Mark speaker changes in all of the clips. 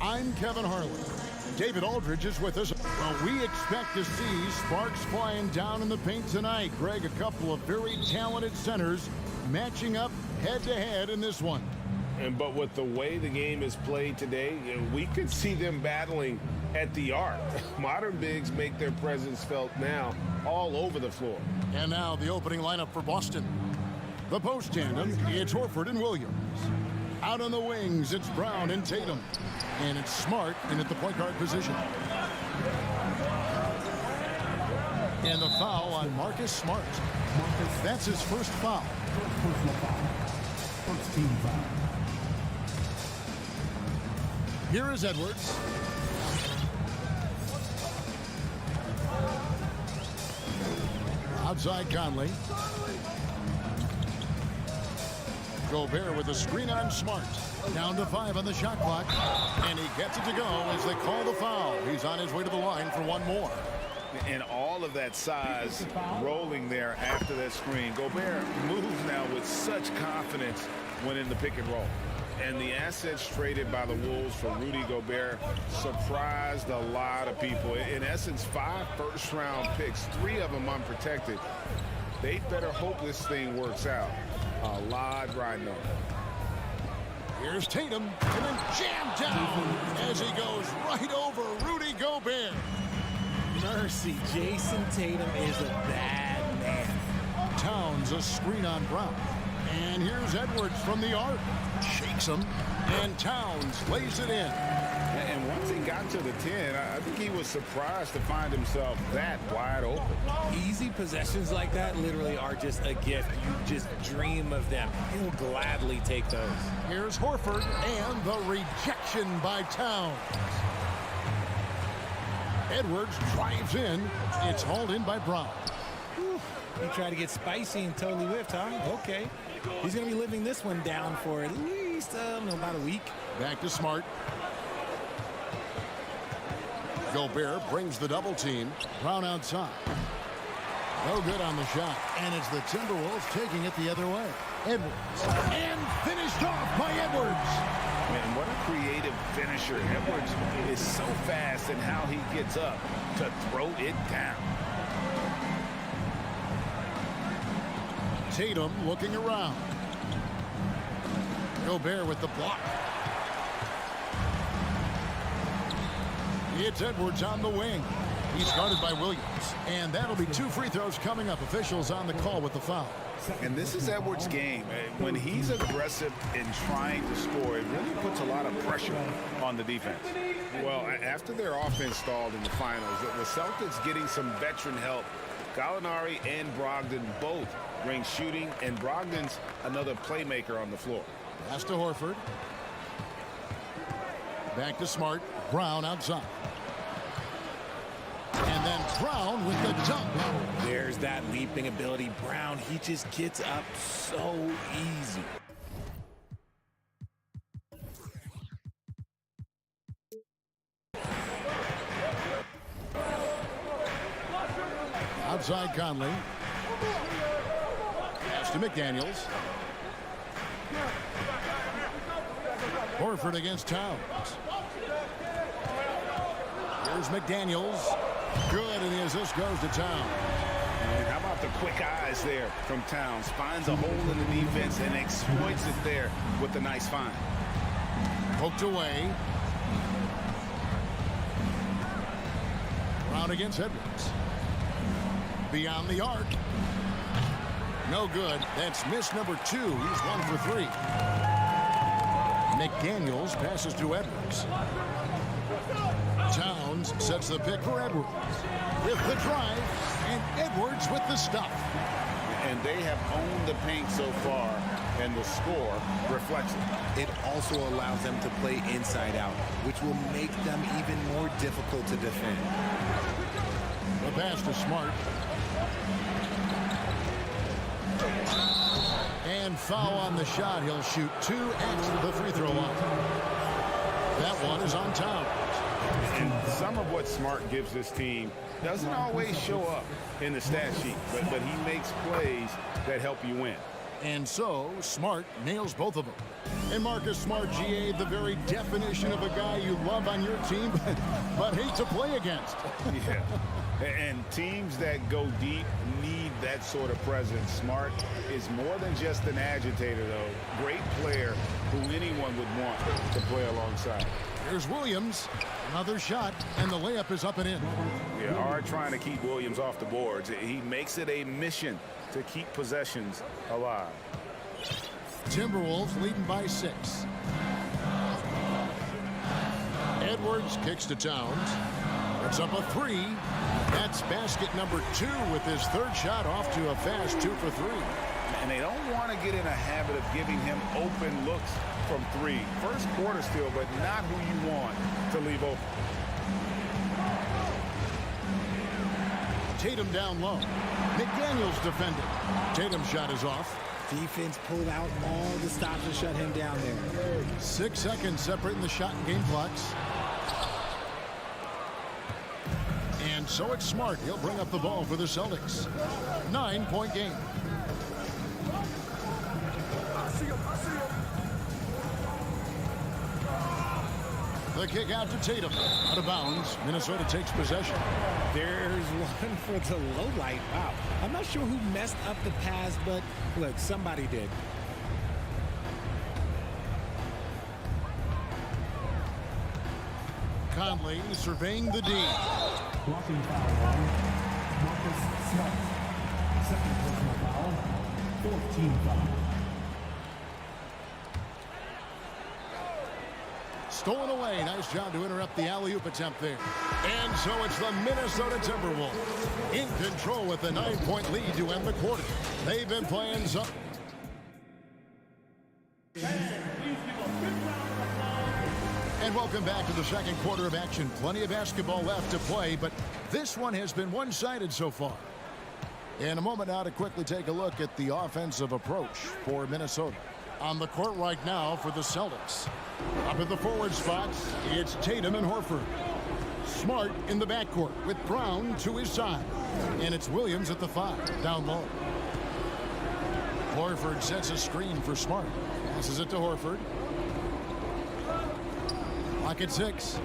Speaker 1: I'm Kevin Harlan. David Aldridge is with us. Well, we expect to see sparks flying down in the paint tonight. Greg, a couple of very talented centers matching up head-to-head in this one.
Speaker 2: But with the way the game is played today, we could see them battling at the arc. Modern bigs make their presence felt now all over the floor.
Speaker 1: And now the opening lineup for Boston. The post tandem, it's Horford and Williams. Out on the wings, it's Brown and Tatum. And it's Smart in at the point guard position. And the foul on Marcus Smart. That's his first foul. First team foul. Here is Edwards. Outside Conley. Gobert with a screen on Smart. Down to 5 on the shot clock. And he gets it to go as they call the foul. He's on his way to the line for one more.
Speaker 2: And all of that size rolling there after that screen. Gobert moves now with such confidence when in the pick and roll. And the assets traded by the Wolves for Rudy Gobert surprised a lot of people. In essence, 5 first-round picks, 3 of them unprotected. They better hope this thing works out. A lot riding on it.
Speaker 1: Here's Tatum, and then jammed down as he goes right over Rudy Gobert.
Speaker 3: Mercy, Jason Tatum is a bad man.
Speaker 1: Towns a screen on Brown. And here's Edwards from the arc. Shakes him, and Towns lays it in.
Speaker 2: And once he got to the 10, I think he was surprised to find himself that wide open.
Speaker 3: Easy possessions like that literally are just a gift. You just dream of them. He'll gladly take those.
Speaker 1: Here's Horford, and the rejection by Towns. Edwards drives in. It's hauled in by Brown.
Speaker 3: Whew. He tried to get spicy and totally whiffed, huh? Okay. He's going to be living this one down for at least about a week.
Speaker 1: Back to Smart. Gobert brings the double team. Brown outside. No good on the shot. And it's the Timberwolves taking it the other way. Edwards. And finished off by Edwards.
Speaker 2: Man, what a creative finisher. Edwards is so fast in how he gets up to throw it down.
Speaker 1: Tatum looking around. Gobert with the block. It's Edwards on the wing. He's guarded by Williams. And that'll be 2 free throws coming up. Officials on the call with the foul.
Speaker 2: And this is Edwards' game. When he's aggressive in trying to score, it really puts a lot of pressure on the defense. Well, after their offense stalled in the finals, the Celtics getting some veteran help. Gallinari and Brogdon both bring shooting, and Brogdon's another playmaker on the floor.
Speaker 1: Pass to Horford. Back to Smart. Brown outside. And then Brown with the dunk.
Speaker 3: There's that leaping ability. Brown, he just gets up so easy.
Speaker 1: Outside Conley. Pass to McDaniels. Horford against Towns. Here's McDaniels. Good, and the assist goes to Towns.
Speaker 2: And how about the quick eyes there from Towns? Finds a hole in the defense and exploits it there with a nice find.
Speaker 1: Poked away. Brown against Edwards. Beyond the arc. No good. That's miss number 2. He's 1 for 3. McDaniels passes to Edwards. Towns sets the pick for Edwards. With the drive, and Edwards with the stuff.
Speaker 2: And they have owned the paint so far, and the score reflects it.
Speaker 4: It also allows them to play inside out, which will make them even more difficult to defend.
Speaker 1: The pass to Smart. And foul on the shot. He'll shoot 2 at the free throw line. That one is on Towns.
Speaker 2: And some of what Smart gives this team doesn't always show up in the stat sheet, but he makes plays that help you win.
Speaker 1: And so Smart nails both of them. And Marcus Smart, GA, the very definition of a guy you love on your team, but hate to play against.
Speaker 2: Yeah, and teams that go deep need that sort of presence. Smart is more than just an agitator, though. Great player who anyone would want to play alongside.
Speaker 1: Here's Williams. Another shot, and the layup is up and in.
Speaker 2: Yeah, hard trying to keep Williams off the boards. He makes it a mission to keep possessions alive.
Speaker 1: Timberwolves leading by 6. Edwards kicks to Towns. It's up a 3. That's basket number 2 with his third shot off to a fast 2 for 3.
Speaker 2: And they don't want to get in a habit of giving him open looks from 3. First quarter still, but not who you want to leave open.
Speaker 1: Tatum down low. McDaniels defending. Tatum's shot is off.
Speaker 3: Defense pulled out all the stops to shut him down there.
Speaker 1: 6 seconds separating the shot and game clocks. And so it's Smart. He'll bring up the ball for the Celtics. 9-point game. The kick out to Tatum. Out of bounds. Minnesota takes possession.
Speaker 3: There's one for the low light. Wow. I'm not sure who messed up the pass, but look, somebody did.
Speaker 1: Conley surveying the D.
Speaker 5: Blocking foul on Marcus Smart. Second personal foul. 14 foul.
Speaker 1: Stolen away. Nice job to interrupt the alley-oop attempt there. And so it's the Minnesota Timberwolves in control with a 9-point lead to end the quarter. They've been playing some. And welcome back to the second quarter of action. Plenty of basketball left to play, but this one has been one-sided so far. In a moment now to quickly take a look at the offensive approach for Minnesota. On the court right now for the Celtics. Up at the forward spots, it's Tatum and Horford. Smart in the backcourt with Brown to his side. And it's Williams at the 5, down low. Horford sets a screen for Smart. Passes it to Horford. Lock at 6.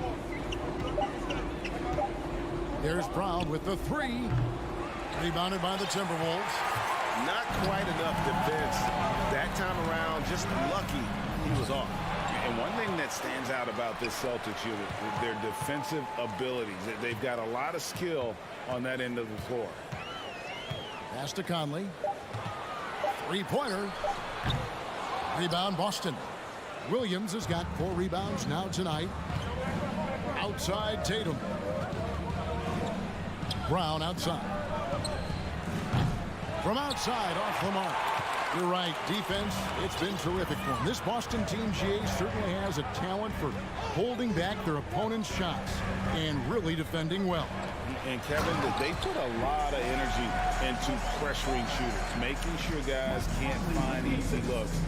Speaker 1: There's Brown with the 3. Rebounded by the Timberwolves.
Speaker 6: Not quite enough defense that time around. Just lucky he was off.
Speaker 2: And one thing that stands out about this Celtics unit is their defensive abilities. They've got a lot of skill on that end of the floor.
Speaker 1: Pass to Conley. Three-pointer. Rebound Boston. Williams has got 4 rebounds now tonight. Outside Tatum. Brown outside. From outside, off the mark. You're right, defense, it's been terrific for them. This Boston team, GA, certainly has a talent for holding back their opponent's shots and really defending well.
Speaker 2: And Kevin, they put a lot of energy into pressuring shooters, making sure guys can't find easy looks.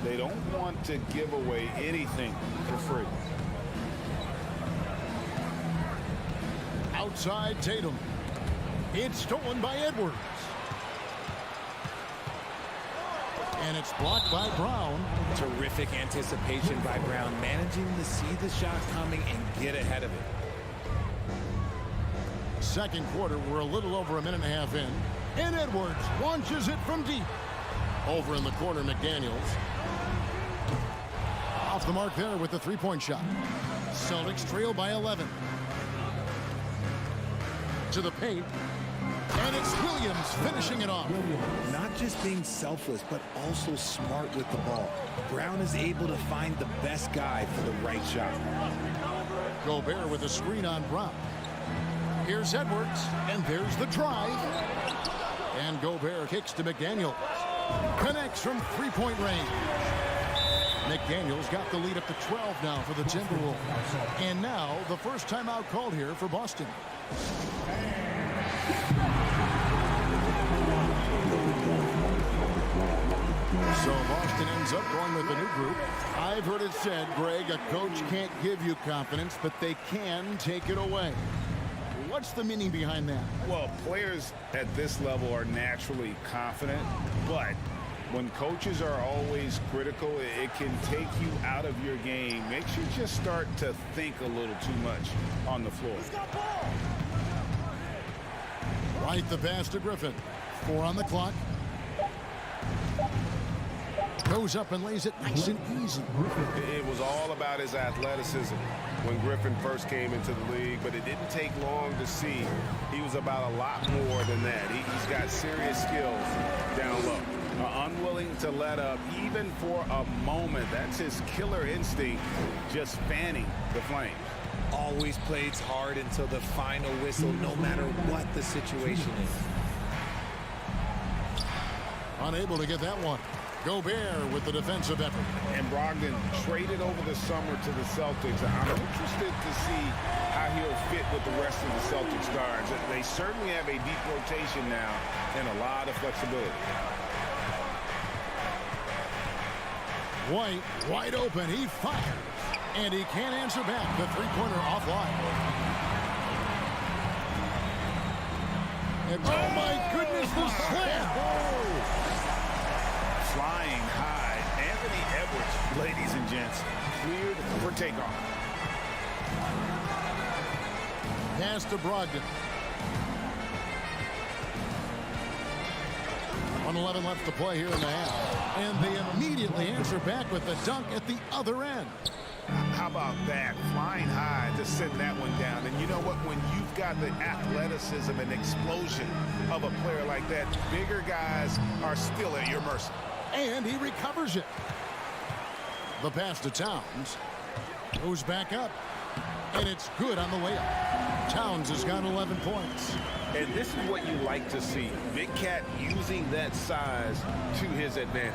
Speaker 2: They don't want to give away anything for free.
Speaker 1: Outside Tatum. It's stolen by Edwards. And it's blocked by Brown.
Speaker 4: Terrific anticipation by Brown, managing to see the shot coming and get ahead of it.
Speaker 1: Second quarter, we're a little over a minute and a half in. And Edwards launches it from deep. Over in the corner, McDaniels. Off the mark there with the three-point shot. Celtics trail by 11. To the paint. And it's Williams finishing it off.
Speaker 4: Not just being selfless, but also smart with the ball. Brown is able to find the best guy for the right shot.
Speaker 1: Gobert with a screen on Brown. Here's Edwards, and there's the drive. And Gobert kicks to McDaniels. Connects from three-point range. McDaniels got the lead up to 12 now for the Timberwolves. And now the first timeout called here for Boston. So Boston ends up going with a new group. I've heard it said, Greg, a coach can't give you confidence, but they can take it away. What's the meaning behind that?
Speaker 2: Well, players at this level are naturally confident, but When coaches are always critical, it can take you out of your game. Makes you just start to think a little too much on the floor.
Speaker 1: Right the pass to Griffin. 4 on the clock. Goes up and lays it nice and easy.
Speaker 6: It was all about his athleticism when Griffin first came into the league, but it didn't take long to see he was about a lot more than that. He's got serious skills down low.
Speaker 2: Unwilling to let up even for a moment. That's his killer instinct, just fanning the flames.
Speaker 4: Always plays hard until the final whistle, no matter what the situation is.
Speaker 1: Unable to get that one. Gobert with the defensive effort.
Speaker 2: And Brogdon traded over the summer to the Celtics. I'm interested to see how he'll fit with the rest of the Celtics guards. They certainly have a deep rotation now and a lot of flexibility.
Speaker 1: White wide open. He fires. And he can't answer back. The three-pointer offline. And oh my goodness, the slam!
Speaker 2: Flying high. Anthony Edwards, ladies and gents, cleared for takeoff.
Speaker 1: Pass to Brogdon. 1:11 left to play here in the half. And they immediately answer back with the dunk at the other end.
Speaker 2: How about that? Flying high to send that one down. And you know what? When you've got the athleticism and explosion of a player like that, bigger guys are still at your mercy.
Speaker 1: And he recovers it. The pass to Towns. Goes back up. And it's good on the way up. Towns has got 11 points.
Speaker 6: And this is what you like to see. Big Cat using that size to his advantage.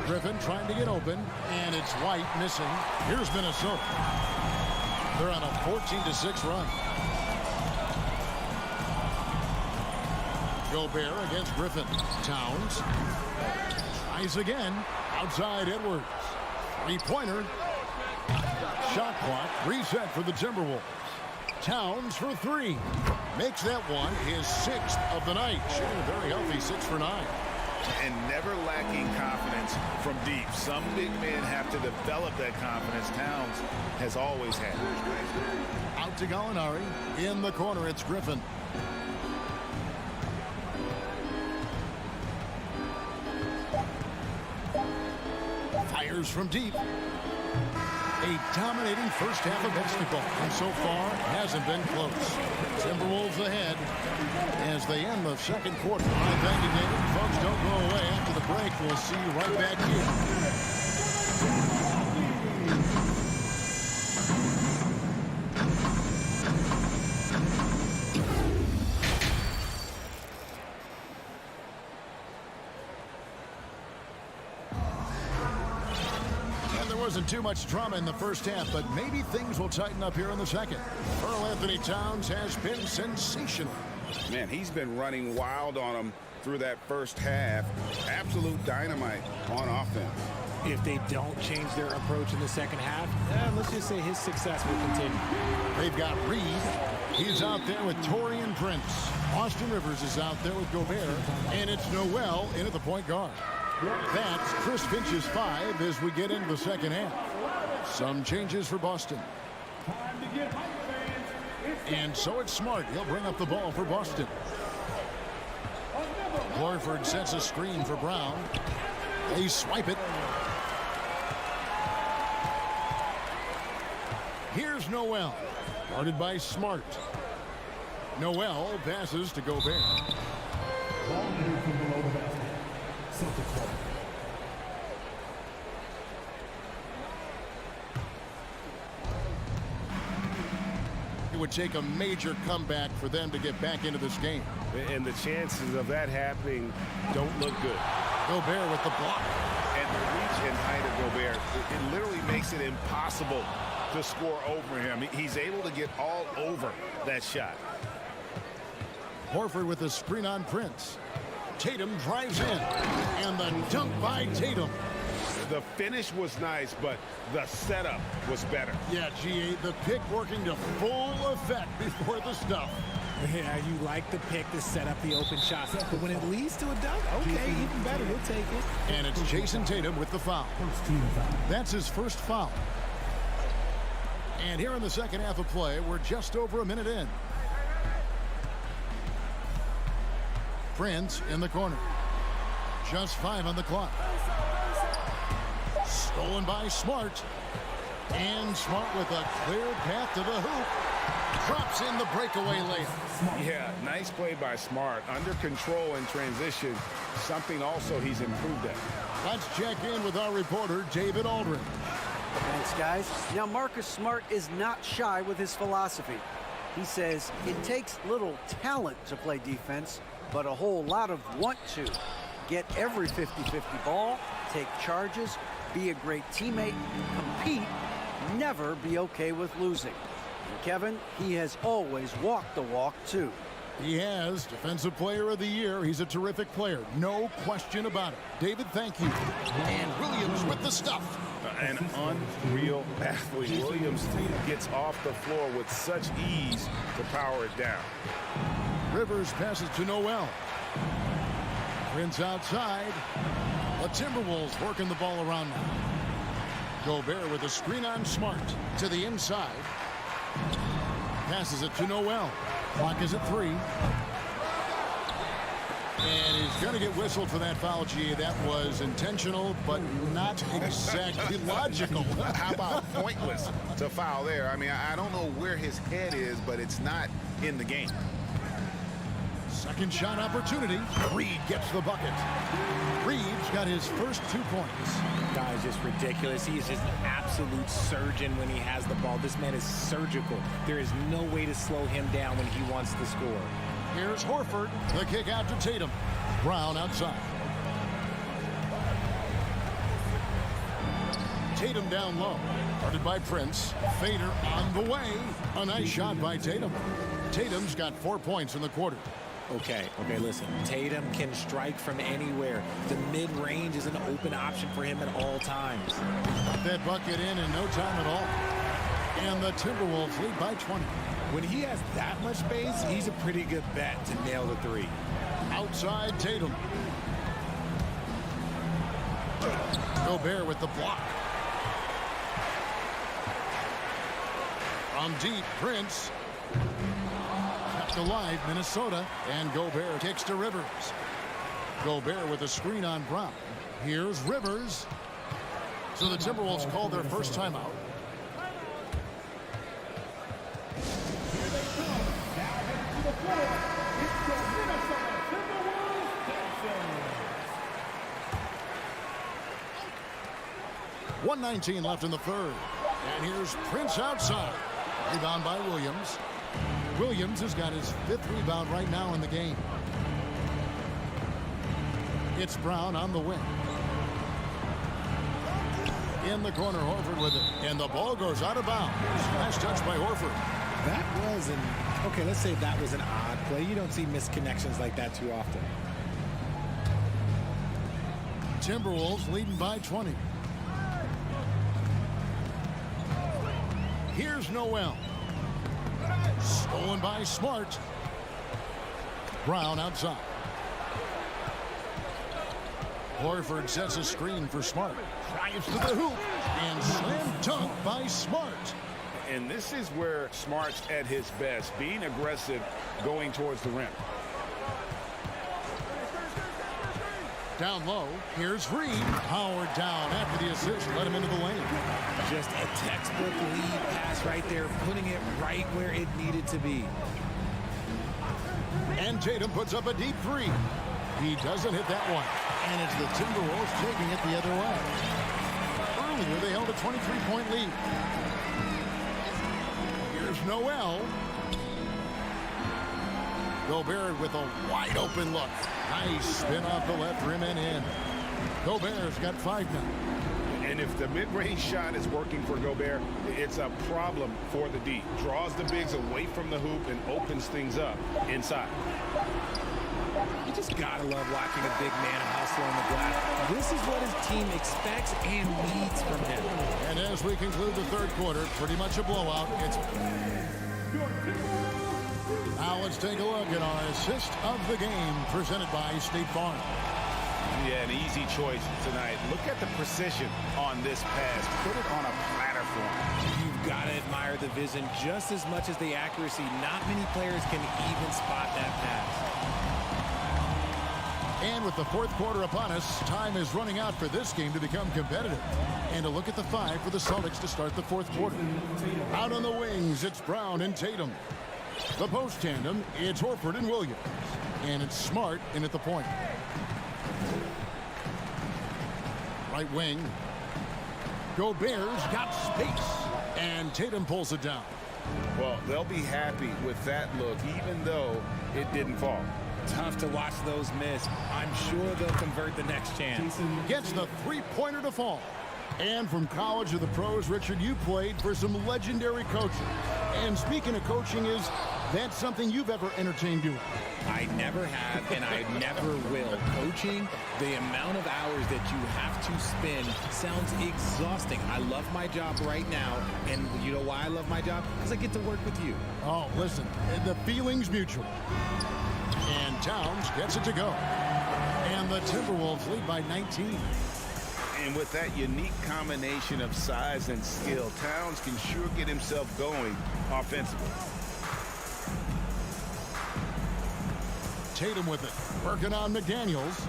Speaker 1: Griffin trying to get open. And it's White missing. Here's Minnesota. They're on a 14-6 run. Gobert against Griffin. Towns. Tries again. Outside Edwards. Three-pointer. Shot clock reset for the Timberwolves. Towns for 3. Makes that one his 6th of the night. Shooting a very healthy 6 for 9.
Speaker 2: And never lacking confidence from deep. Some big men have to develop that confidence. Towns has always had it.
Speaker 1: Out to Gallinari. In the corner, it's Griffin. Fires from deep. A dominating first half of basketball, and so far hasn't been close. Timberwolves ahead as they end the second quarter. All right, thank you, David. Folks, don't go away. After the break, we'll see you right back here. Wasn't too much drama in the first half, but maybe things will tighten up here in the second. Karl Anthony Towns has been sensational.
Speaker 2: Man, he's been running wild on them through that first half. Absolute dynamite on offense.
Speaker 3: If they don't change their approach in the second half, let's just say his success will continue.
Speaker 1: They've got Reed. He's out there with Taurean Prince. Austin Rivers is out there with Gobert. And it's Noel in at the point guard. That's Chris Finch's 5 as we get into the second half. Some changes for Boston. And so it's Smart. He'll bring up the ball for Boston. Horford sets a screen for Brown. They swipe it. Here's Noel. Guarded by Smart. Noel passes to Gobert.
Speaker 5: Ball moved from below the basket. Celtics ball.
Speaker 1: It would take a major comeback for them to get back into this game.
Speaker 6: And the chances of that happening don't look good.
Speaker 1: Gobert with the block.
Speaker 2: And the reach and height of Gobert, it literally makes it impossible to score over him. He's able to get all over that shot.
Speaker 1: Horford with the screen on Prince. Tatum drives in. And the dunk by Tatum.
Speaker 2: The finish was nice, but the setup was better.
Speaker 1: Yeah, GA, the pick working to full effect before the stuff.
Speaker 3: Yeah, you like the pick to set up the open shot. But when it leads to a dunk, okay, even better. We'll take it.
Speaker 1: And it's Jason Tatum with the foul. That's his first foul. And here in the second half of play, we're just over a minute in. Prince in the corner. Just 5 on the clock. Stolen by Smart. And Smart with a clear path to the hoop. Drops in the breakaway layup.
Speaker 2: Yeah, nice play by Smart. Under control in transition. Something also he's improved at.
Speaker 1: Let's check in with our reporter, David Aldridge.
Speaker 7: Thanks, guys. Now, Marcus Smart is not shy with his philosophy. He says it takes little talent to play defense, but a whole lot of want to. Get every 50-50 ball, take charges, be a great teammate, compete, never be okay with losing. And Kevin, he has always walked the walk, too.
Speaker 1: He has. Defensive Player of the Year. He's a terrific player. No question about it. David, thank you. And Williams with the stuff.
Speaker 2: An unreal athlete. Williams gets off the floor with such ease to power it down.
Speaker 1: Rivers passes to Noel. Prince outside. The Timberwolves working the ball around now. Gobert with a screen on Smart to the inside. Passes it to Noel. Clock is at 3. And he's going to get whistled for that foul, G. That was intentional, but not exactly logical.
Speaker 2: How about pointless to foul there? I mean, I don't know where his head is, but it's not in the game.
Speaker 1: Second shot opportunity. Reed gets the bucket. Reed's got his first 2 points.
Speaker 3: Guy's just ridiculous. He is just an absolute surgeon when he has the ball. This man is surgical. There is no way to slow him down when he wants to score.
Speaker 1: Here's Horford. The kick out to Tatum. Brown outside. Tatum down low. Guarded by Prince. Fader on the way. A nice shot by Tatum. Tatum's got 4 points in the quarter.
Speaker 3: Okay, listen. Tatum can strike from anywhere. The mid-range is an open option for him at all times.
Speaker 1: Got that bucket in no time at all. And the Timberwolves lead by 20.
Speaker 3: When he has that much space, he's a pretty good bet to nail the 3.
Speaker 1: Outside Tatum. Gobert with the block. From deep, Prince. Kept alive, Minnesota. And Gobert kicks to Rivers. Gobert with a screen on Brown. Here's Rivers. So the Timberwolves call their first timeout. .119 left in the third. And here's Prince outside. Rebound by Williams. Williams has got his 5th rebound right now in the game. It's Brown on the wing. In the corner, Horford with it. And the ball goes out of bounds. Nice touch by Horford.
Speaker 3: That was okay, let's say that was an odd play. You don't see misconnections like that too often.
Speaker 1: Timberwolves leading by 20. Here's Noel. Stolen by Smart. Brown outside. Horford sets a screen for Smart. Drives to the hoop. And slam dunk by Smart.
Speaker 2: And this is where Smart's at his best, being aggressive, going towards the rim.
Speaker 1: Down low, here's Reed. Powered down after the assist, let him into the lane.
Speaker 3: Just a textbook lead pass right there, putting it right where it needed to be.
Speaker 1: And Tatum puts up a deep 3. He doesn't hit that one. And it's the Timberwolves taking it the other way. Earlier, they held a 23-point lead. Here's Noel. Gobert with a wide open look. Nice spin off the left rim and in. Gobert's got 5 now.
Speaker 2: And if the mid-range shot is working for Gobert, it's a problem for the D. Draws the bigs away from the hoop and opens things up inside.
Speaker 3: You just gotta love watching a big man hustle on the glass. This is what his team expects and needs from him.
Speaker 1: And as we conclude the third quarter, pretty much a blowout. It's Now let's take a look at our assist of the game presented by State Farm.
Speaker 2: Yeah, an easy choice tonight. Look at the precision on this pass. Put it on a platter for him.
Speaker 3: You've got to admire the vision just as much as the accuracy. Not many players can even spot that pass.
Speaker 1: And with the fourth quarter upon us, time is running out for this game to become competitive. And a look at the 5 for the Celtics to start the fourth quarter. Out on the wings, it's Brown and Tatum. The post tandem, it's Horford and Williams. And it's Smart in at the point. Right wing. Gobert's got space. And Tatum pulls it down.
Speaker 2: Well, they'll be happy with that look, even though it didn't fall.
Speaker 3: Tough to watch those miss. I'm sure they'll convert the next chance.
Speaker 1: Gets the three-pointer to fall. And from college to the pros, Richard, you played for some legendary coaches. And speaking of coaching, is that something you've ever entertained doing?
Speaker 3: I never have, and I never will. Coaching, the amount of hours that you have to spend sounds exhausting. I love my job right now, and you know why I love my job? Because I get to work with you.
Speaker 1: Oh, listen, the feeling's mutual. And Towns gets it to go. And the Timberwolves lead by 19.
Speaker 2: And with that unique combination of size and skill, Towns can sure get himself going offensively.
Speaker 1: Tatum with it. Working on McDaniels.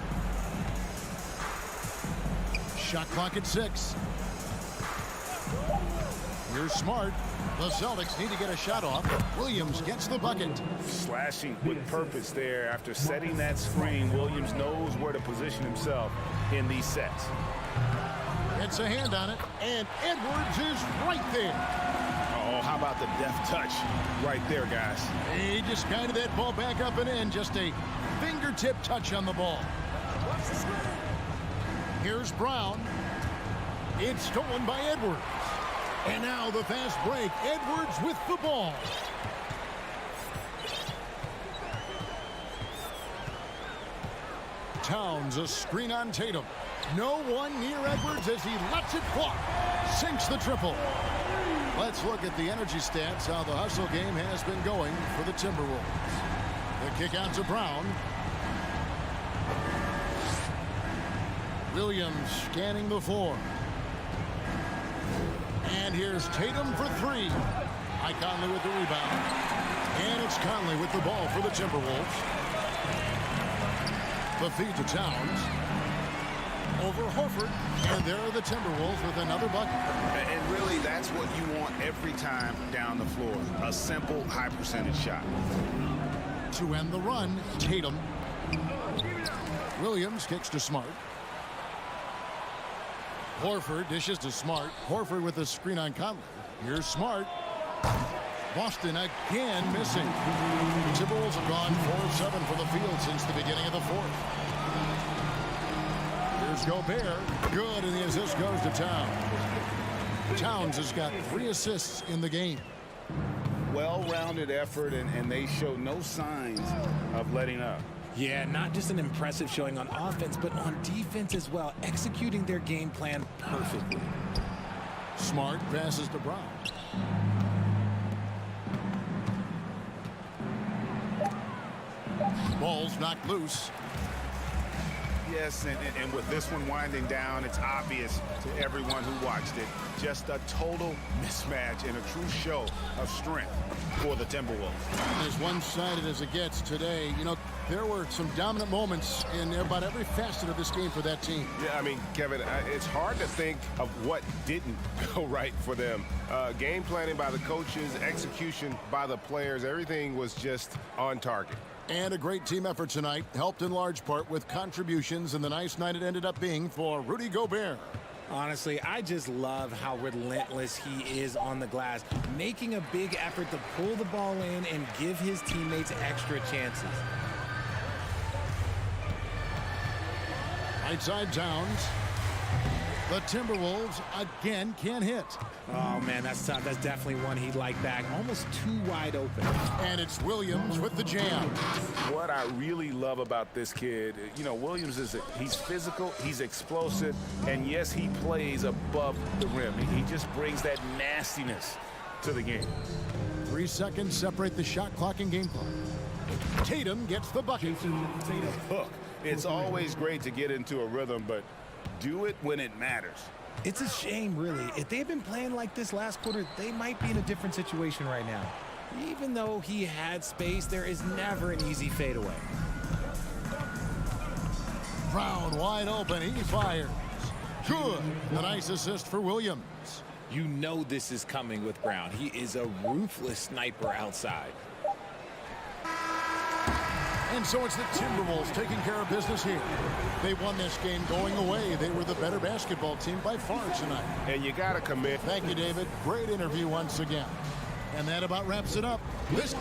Speaker 1: Shot clock at 6. Here's Smart. The Celtics need to get a shot off. Williams gets the bucket.
Speaker 2: Slashing with purpose there. After setting that screen, Williams knows where to position himself in these sets.
Speaker 1: It's a hand on it, and Edwards is right there.
Speaker 2: Oh, how about the deft touch right there, guys?
Speaker 1: He just guided that ball back up and in. Just a fingertip touch on the ball. Here's Brown. It's stolen by Edwards. And now the fast break. Edwards with the ball. Towns, a screen on Tatum. No one near Edwards as he lets it fly. Sinks the triple. Let's look at the energy stats, how the hustle game has been going for the Timberwolves. The kick out to Brown. Williams scanning the floor. And here's Tatum for 3. Conley with the rebound. And it's Conley with the ball for the Timberwolves. The feed to Towns. Over Horford. And there are the Timberwolves with another bucket.
Speaker 2: And really, that's what you want every time down the floor. A simple, high-percentage shot.
Speaker 1: To end the run, Tatum. Williams kicks to Smart. Horford dishes to Smart. Horford with a screen on Conley. Here's Smart. Boston again missing. The Timberwolves have gone 4-7 from the field since the beginning of the fourth. Here's Gobert. Good, and the assist goes to Towns. Towns has got 3 assists in the game.
Speaker 2: Well-rounded effort, and they show no signs of letting up.
Speaker 3: Yeah, not just an impressive showing on offense, but on defense as well, executing their game plan perfectly.
Speaker 1: Smart passes to Brown. Ball's knocked loose.
Speaker 2: Yes, and with this one winding down, it's obvious to everyone who watched it. Just a total mismatch and a true show of strength for the Timberwolves.
Speaker 1: As one-sided as it gets today, you know, there were some dominant moments in about every facet of this game for that team.
Speaker 6: Yeah, I mean, Kevin, it's hard to think of what didn't go right for them. Game planning by the coaches, execution by the players, everything was just on target.
Speaker 1: And a great team effort tonight, helped in large part with contributions, and the nice night it ended up being for Rudy Gobert.
Speaker 3: Honestly, I just love how relentless he is on the glass, making a big effort to pull the ball in and give his teammates extra chances.
Speaker 1: Right side Towns. The Timberwolves again can't hit.
Speaker 3: Oh, man, that's tough. That's definitely one he'd like back. Almost too wide open.
Speaker 1: And it's Williams with the jam.
Speaker 2: What I really love about this kid, you know, Williams he's physical, he's explosive, and yes, he plays above the rim. He just brings that nastiness to the game.
Speaker 1: 3 seconds separate the shot clock and game clock. Tatum gets the bucket.
Speaker 2: Look, it's always great to get into a rhythm, but do it when it matters.
Speaker 4: It's a shame, really. If they've been playing like this last quarter, they might be in a different situation right now. Even though he had space, there is never an easy fadeaway.
Speaker 1: Brown wide open. He fires. Good. A nice assist for Williams.
Speaker 3: You know this is coming with Brown. He is a ruthless sniper outside.
Speaker 1: And so it's the Timberwolves taking care of business here. They won this game going away. They were the better basketball team by far tonight.
Speaker 6: And you got to commit.
Speaker 1: Thank you, David. Great interview once again. And that about wraps it up. This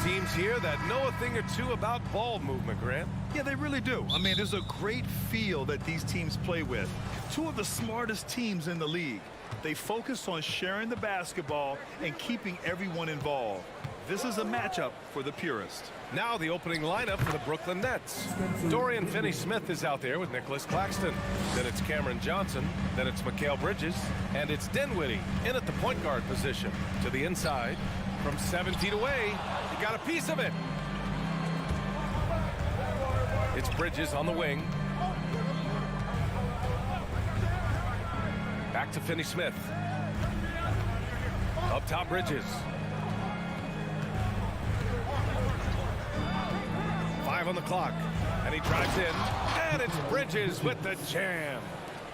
Speaker 8: Teams here that know a thing or two about ball movement, Grant.
Speaker 9: Yeah, they really do. I mean, there's a great feel that these teams play with. Two of the smartest teams in the league. They focus on sharing the basketball and keeping everyone involved. This is a matchup for the purist.
Speaker 8: Now the opening lineup for the Brooklyn Nets. Dorian Finney-Smith is out there with Nicholas Claxton. Then it's Cameron Johnson. Then it's Mikal Bridges. And it's Dinwiddie in at the point guard position. To the inside. From 7 feet away, he got a piece of it. It's Bridges on the wing. Back to Finney-Smith. Up top, Bridges. 5 on the clock. And he drives in. And it's Bridges with the jam.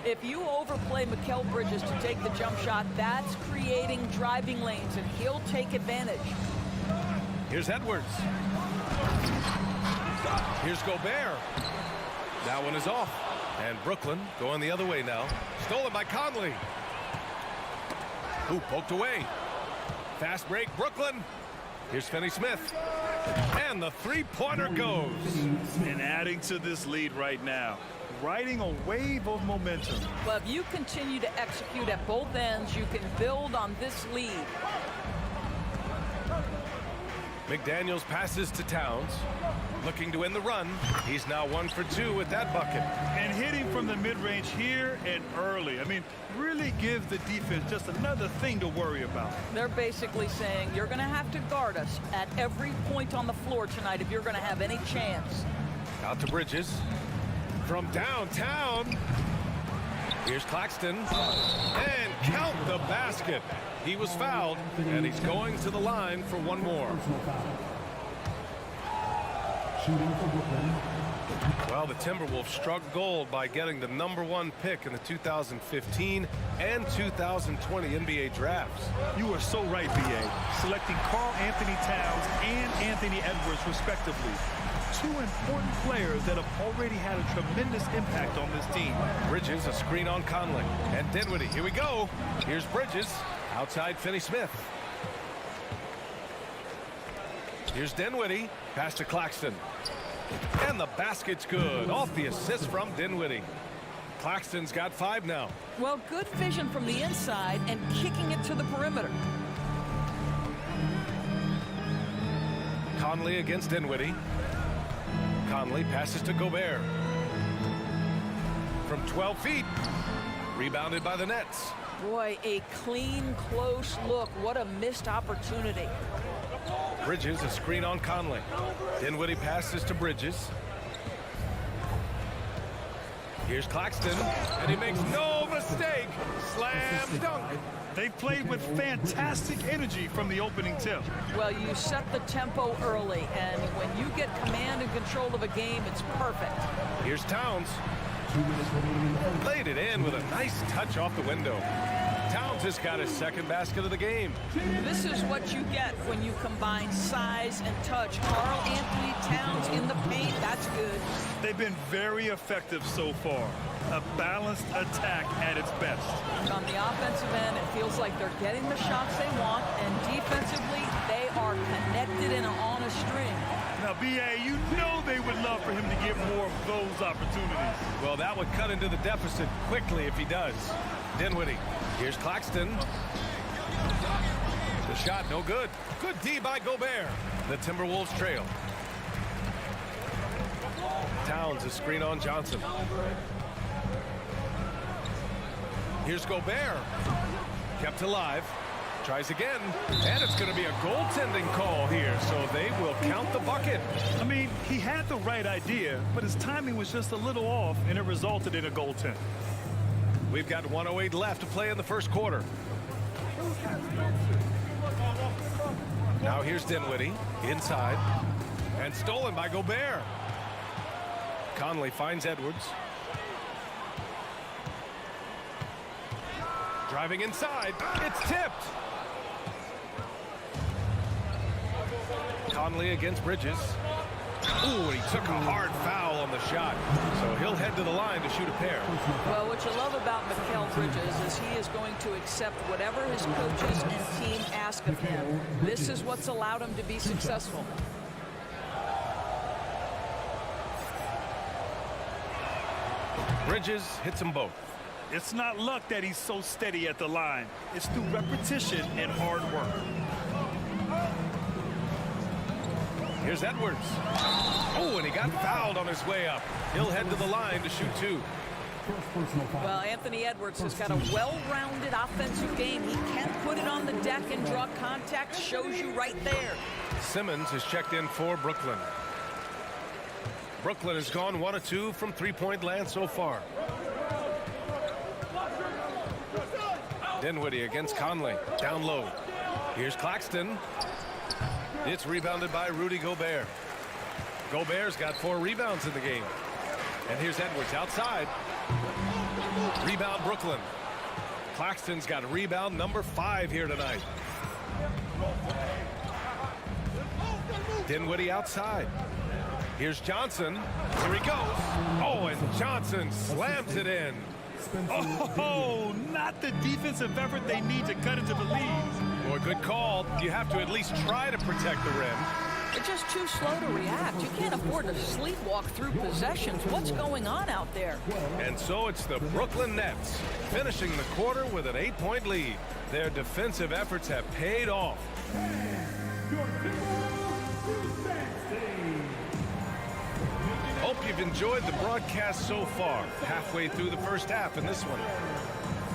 Speaker 10: If you overplay Mikal Bridges to take the jump shot, that's creating driving lanes, and he'll take advantage.
Speaker 8: Here's Edwards. Here's Gobert. That one is off. And Brooklyn going the other way now. Stolen by Conley. Who poked away. Fast break, Brooklyn. Here's Finney-Smith. And the three-pointer goes.
Speaker 9: And adding to this lead right now. Riding a wave of momentum.
Speaker 10: Well, if you continue to execute at both ends, you can build on this lead.
Speaker 8: McDaniels passes to Towns. Looking to win the run. He's now 1 for 2 with that bucket.
Speaker 9: And hitting from the mid-range here and early. I mean, really gives the defense just another thing to worry about.
Speaker 10: They're basically saying you're going to have to guard us at every point on the floor tonight if you're going to have any chance.
Speaker 8: Out to Bridges. From downtown, here's Claxton, and count the basket. He was fouled, and he's going to the line for one more. Well, the Timberwolves struck gold by getting the #1 pick in the 2015 and 2020 NBA drafts.
Speaker 9: You are so right, B.A. Selecting Karl Anthony Towns and Anthony Edwards, respectively. Two important players that have already had a tremendous impact on this team.
Speaker 8: Bridges, a screen on Conley. And Dinwiddie, here we go. Here's Bridges, outside Finney-Smith. Here's Dinwiddie, pass to Claxton. And the basket's good, off the assist from Dinwiddie. Claxton's got 5 now.
Speaker 10: Well, good vision from the inside and kicking it to the perimeter.
Speaker 8: Conley against Dinwiddie. Conley passes to Gobert. From 12 feet. Rebounded by the Nets.
Speaker 10: Boy, a clean, close look. What a missed opportunity.
Speaker 8: Bridges, a screen on Conley. Dinwiddie passes to Bridges. Here's Claxton, and he makes no mistake. Slam dunk.
Speaker 9: They played with fantastic energy from the opening tip.
Speaker 10: Well, you set the tempo early, and when you get command and control of a game, it's perfect.
Speaker 8: Here's Towns. Laid it in with a nice touch off the window. Towns has got his second basket of the game.
Speaker 10: This is what you get when you combine size and touch. Karl Anthony Towns in the paint, that's good.
Speaker 9: They've been very effective so far. A balanced attack at its best.
Speaker 10: On the offensive end, it feels like they're getting the shots they want, and defensively, they are connected and on a string.
Speaker 9: Now, B.A., you know they would love for him to get more of those opportunities.
Speaker 8: Well, that would cut into the deficit quickly if he does. Dinwiddie. Here's Claxton. The shot, no good. Good D by Gobert. The Timberwolves trail. Towns, a screen on Johnson. Here's Gobert. Kept alive. Tries again. And it's going to be a goaltending call here, so they will count the bucket.
Speaker 9: I mean, he had the right idea, but his timing was just a little off, and it resulted in a goaltend.
Speaker 8: We've got 1:08 left to play in the first quarter. Now here's Dinwiddie inside and stolen by Gobert. Conley finds Edwards. Driving inside. It's tipped. Conley against Bridges. Ooh, he took a hard foul on the shot. So he'll head to the line to shoot a pair.
Speaker 10: Well, what you love about Mikal Bridges is he is going to accept whatever his coaches and team ask of him. This is what's allowed him to be successful.
Speaker 8: Bridges hits them both.
Speaker 9: It's not luck that he's so steady at the line. It's through repetition and hard work.
Speaker 8: Here's Edwards. Oh, and he got fouled on his way up. He'll head to the line to shoot 2.
Speaker 10: Well, Anthony Edwards has got a well-rounded offensive game. He can put it on the deck and draw contact. Shows you right there.
Speaker 8: Simmons is checked in for Brooklyn. Brooklyn has gone 1 of 2 from three-point land so far. Dinwiddie against Conley. Down low. Here's Claxton. It's rebounded by Rudy Gobert. Gobert's got 4 rebounds in the game. And here's Edwards outside. Rebound Brooklyn. Claxton's got rebound number 5 here tonight. Dinwiddie outside. Here's Johnson. Here he goes. Oh, and Johnson slams it in.
Speaker 9: Oh, not the defensive effort they need to cut into the lead.
Speaker 8: Boy, good call. You have to at least try to protect the rim.
Speaker 10: They're just too slow to react. You can't afford to sleepwalk through possessions. What's going on out there?
Speaker 8: And so it's the Brooklyn Nets finishing the quarter with an 8-point lead. Their defensive efforts have paid off. Hope you've enjoyed the broadcast so far. Halfway through the first half in this one.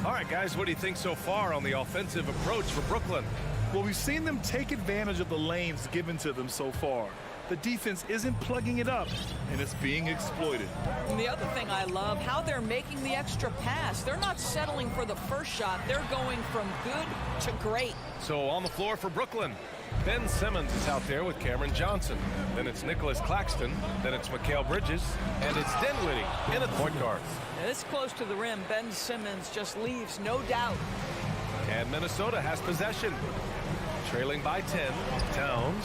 Speaker 8: All right, guys, what do you think so far on the offensive approach for Brooklyn?
Speaker 9: Well, we've seen them take advantage of the lanes given to them so far. The defense isn't plugging it up, and it's being exploited.
Speaker 10: And the other thing I love, how they're making the extra pass. They're not settling for the first shot. They're going from good to great.
Speaker 8: So on the floor for Brooklyn, Ben Simmons is out there with Cameron Johnson. Then it's Nicholas Claxton. Then it's Mikal Bridges. And it's Dinwiddie in at the point guard.
Speaker 10: This close to the rim, Ben Simmons just leaves no doubt.
Speaker 8: And Minnesota has possession. Trailing by 10. Towns.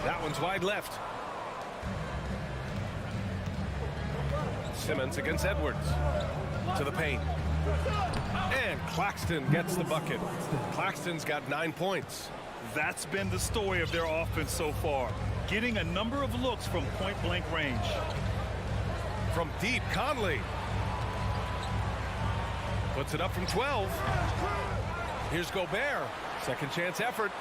Speaker 8: That one's wide left. Simmons against Edwards. To the paint. And Claxton gets the bucket. Claxton's got 9 points.
Speaker 9: That's been the story of their offense so far. Getting a number of looks from point-blank range.
Speaker 8: From deep, Conley. Puts it up from 12. Here's Gobert. Second chance effort.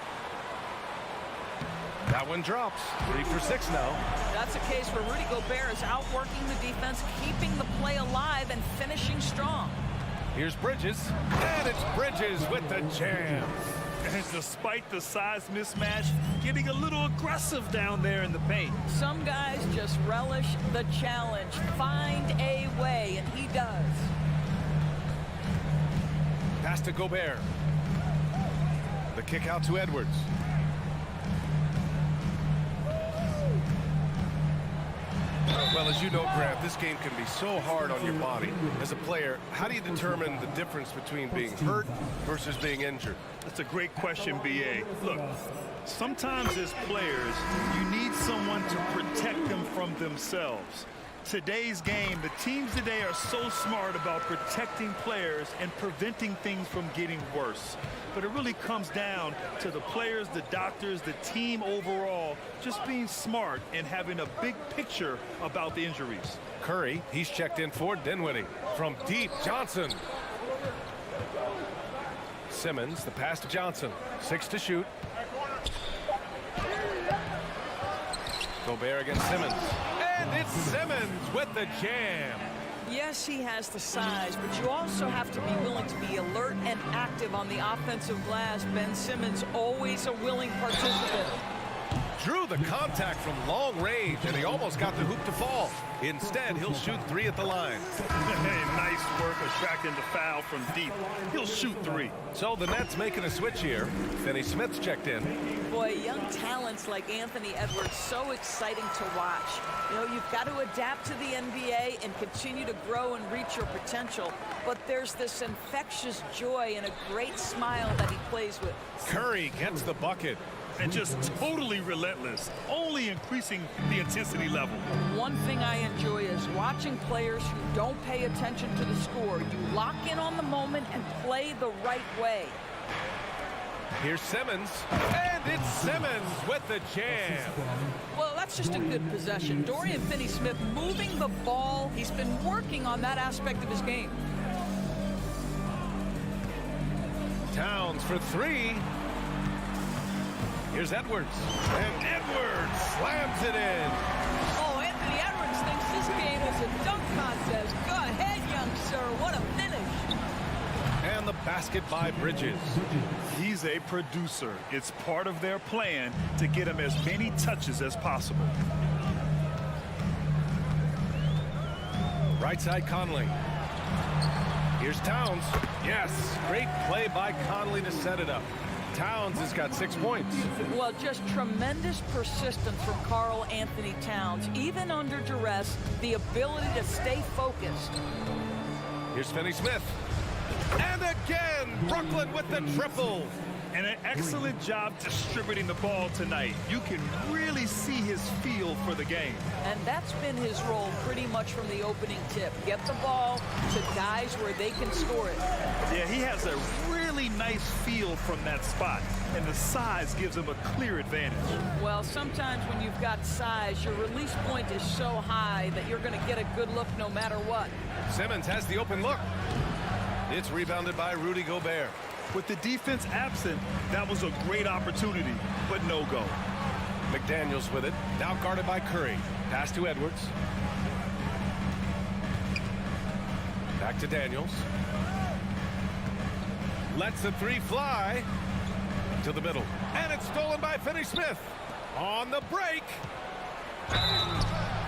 Speaker 8: That one drops. 3 for 6 now.
Speaker 10: That's a case where Rudy Gobert is outworking the defense, keeping the play alive, and finishing strong.
Speaker 8: Here's Bridges. And it's Bridges with the jam.
Speaker 9: And despite the size mismatch, getting a little aggressive down there in the paint.
Speaker 10: Some guys just relish the challenge. Find a way, and he does.
Speaker 8: Pass to Gobert. The kick out to Edwards. Well, as you know, Grant, this game can be so hard on your body. As a player, how do you determine the difference between being hurt versus being injured?
Speaker 9: That's a great question, B.A. Look, sometimes as players, you need someone to protect them from themselves. Today's game, the teams today are so smart about protecting players and preventing things from getting worse. But it really comes down to the players, the doctors, the team overall, just being smart and having a big picture about the injuries.
Speaker 8: Curry, he's checked in for Dinwiddie. From deep, Johnson. Simmons, the pass to Johnson. 6 to shoot. Gobert against Simmons. And it's Simmons with the jam.
Speaker 10: Yes, he has the size, but you also have to be willing to be alert and active on the offensive glass. Ben Simmons, always a willing participant.
Speaker 8: drew the contact from long range, and he almost got the hoop to fall. Instead, he'll shoot 3 at the line.
Speaker 9: Hey, nice work attracting the foul from deep. He'll shoot 3.
Speaker 8: So the Nets making a switch here. Finney Smith's checked in.
Speaker 10: Boy, young talents like Anthony Edwards, so exciting to watch. You know, you've got to adapt to the NBA and continue to grow and reach your potential. But there's this infectious joy and a great smile that he plays with.
Speaker 8: Curry gets the bucket.
Speaker 9: And just totally relentless, only increasing the intensity level.
Speaker 10: One thing I enjoy is watching players who don't pay attention to the score. You lock in on the moment and play the right way.
Speaker 8: Here's Simmons, and it's Simmons with the jam.
Speaker 10: Well, that's just a good possession. Dorian Finney-Smith moving the ball. He's been working on that aspect of his game.
Speaker 8: Towns for 3. Here's Edwards, and Edwards slams it in.
Speaker 10: Oh, Anthony Edwards thinks this game is a dunk contest. Go ahead, young sir. What a finish.
Speaker 8: And the basket by Bridges.
Speaker 9: He's a producer. It's part of their plan to get him as many touches as possible.
Speaker 8: Right side Conley. Here's Towns. Yes, great play by Conley to set it up. Towns has got 6 points.
Speaker 10: Well, just tremendous persistence from Karl Anthony Towns. Even under duress, the ability to stay focused.
Speaker 8: Here's Finney-Smith. And again, Brooklyn with the triple.
Speaker 9: And an excellent job distributing the ball tonight. You can really see his feel for the game.
Speaker 10: And that's been his role pretty much from the opening tip. Get the ball to guys where they can score it.
Speaker 9: Yeah, he has a really nice feel from that spot. And the size gives him a clear advantage.
Speaker 10: Well, sometimes when you've got size, your release point is so high that you're going to get a good look no matter what.
Speaker 8: Simmons has the open look. It's rebounded by Rudy Gobert.
Speaker 9: With the defense absent, that was a great opportunity, but no go.
Speaker 8: McDaniels with it, now guarded by Curry. Pass to Edwards. Back to Daniels. Lets the 3 fly to the middle. And it's stolen by Finney-Smith. On the break.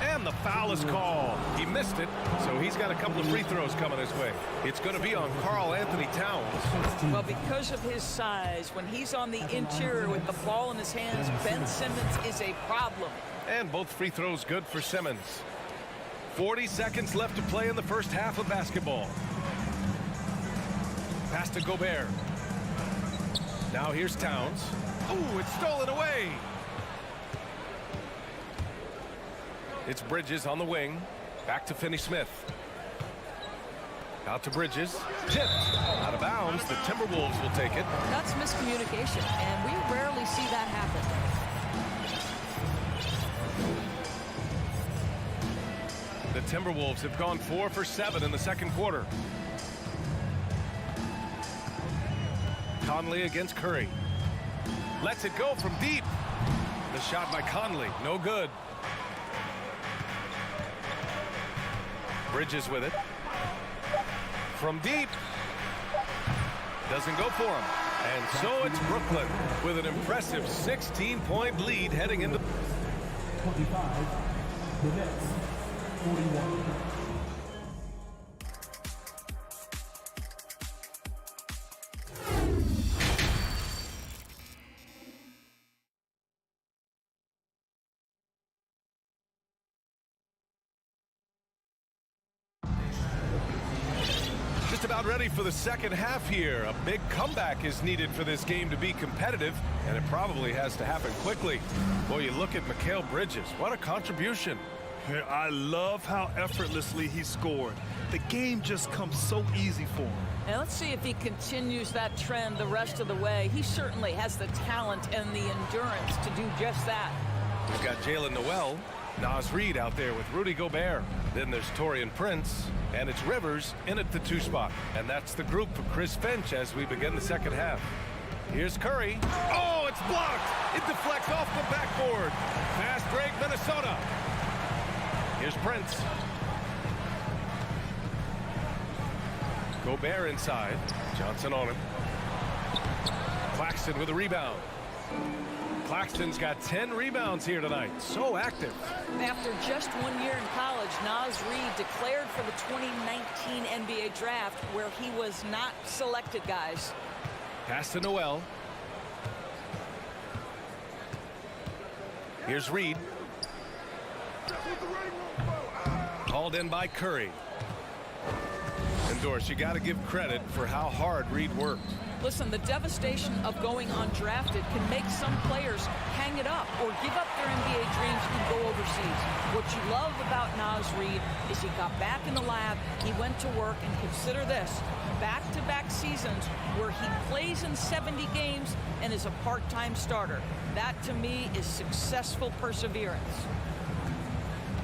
Speaker 8: And the foul is called. He missed it, so he's got a couple of free throws coming his way. It's going to be on Karl Anthony Towns.
Speaker 10: Well, because of his size, when he's on the interior with the ball in his hands, Ben Simmons is a problem.
Speaker 8: And both free throws good for Simmons. 40 seconds left to play in the first half of basketball. Pass to Gobert. Now here's Towns. Ooh, it's stolen away. It's Bridges on the wing. Back to Finney-Smith. Out to Bridges. Tipped. Out of bounds. The Timberwolves will take it.
Speaker 10: That's miscommunication, and we rarely see that happen.
Speaker 8: The Timberwolves have gone 4 for 7 in the second quarter. Conley against Curry. Lets it go from deep. The shot by Conley. No good. Bridges with it. From deep. Doesn't go for him. And so it's Brooklyn with an impressive 16-point lead heading into
Speaker 5: 25, the Nets, 41.
Speaker 8: Just about ready for the second half here. A big comeback is needed for this game to be competitive, and it probably has to happen quickly. Boy, you look at Mikal Bridges. What a contribution.
Speaker 9: I love how effortlessly he scored. The game just comes so easy for him.
Speaker 10: And let's see if he continues that trend the rest of the way. He certainly has the talent and the endurance to do just that.
Speaker 8: We've got Jalen Noel, Naz Reid out there with Rudy Gobert. Then there's Taurean Prince, and it's Rivers in at the 2 spot. And that's the group for Chris Finch as we begin the second half. Here's Curry. Oh, it's blocked. It deflects off the backboard. Fast break, Minnesota. Here's Prince. Gobert inside. Johnson on him. Claxton with a rebound. Claxton's got 10 rebounds here tonight. So active.
Speaker 10: After just 1 year in college, Naz Reid declared for the 2019 NBA draft, where he was not selected, guys.
Speaker 8: Pass to Noel. Here's Reid. Called in by Curry. And Doris, you got to give credit for how hard Reid worked.
Speaker 10: Listen, the devastation of going undrafted can make some players hang it up or give up their NBA dreams and go overseas. What you love about Naz Reid is he got back in the lab, he went to work, and consider this, back-to-back seasons where he plays in 70 games and is a part-time starter. That, to me, is successful perseverance.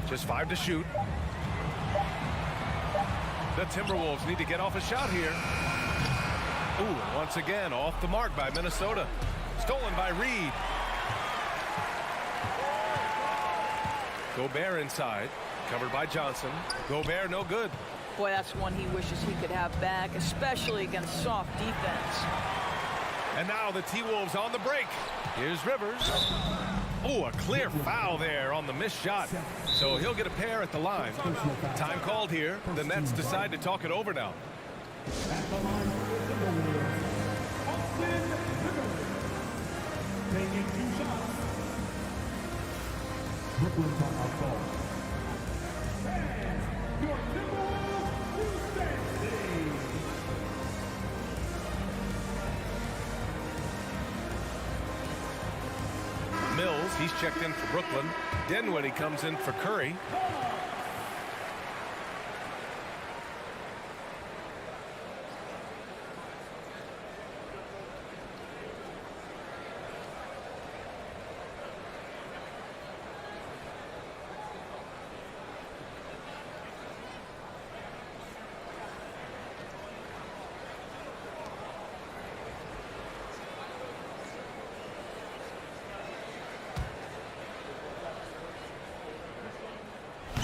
Speaker 8: Just 5 to shoot. The Timberwolves need to get off a shot here. Ooh, once again, off the mark by Minnesota. Stolen by Reid. Gobert inside. Covered by Johnson. Gobert no good.
Speaker 10: Boy, that's one he wishes he could have back, especially against soft defense.
Speaker 8: And now the T-Wolves on the break. Here's Rivers. Oh, a clear foul there on the missed shot. So he'll get a pair at the line. Time called here. The Nets decide to talk it over now.
Speaker 5: At the line for the Timberwolves, Austin Rivers. Taking 2 shots. Brooklyn timeout ball. And your Timberwolves will stand.
Speaker 8: Mills, he's checked in for Brooklyn. Dinwiddie comes in for Curry.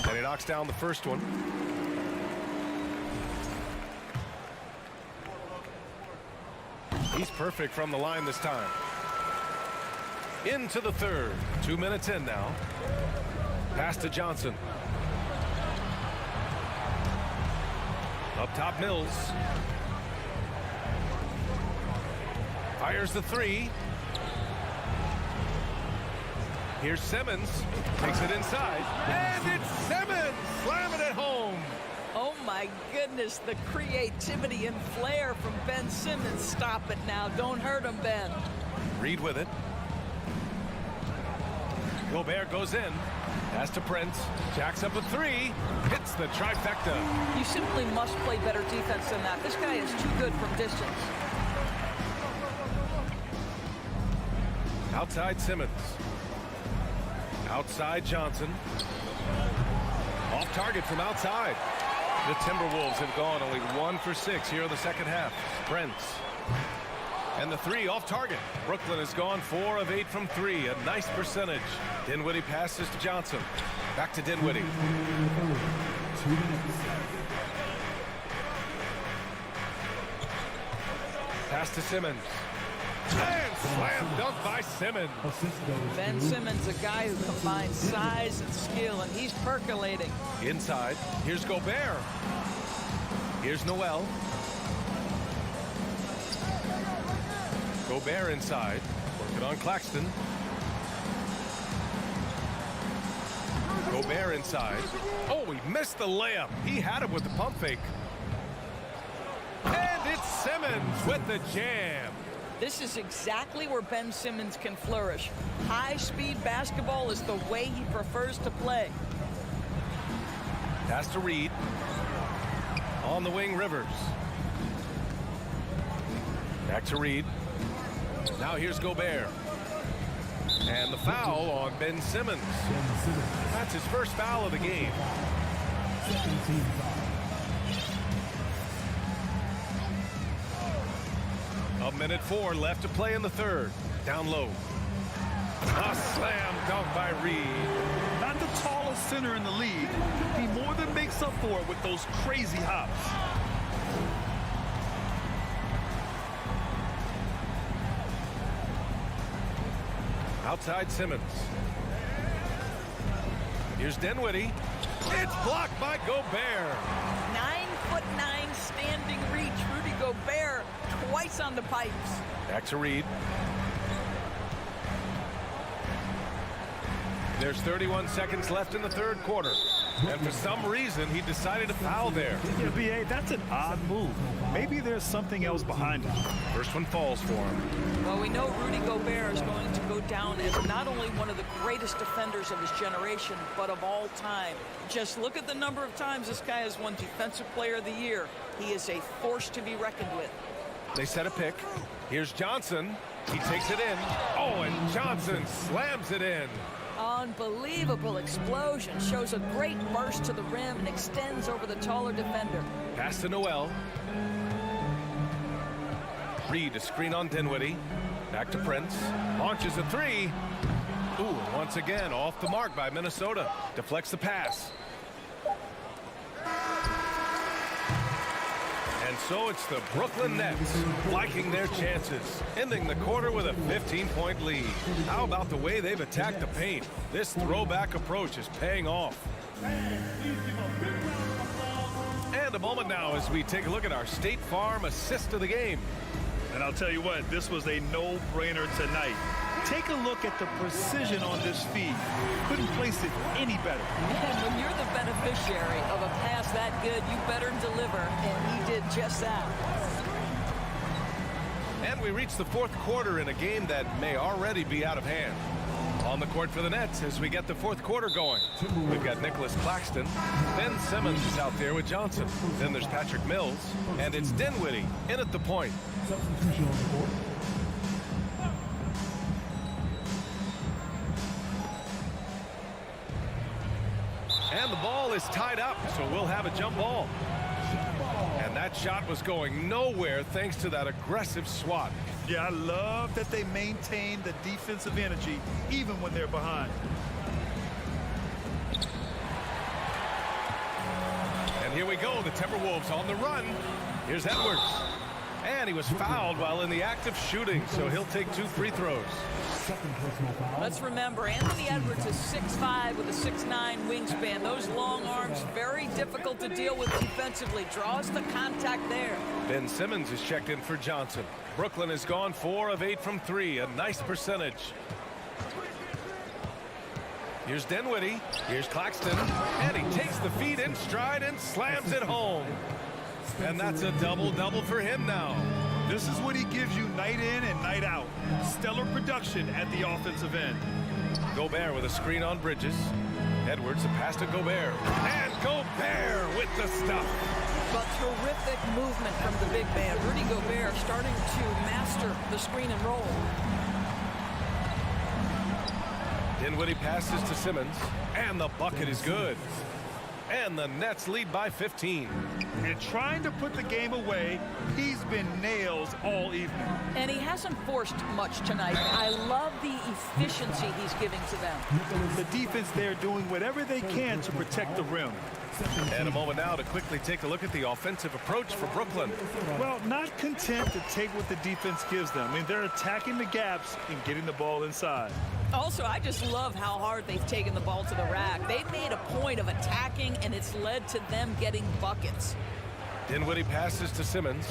Speaker 8: And he knocks down the first one. He's perfect from the line this time. Into the third. 2 minutes in now. Pass to Johnson. Up top, Mills. Fires the three. Here's Simmons. Takes it inside. And it's Simmons! Slamming it home.
Speaker 10: Oh, my goodness, the creativity and flair from Ben Simmons. Stop it now. Don't hurt him, Ben.
Speaker 8: Reid with it. Gobert goes in. Pass to Prince. Jacks up a three. Hits the trifecta.
Speaker 10: You simply must play better defense than that. This guy is too good from distance.
Speaker 8: Outside Simmons. Outside Johnson. Off target from outside. The Timberwolves have gone only 1 for 6 here in the second half. Prince. And the three off target. Brooklyn has gone 4 of 8 from 3. A nice percentage. Dinwiddie passes to Johnson. Back to Dinwiddie. Pass to Simmons. And slam dunk by Simmons.
Speaker 10: Ben Simmons, a guy who combines size and skill, and he's percolating.
Speaker 8: Inside. Here's Gobert. Here's Noel. Gobert inside. Working on Claxton. Gobert inside. Oh, he missed the layup. He had it with the pump fake. And it's Simmons with the jam.
Speaker 10: This is exactly where Ben Simmons can flourish. High-speed basketball is the way he prefers to play.
Speaker 8: Pass to Reid. On the wing, Rivers. Back to Reid. Now here's Gobert. And the foul on Ben Simmons. That's his first foul of the game. A minute 4 left to play in the third. Down low. A slam dunk by Reid.
Speaker 9: Not the tallest center in the league. He more than makes up for it with those crazy hops.
Speaker 8: outside Simmons. Here's Dinwiddie. It's blocked by Gobert.
Speaker 10: 9'9" standing reach. Rudy Gobert twice on the pipes.
Speaker 8: Back to Reed. There's 31 seconds left in the third quarter. And for some reason, he decided to foul there.
Speaker 9: Yeah, B.A., that's an odd move. Maybe there's something else behind it.
Speaker 8: First one falls for him.
Speaker 10: Well, we know Rudy Gobert is going to go down as not only one of the greatest defenders of his generation, but of all time. Just look at the number of times this guy has won Defensive Player of the Year. He is a force to be reckoned with.
Speaker 8: They set a pick. Here's Johnson. He takes it in. Oh, and Johnson slams it in.
Speaker 10: Unbelievable explosion. Shows a great burst to the rim and extends over the taller defender.
Speaker 8: Pass to Noel. Reed, a screen on Dinwiddie. Back to Prince. Launches a three. Ooh, once again, off the mark by Minnesota. Deflects the pass. And so it's the Brooklyn Nets liking their chances, ending the quarter with a 15-point lead. How about the way they've attacked the paint? This throwback approach is paying off. And a moment now as we take a look at our State Farm assist of the game.
Speaker 9: And I'll tell you what, this was a no-brainer tonight. Take a look at the precision on this feed. Couldn't place it any better.
Speaker 10: And when you're the beneficiary of a pass that good, you better deliver, and he did just that.
Speaker 8: And we reach the fourth quarter in a game that may already be out of hand. On the court for the Nets as we get the fourth quarter going. We've got Nicholas Claxton. Ben Simmons is out there with Johnson. Then there's Patrick Mills. And it's Dinwiddie in at the point. And the ball is tied up, so we'll have a jump ball. And that shot was going nowhere thanks to that aggressive swat.
Speaker 9: Yeah, I love that they maintain the defensive energy even when they're behind.
Speaker 8: And here we go, the Timberwolves on the run. Here's Edwards. And he was fouled while in the act of shooting, so he'll take 2 free throws.
Speaker 10: Let's remember, Anthony Edwards is 6'5" with a 6'9" wingspan. Those long arms, very difficult to deal with defensively. Draws the contact there.
Speaker 8: Ben Simmons is checked in for Johnson. Brooklyn has gone 4 of 8 from 3, a nice percentage. Here's Dinwiddie. Here's Claxton. And he takes the feed in stride and slams it home. And that's a double-double for him now.
Speaker 9: This is what he gives you night in and night out. Stellar production at the offensive end.
Speaker 8: Gobert with a screen on Bridges. Edwards, a pass to Gobert. And Gobert with the stuff.
Speaker 10: But terrific movement from the big man. Rudy Gobert starting to master the screen and roll.
Speaker 8: Dinwiddie passes to Simmons. And the bucket is good. And the Nets lead by 15.
Speaker 9: And trying to put the game away, he's been nails all evening.
Speaker 10: And he hasn't forced much tonight. I love the efficiency he's giving to them.
Speaker 9: The defense there doing whatever they can to protect the rim.
Speaker 8: And a moment now to quickly take a look at the offensive approach for Brooklyn.
Speaker 9: Well, not content to take what the defense gives them. I mean, they're attacking the gaps and getting the ball inside.
Speaker 10: Also, I just love how hard they've taken the ball to the rack. They've made a point of attacking, and it's led to them getting buckets.
Speaker 8: Dinwiddie passes to Simmons.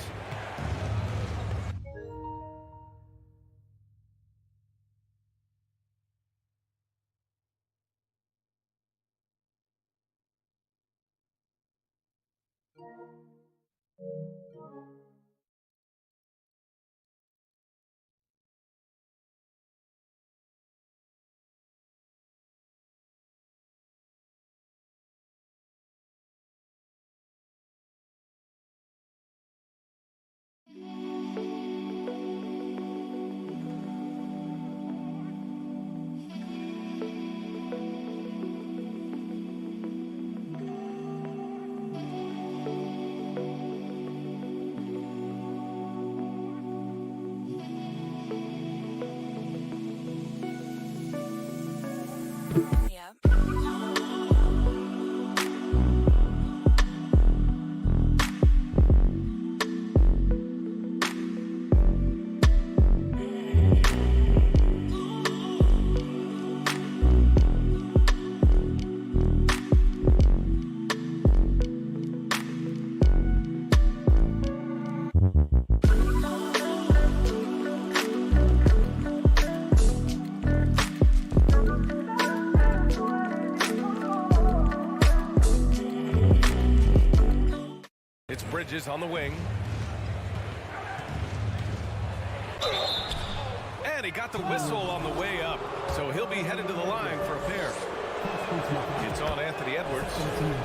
Speaker 8: Bridges on the wing. And he got the whistle on the way up, so he'll be headed to the line for a pair. It's on Anthony Edwards.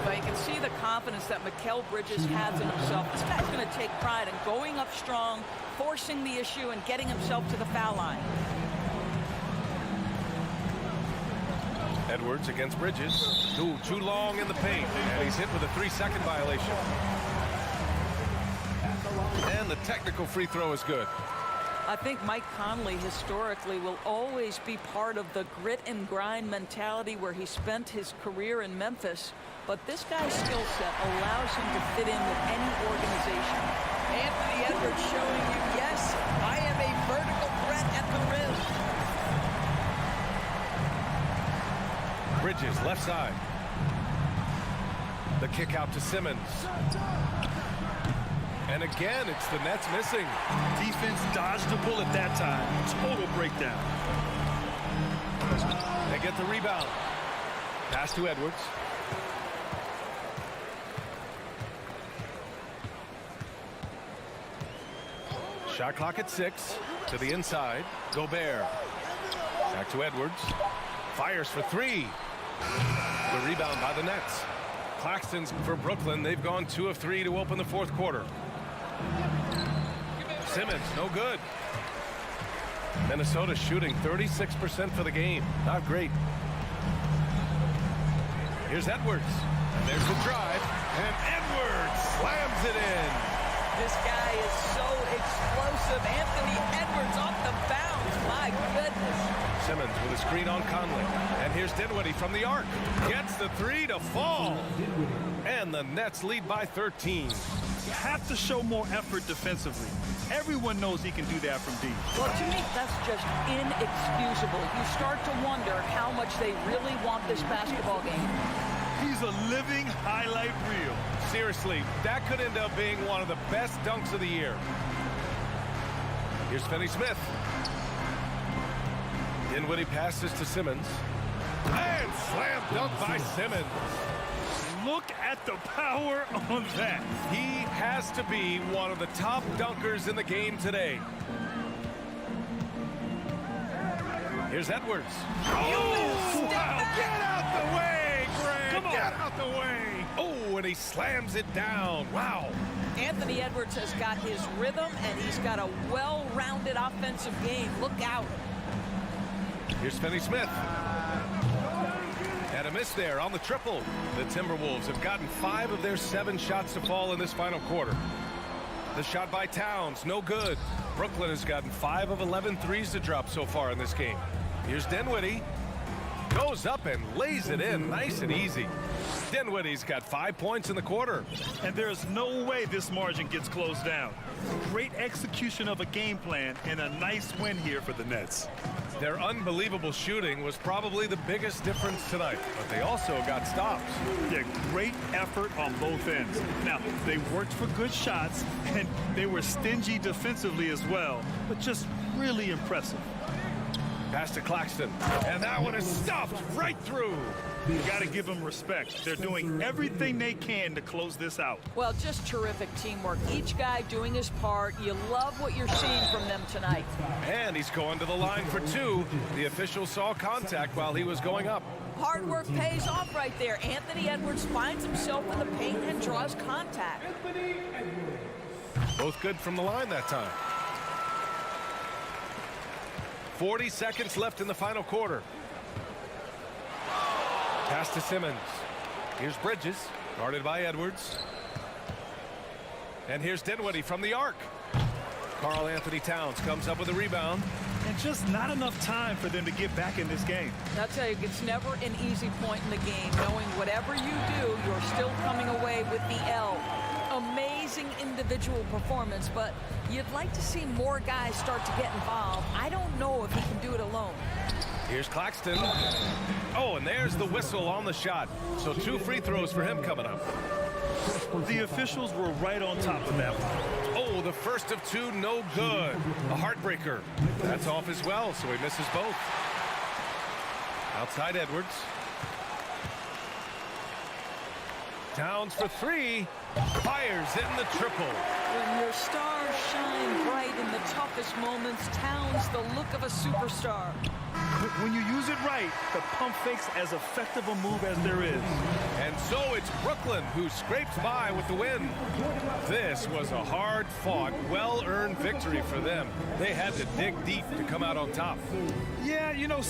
Speaker 10: But you can see the confidence that Mikal Bridges has in himself. This guy's going to take pride in going up strong, forcing the issue, and getting himself to the foul line.
Speaker 8: Edwards against Bridges. Too long in the paint, and he's hit with a 3-second violation. And the technical free throw is good.
Speaker 10: I think Mike Conley historically will always be part of the grit and grind mentality where he spent his career in Memphis. But this guy's skill set allows him to fit in with any organization. Anthony Edwards showing you, yes, I am a vertical threat at the rim.
Speaker 8: Bridges, left side. The kick out to Simmons. And again, it's the Nets missing.
Speaker 9: Defense dodged the bullet that time. Total breakdown.
Speaker 8: They get the rebound. Pass to Edwards. Shot clock at 6. To the inside. Gobert. Back to Edwards. Fires for 3. The rebound by the Nets. Claxton's for Brooklyn. They've gone 2 of 3 to open the fourth quarter. Simmons, no good. Minnesota shooting 36% for the game. Not great. Here's Edwards. And there's the drive. And Edwards slams it in.
Speaker 10: This guy is so explosive. Anthony Edwards off the bounce. My goodness.
Speaker 8: Simmons with a screen on Conley. And here's Dinwiddie from the arc. Gets the 3 to fall. And the Nets lead by 13.
Speaker 9: You have to show more effort defensively. Everyone knows he can do that from deep.
Speaker 10: Well, to me, that's just inexcusable. You start to wonder how much they really want this basketball game.
Speaker 9: He's a living highlight reel.
Speaker 8: Seriously, that could end up being one of the best dunks of the year. Here's Finney Smith. Dinwiddie passes to Simmons. And slam dunk by Simmons.
Speaker 9: Look at the power on that.
Speaker 8: He has to be one of the top dunkers in the game today. Here's Edwards. Oh, wow. Get out the way, Greg.
Speaker 9: Come on.
Speaker 8: Get out the way. Oh, and he slams it down. Wow.
Speaker 10: Anthony Edwards has got his rhythm, and he's got a well-rounded offensive game. Look out.
Speaker 8: Here's Finney Smith. And a miss there on the triple. The Timberwolves have gotten 5 of their 7 shots to fall in this final quarter. The shot by Towns, no good. Brooklyn has gotten 5 of 11 threes to drop so far in this game. Here's Dinwiddie. Goes up and lays it in nice and easy. Dinwiddie's got 5 points in the quarter.
Speaker 9: And there's no way this margin gets closed down. Great execution of a game plan and a nice win here for the Nets.
Speaker 8: Their unbelievable shooting was probably the biggest difference tonight, but they also got stops.
Speaker 9: Yeah, great effort on both ends. Now, they worked for good shots, and they were stingy defensively as well, but just really impressive.
Speaker 8: Pass to Claxton, and that one is stuffed right through.
Speaker 9: You got to give them respect. They're doing everything they can to close this out.
Speaker 10: Well, just terrific teamwork. Each guy doing his part. You love what you're seeing from them tonight.
Speaker 8: And he's going to the line for 2. The official saw contact while he was going up.
Speaker 10: Hard work pays off right there. Anthony Edwards finds himself in the paint and draws contact.
Speaker 8: Both good from the line that time. 40 seconds left in the final quarter. Pass to Simmons. Here's Bridges, guarded by Edwards. And here's Dinwiddie from the arc. Karl Anthony Towns comes up with a rebound.
Speaker 9: And just not enough time for them to get back in this game.
Speaker 10: I'll tell you, it's never an easy point in the game, knowing whatever you do, you're still coming away with the L. Amazing individual performance, but you'd like to see more guys start to get involved. I don't know if he can do it alone.
Speaker 8: Here's Claxton. Oh, and there's the whistle on the shot. So 2 free throws for him coming up.
Speaker 9: The officials were right on top of that one.
Speaker 8: Oh, the first of 2, no good. A heartbreaker. That's off as well, so he misses both. Outside Edwards. Towns for 3. Fires in the triple.
Speaker 10: When your stars shine bright in the toughest moments, Towns the look of a superstar.
Speaker 9: When you use it right, the pump fake's as effective a move as there is.
Speaker 8: And so it's Brooklyn who scrapes by with the win. This was a hard-fought, well-earned victory for them. They had to dig deep to come out on top.
Speaker 9: Yeah, you know,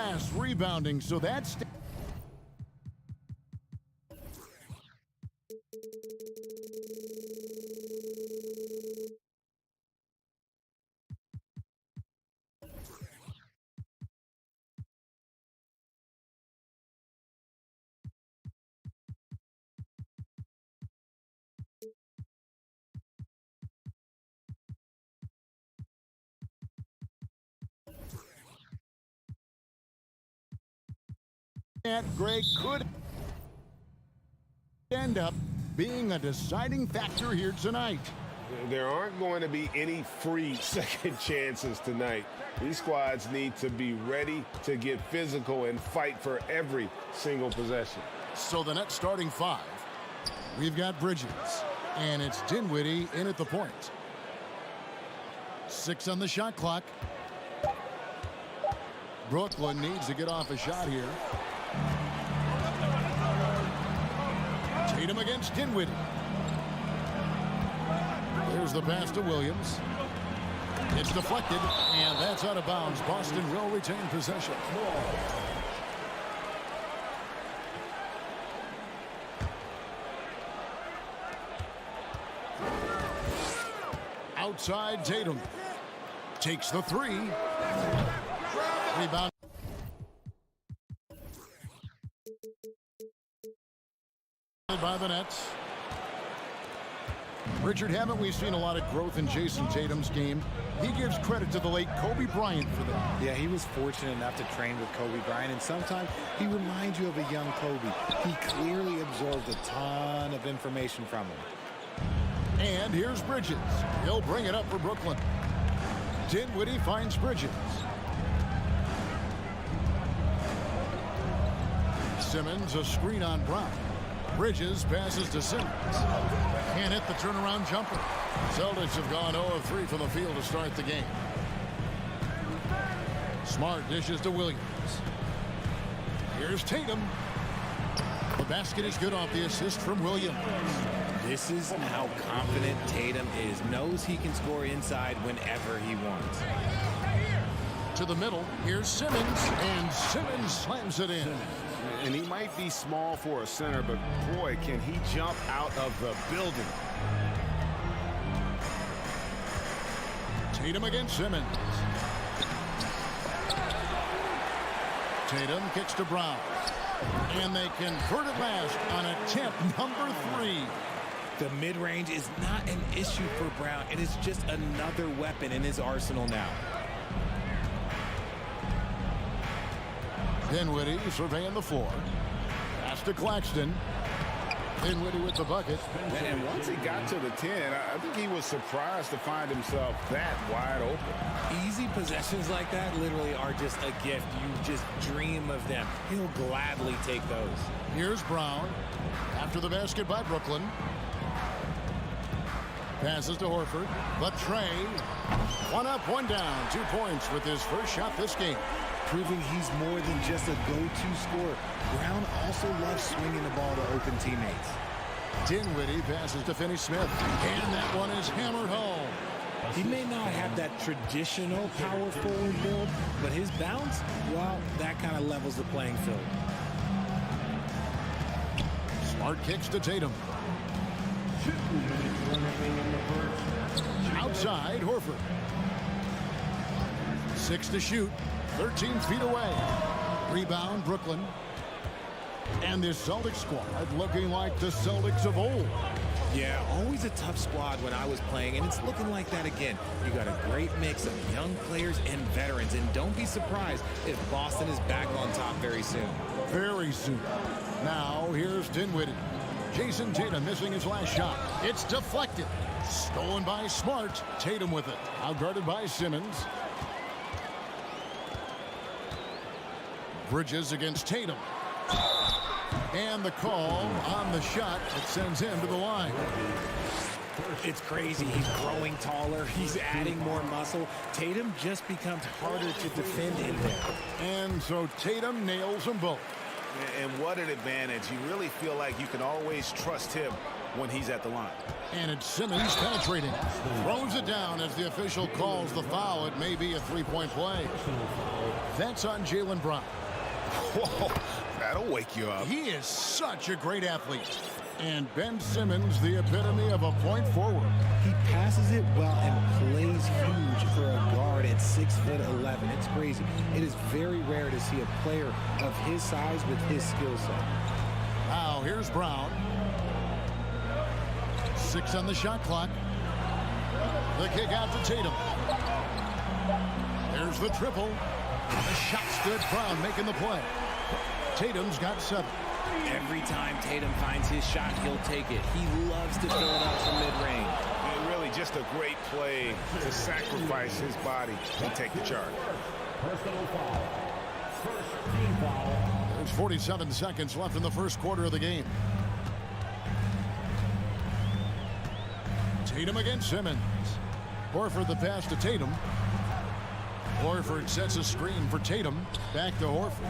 Speaker 1: Pass rebounding, so that's... Greg could end up being a deciding factor here tonight.
Speaker 6: There aren't going to be any free second chances tonight. These squads need to be ready to get physical and fight for every single possession.
Speaker 1: So the net starting five. We've got Bridges, and it's Dinwiddie in at the point. 6 on the shot clock. Brooklyn needs to get off a shot here. Tatum against Dinwiddie. There's the pass to Williams. It's deflected, and that's out of bounds. Boston will retain possession. Outside, Tatum takes the three. Rebound. By the Nets. Richard, haven't we seen a lot of growth in Jason Tatum's game? He gives credit to the late Kobe Bryant for that.
Speaker 4: Yeah, he was fortunate enough to train with Kobe Bryant, and sometimes he reminds you of a young Kobe. He clearly absorbed a ton of information from him.
Speaker 1: And here's Bridges. He'll bring it up for Brooklyn. Dinwiddie finds Bridges. Simmons, a screen on Brown. Bridges passes to Simmons. Can't hit the turnaround jumper. Celtics have gone 0 of 3 from the field to start the game. Smart dishes to Williams. Here's Tatum. The basket is good off the assist from Williams.
Speaker 4: This is how confident Tatum is. Knows he can score inside whenever he wants.
Speaker 1: To the middle. Here's Simmons. And Simmons slams it in.
Speaker 6: And he might be small for a center, but boy, can he jump out of the building.
Speaker 1: Tatum against Simmons. Tatum kicks to Brown. And they convert at last on attempt number 3.
Speaker 4: The mid-range is not an issue for Brown. It is just another weapon in his arsenal now.
Speaker 1: Dinwiddie surveying the floor. Pass to Claxton. Dinwiddie with the bucket.
Speaker 2: And once he got to the 10, I think he was surprised to find himself that wide open.
Speaker 4: Easy possessions like that literally are just a gift. You just dream of them. He'll gladly take those.
Speaker 1: Here's Brown. After the basket by Brooklyn. Passes to Horford. But Trey. 1 up, 1 down. 2 points with his first shot this game.
Speaker 4: Proving he's more than just a go-to scorer. Brown also loves swinging the ball to open teammates.
Speaker 1: Dinwiddie passes to Finney-Smith. And that one is hammered home.
Speaker 4: He may not have that traditional power forward build, but his bounce, well, that kind of levels the playing field.
Speaker 1: Smart kicks to Tatum. Outside, Horford. 6 to shoot. 13 feet away. Rebound, Brooklyn. And this Celtics squad looking like the Celtics of old.
Speaker 4: Yeah, always a tough squad when I was playing, and it's looking like that again. You got a great mix of young players and veterans, and don't be surprised if Boston is back on top very soon.
Speaker 1: Very soon. Now, here's Dinwiddie. Jason Tatum missing his last shot. It's deflected. Stolen by Smart. Tatum with it. Outguarded by Simmons. Bridges against Tatum. And the call on the shot that sends him to the line.
Speaker 4: It's crazy. He's growing taller. He's adding more muscle. Tatum just becomes harder to defend in there.
Speaker 1: And so Tatum nails them both.
Speaker 2: And what an advantage. You really feel like you can always trust him when he's at the line.
Speaker 1: And it's Simmons penetrating. Throws it down as the official calls the foul. It may be a three-point play. That's on Jaylen Brown.
Speaker 2: Whoa, that'll wake you up.
Speaker 1: He is such a great athlete. And Ben Simmons, the epitome of a point forward.
Speaker 3: He passes it well and plays huge for a guard at 6'11". It's crazy. It is very rare to see a player of his size with his skill set.
Speaker 1: Now here's Brown. 6 on the shot clock. The kick out to Tatum. There's the triple. The shot's good. Brown making the play. Tatum's got 7.
Speaker 4: Every time Tatum finds his shot, he'll take it. He loves to fill it up from mid-range.
Speaker 2: Really just a great play to sacrifice his body and take the charge.
Speaker 5: Personal foul. First team foul.
Speaker 1: There's 47 seconds left in the first quarter of the game. Tatum against Simmons. Horford the pass to Tatum. Horford sets a screen for Tatum. Back to Horford.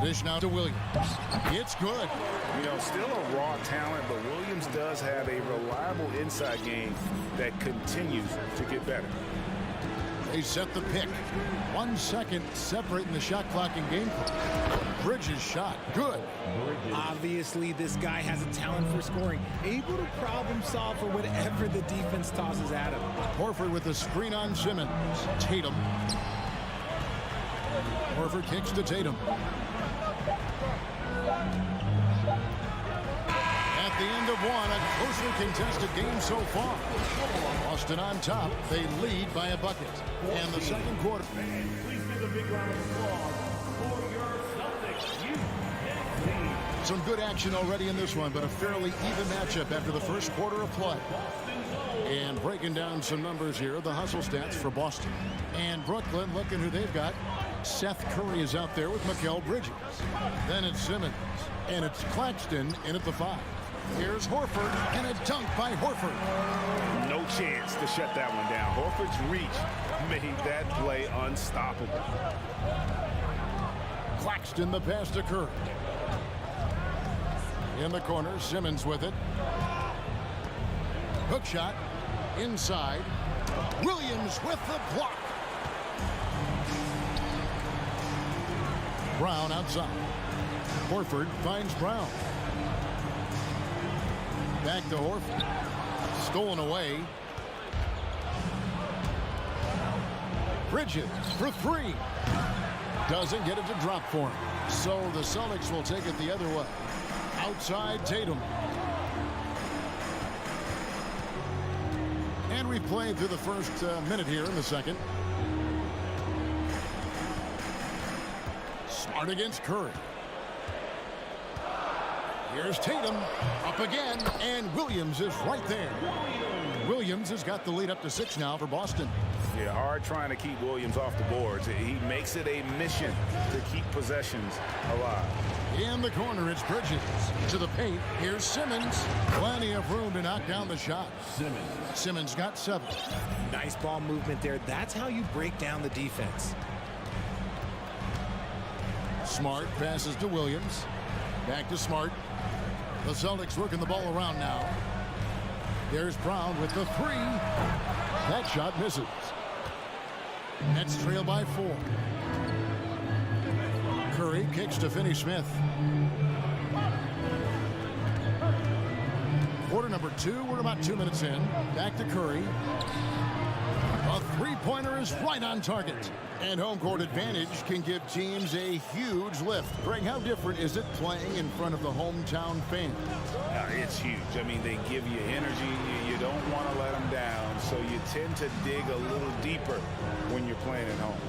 Speaker 1: Dish now to Williams. It's good.
Speaker 2: You know, still a raw talent, but Williams does have a reliable inside game that continues to get better.
Speaker 1: They set the pick. 1 second separating the shot clock and game clock. Bridges shot. Good.
Speaker 3: Obviously, this guy has a talent for scoring. Able to problem solve for whatever the defense tosses at him.
Speaker 1: Horford with the screen on Simmons. Tatum. Horford kicks to Tatum. At the end of one, a closely contested game so far. Boston on top. They lead by a bucket. And the second quarter.
Speaker 5: Please give a big round of applause for your Celtics youth team.
Speaker 1: Some good action already in this one, but a fairly even matchup after the first quarter of play. And breaking down some numbers here, the hustle stats for Boston. And Brooklyn, looking who they've got. Seth Curry is out there with Mikal Bridges. Then it's Simmons. And it's Claxton in at the 5. Here's Horford, and a dunk by Horford.
Speaker 2: No chance to shut that one down. Horford's reach made that play unstoppable.
Speaker 1: Claxton the pass to Curry. In the corner, Simmons with it. Hook shot. Inside. Williams with the block. Brown outside. Horford finds Brown. Back to Horford. Stolen away. Bridges for 3. Doesn't get it to drop for him. So the Celtics will take it the other way. Outside Tatum. And we've played through the first minute here in the second. Smart against Curry. Here's Tatum up again, and Williams is right there. Williams has got the lead up to 6 now for Boston.
Speaker 2: Yeah, hard trying to keep Williams off the boards. He makes it a mission to keep possessions alive.
Speaker 1: In the corner, it's Bridges. To the paint, here's Simmons. Plenty of room to knock down the shot. Simmons got 7.
Speaker 3: Nice ball movement there. That's how you break down the defense.
Speaker 1: Smart passes to Williams. Back to Smart. The Celtics working the ball around now. There's Brown with the 3. That shot misses. Nets trail by 4. Curry kicks to Finney Smith. Quarter number 2. We're about 2 minutes in. Back to Curry. A 3-pointer is right on target. And home court advantage can give teams a huge lift. Greg, how different is it playing in front of the hometown fans?
Speaker 2: It's huge. I mean, they give you energy. You don't want to let them down. So you tend to dig a little deeper when you're playing at home.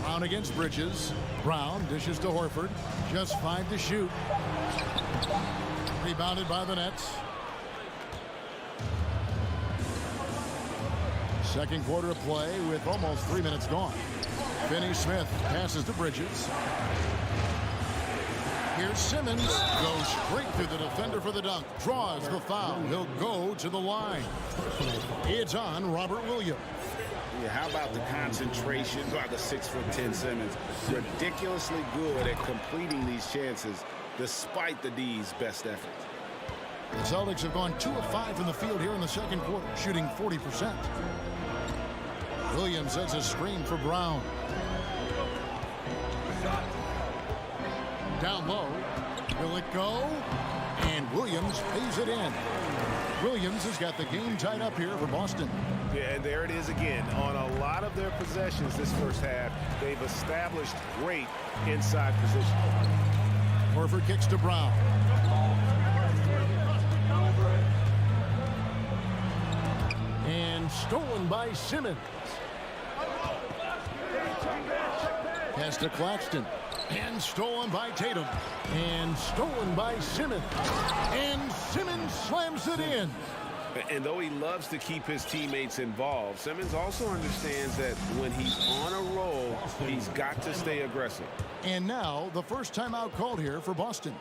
Speaker 1: Brown against Bridges. Brown dishes to Horford. Just 5 to shoot. Rebounded by the Nets. Second quarter of play with almost 3 minutes gone. Finney Smith passes to Bridges. Here's Simmons. Goes straight through the defender for the dunk. Draws the foul. He'll go to the line. It's on Robert Williams.
Speaker 2: Yeah, how about the concentration by the 6'10" Simmons? Ridiculously good at completing these chances despite the D's best efforts.
Speaker 1: The Celtics have gone 2 of 5 from the field here in the second quarter, shooting 40%. Williams sets a screen for Brown. Down low. Will it go? And Williams pays it in. Williams has got the game tied up here for Boston.
Speaker 6: Yeah, and there it is again. On a lot of their possessions this first half, they've established great inside position.
Speaker 1: Horford kicks to Brown. And stolen by Simmons. Pass to Claxton. And stolen by Tatum. And stolen by Simmons. And Simmons slams it in.
Speaker 6: And though he loves to keep his teammates involved, Simmons also understands that when he's on a roll, he's got to stay aggressive.
Speaker 1: And now the first timeout called here for Boston.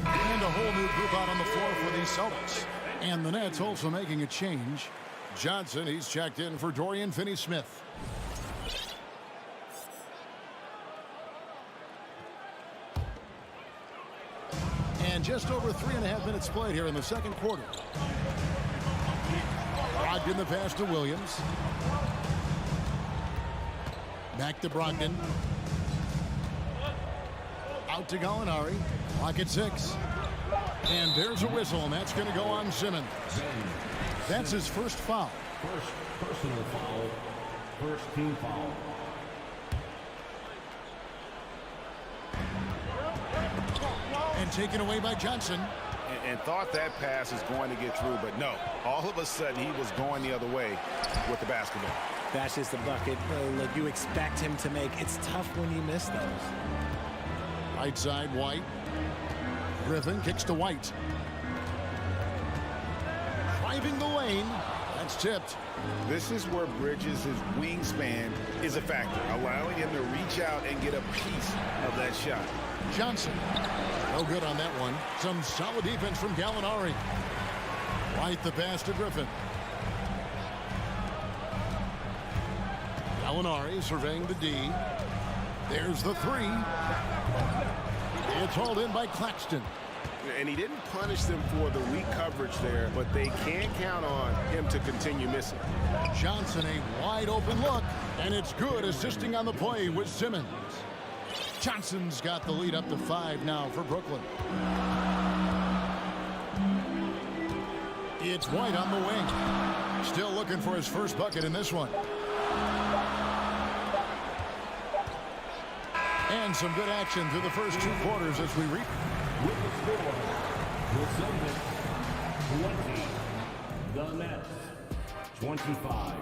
Speaker 1: And a whole new group out on the floor for these Celtics. And the Nets also making a change. Johnson, he's checked in for Dorian Finney-Smith. And just over 3.5 minutes played here in the second quarter. Brogdon the pass to Williams. Back to Brogdon. Out to Gallinari. Clock at 6. And there's a whistle, and that's going to go on Simmons. That's his first foul.
Speaker 5: First personal foul. First team foul.
Speaker 1: And taken away by Johnson.
Speaker 2: And thought that pass is going to get through, but no. All of a sudden, he was going the other way with the basketball.
Speaker 3: That's just the bucket look you expect him to make. It's tough when you miss those.
Speaker 1: Right side, White. Griffin kicks to White. Driving the lane. That's tipped.
Speaker 2: This is where Bridges' wingspan is a factor, allowing him to reach out and get a piece of that shot.
Speaker 1: Johnson. No good on that one. Some solid defense from Gallinari. White the pass to Griffin. Gallinari surveying the D. There's the 3. It's hauled in by Claxton.
Speaker 6: And he didn't punish them for the weak coverage there, but they can't count on him to continue missing.
Speaker 1: Johnson, a wide open look, and it's good, assisting on the play with Simmons. Johnson's got the lead up to 5 now for Brooklyn. It's White on the wing. Still looking for his first bucket in this one. And some good action through the first 2 quarters as we reap.
Speaker 5: With the score, the Celtics 20, the Nets 25.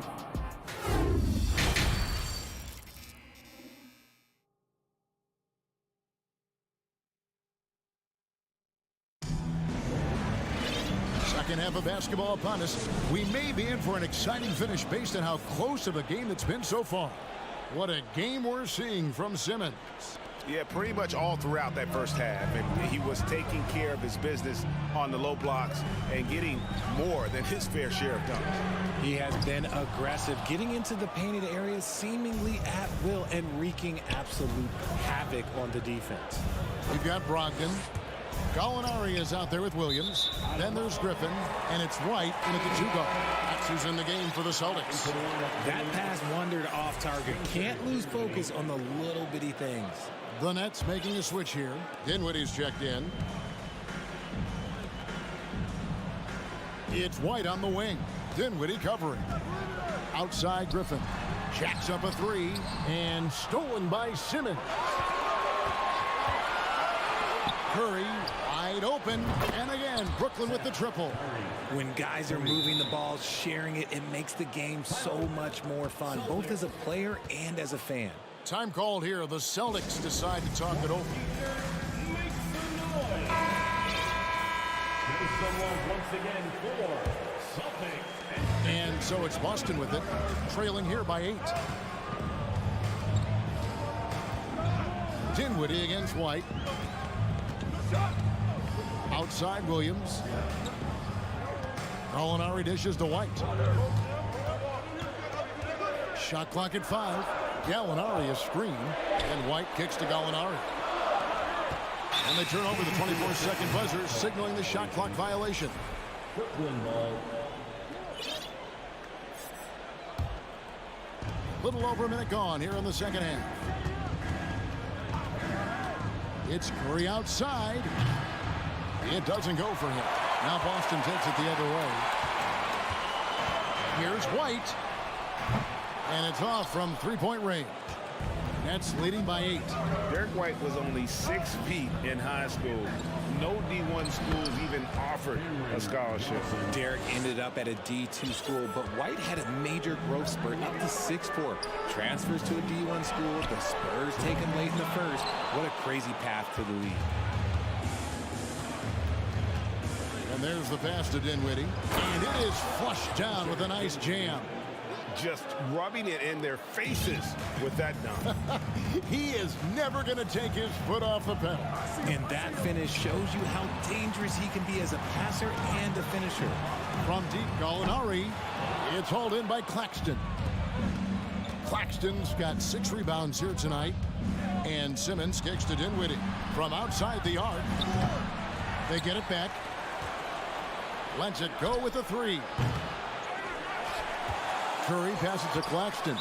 Speaker 1: Second half of basketball upon us. We may be in for an exciting finish based on how close of a game it's been so far. What a game we're seeing from Simmons.
Speaker 6: Yeah, pretty much all throughout that first half. And he was taking care of his business on the low blocks and getting more than his fair share of dunks.
Speaker 3: He has been aggressive, getting into the painted areas seemingly at will and wreaking absolute havoc on the defense.
Speaker 1: We've got Brogdon. Gallinari is out there with Williams. Then there's Griffin, and it's White in at the 2 guard. That's who's in the game for the Celtics.
Speaker 3: That pass wandered off target. Can't lose focus on the little bitty things.
Speaker 1: The Nets making a switch here. Dinwiddie's checked in. It's White on the wing. Dinwiddie covering. Outside Griffin. Jacks up a 3 and stolen by Simmons. Curry wide open, and again Brooklyn with the triple.
Speaker 3: When guys are moving the ball, sharing it, it makes the game so much more fun, both as a player and as a fan.
Speaker 1: Time called here. The Celtics decide to talk it over.
Speaker 5: Make some noise. There's someone once again for Celtics.
Speaker 1: And so it's Boston with it, trailing here by 8. Dinwiddie against White. Outside Williams. Gallinari dishes to White. Shot clock at 5. Gallinari is screened, and White kicks to Gallinari. And they turn over the 24-second buzzer, signaling the shot clock violation. Little over a minute gone here in the second half. It's Curry outside. It doesn't go for him. Now Boston takes it the other way. Here's White. And it's off from three-point range. Nets leading by 8.
Speaker 2: Derek White was only 6 feet in high school. No D1 schools even offered a scholarship.
Speaker 3: Derek ended up at a D2 school, but White had a major growth spurt up to 6'4". Transfers to a D1 school. The Spurs take him late in the first. What a crazy path to the league.
Speaker 1: And there's the pass to Dinwiddie. And it is flushed down with a nice jam.
Speaker 2: Just rubbing it in their faces with that dunk.
Speaker 1: He is never going to take his foot off the pedal.
Speaker 3: And that finish shows you how dangerous he can be as a passer and a finisher.
Speaker 1: From deep, Gallinari. It's hauled in by Claxton. Claxton's got 6 rebounds here tonight. And Simmons kicks to Dinwiddie. From outside the arc. They get it back. Lets it go with a 3. Curry passes to Claxton.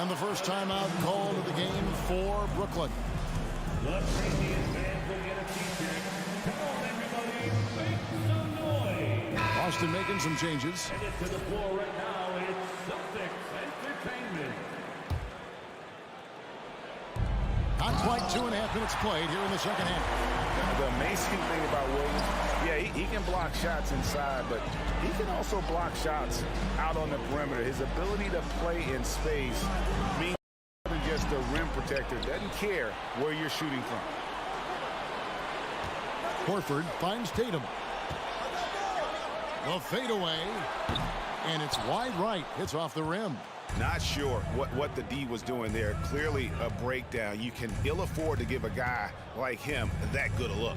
Speaker 1: And the first timeout called of the game for Brooklyn.
Speaker 5: The Canadian fans will get a t-shirt. Come on, everybody, make some noise.
Speaker 1: Boston making some changes.
Speaker 5: And it's to the floor right now. It's Celtics Entertainment.
Speaker 1: Not quite 2.5 minutes played here in the second half.
Speaker 2: The amazing thing about Williams, yeah, he can block shots inside, but he can also block shots out on the perimeter. His ability to play in space means more than just a rim protector. Doesn't care where you're shooting from.
Speaker 1: Horford finds Tatum. The fadeaway. And it's wide right. Hits off the rim.
Speaker 2: Not sure what the D was doing there. Clearly a breakdown. You can ill afford to give a guy like him that good a look.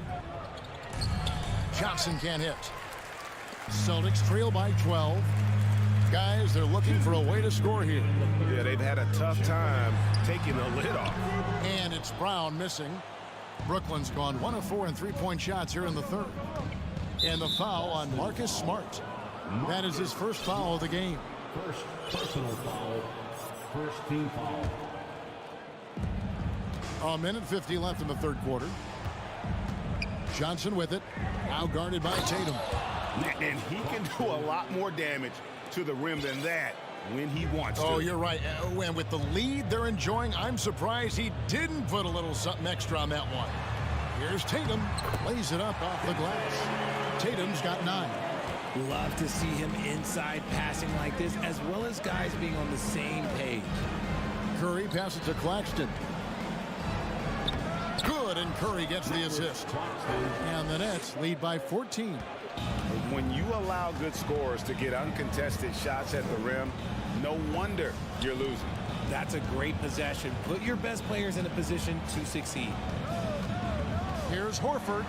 Speaker 1: Johnson can't hit. Celtics trail by 12. Guys, they're looking for a way to score here.
Speaker 2: Yeah, they've had a tough time taking the lid off.
Speaker 1: And it's Brown missing. Brooklyn's gone 1 of 4 in three-point shots here in the third. And the foul on Marcus Smart. That is his first foul of the game.
Speaker 5: First personal foul. First team foul.
Speaker 1: A minute 50 left in the third quarter. Johnson with it. Now guarded by Tatum.
Speaker 2: And he can do a lot more damage to the rim than that when he wants to.
Speaker 1: Oh, you're right. And with the lead they're enjoying, I'm surprised he didn't put a little something extra on that one. Here's Tatum. Lays it up off the glass. Tatum's got 9.
Speaker 3: Love to see him inside passing like this, as well as guys being on the same page.
Speaker 1: Curry passes to Claxton. Good, and Curry gets the assist. And the Nets lead by 14.
Speaker 2: When you allow good scorers to get uncontested shots at the rim, no wonder you're losing.
Speaker 3: That's a great possession. Put your best players in a position to succeed.
Speaker 1: Here's Horford.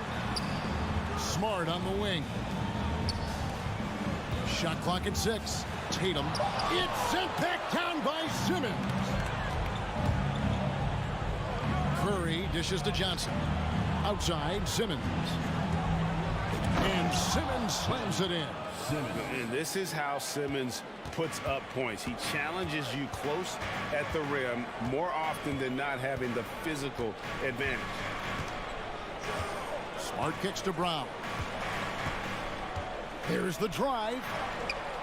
Speaker 1: Smart on the wing. Shot clock at 6. Tatum. It's sent back down by Simmons. Curry dishes to Johnson. Outside, Simmons. And Simmons slams it in.
Speaker 2: And this is how Simmons puts up points. He challenges you close at the rim more often than not, having the physical advantage.
Speaker 1: Smart kicks to Brown. There's the drive.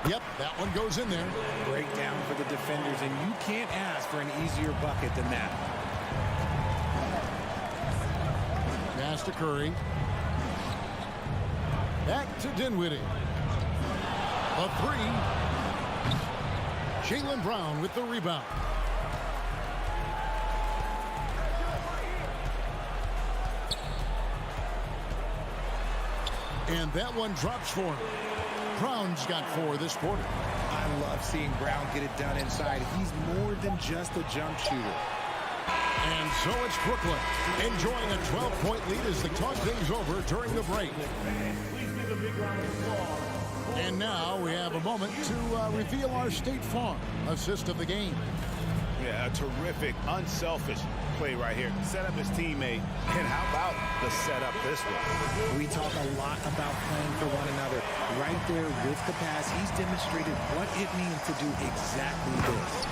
Speaker 1: Yep, that one goes in there.
Speaker 3: Breakdown for the defenders, and you can't ask for an easier bucket than that.
Speaker 1: Pass to Curry. Back to Dinwiddie. A 3. Jaylen Brown with the rebound. And that one drops for him. Brown's got 4 this quarter.
Speaker 3: I love seeing Brown get it done inside. He's more than just a jump shooter.
Speaker 1: And so it's Brooklyn enjoying a 12-point lead as they talk things over during the break. And now we have a moment to reveal our State Farm assist of the game.
Speaker 2: Yeah, a terrific, unselfish play right here. Set up his teammate, and how about the setup this one?
Speaker 3: We talk a lot about playing for one another. Right there with the pass, he's demonstrated what it means to do exactly this.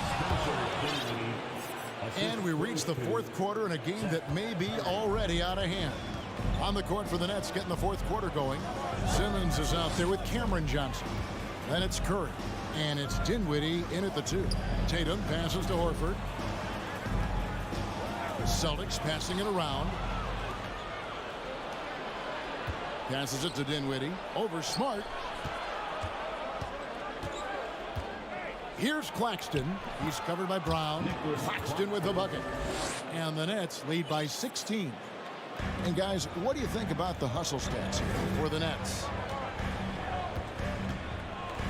Speaker 1: And we reach the fourth quarter in a game that may be already out of hand. On the court for the Nets, getting the fourth quarter going. Simmons is out there with Cameron Johnson. Then it's Curry. And it's Dinwiddie in at the 2. Tatum passes to Horford. Celtics passing it around. Passes it to Dinwiddie. Over Smart. Here's Claxton. He's covered by Brown. Claxton with the bucket. And the Nets lead by 16. And guys, what do you think about the hustle stats here for the Nets?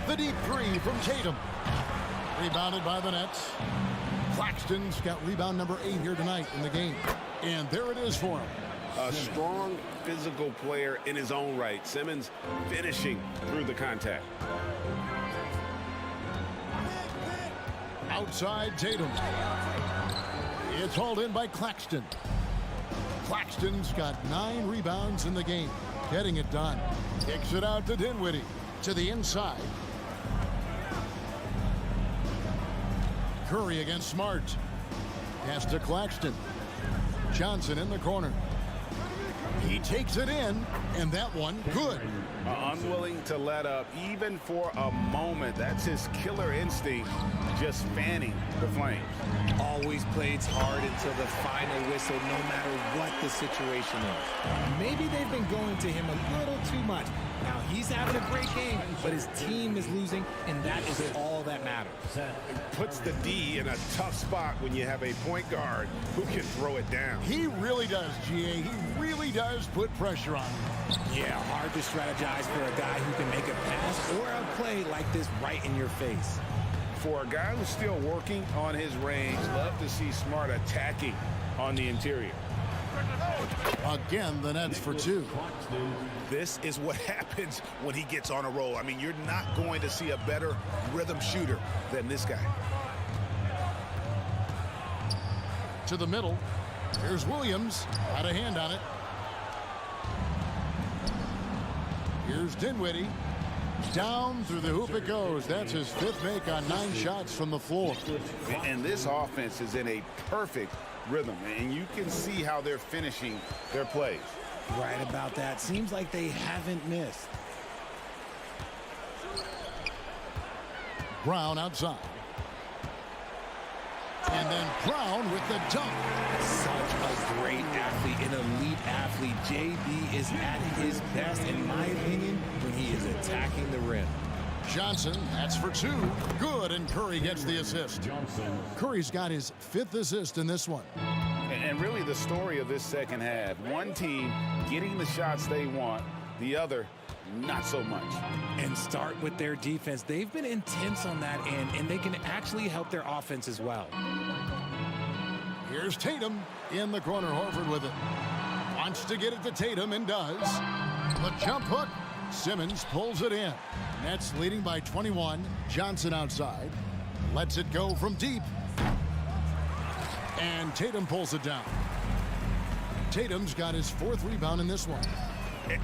Speaker 1: The deep 3 from Tatum. Rebounded by the Nets. Claxton's got rebound number 8 here tonight in the game. And there it is for him.
Speaker 6: A strong physical player in his own right. Simmons finishing through the contact.
Speaker 1: Outside Tatum. It's hauled in by Claxton. Claxton's got 9 rebounds in the game. Getting it done. Kicks it out to Dinwiddie. To the inside. Curry against Smart. Pass to Claxton. Johnson in the corner. He takes it in, and that one good.
Speaker 2: Unwilling to let up even for a moment. That's his killer instinct, just fanning the flames.
Speaker 3: Always plays hard until the final whistle, no matter what the situation is. Maybe they've been going to him a little too much. Now, he's having a great game, but his team is losing, and that is all that matters.
Speaker 2: It puts the D in a tough spot when you have a point guard who can throw it down.
Speaker 1: He really does, GA. He really does put pressure on him.
Speaker 3: Yeah, hard to strategize for a guy who can make a pass or a play like this right in your face.
Speaker 2: For a guy who's still working on his range, love to see Smart attacking on the interior.
Speaker 1: Again, the Nets for 2.
Speaker 2: This is what happens when he gets on a roll. I mean, you're not going to see a better rhythm shooter than this guy.
Speaker 1: To the middle. Here's Williams. Had a hand on it. Here's Dinwiddie. Down through the hoop it goes. That's his 5th make on 9 shots from the floor.
Speaker 2: And this offense is in a perfect rhythm, and you can see how they're finishing their plays.
Speaker 3: Right about that. Seems like they haven't missed.
Speaker 1: Brown outside. And then Brown with the dunk.
Speaker 3: Such a great athlete, an elite athlete. JB is at his best, in my opinion, when he is attacking the rim.
Speaker 1: Johnson, that's for 2. Good, and Curry gets the assist. Curry's got his 5th assist in this one.
Speaker 2: And really the story of this second half, one team getting the shots they want, the other not so much.
Speaker 3: And start with their defense. They've been intense on that end, and they can actually help their offense as well.
Speaker 1: Here's Tatum in the corner. Horford with it. Wants to get it to Tatum and does. The jump hook. Simmons pulls it in. Nets leading by 21. Johnson outside. Lets it go from deep. And Tatum pulls it down. Tatum's got his 4th rebound in this one.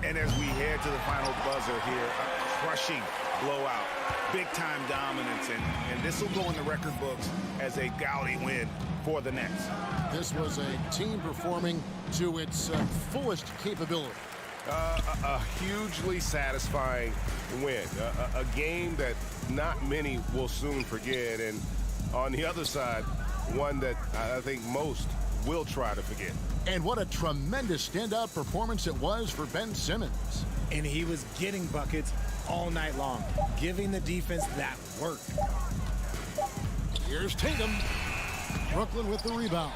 Speaker 2: And as we head to the final buzzer here, a crushing blowout, big-time dominance, and this will go in the record books as a gaudy win for the Nets.
Speaker 1: This was a team performing to its fullest capability.
Speaker 6: A hugely satisfying win. A game that not many will soon forget. And on the other side, one that I think most will try to forget.
Speaker 1: And what a tremendous standout performance it was for Ben Simmons.
Speaker 3: And he was getting buckets all night long, giving the defense that work.
Speaker 1: Here's Tatum. Brooklyn with the rebound.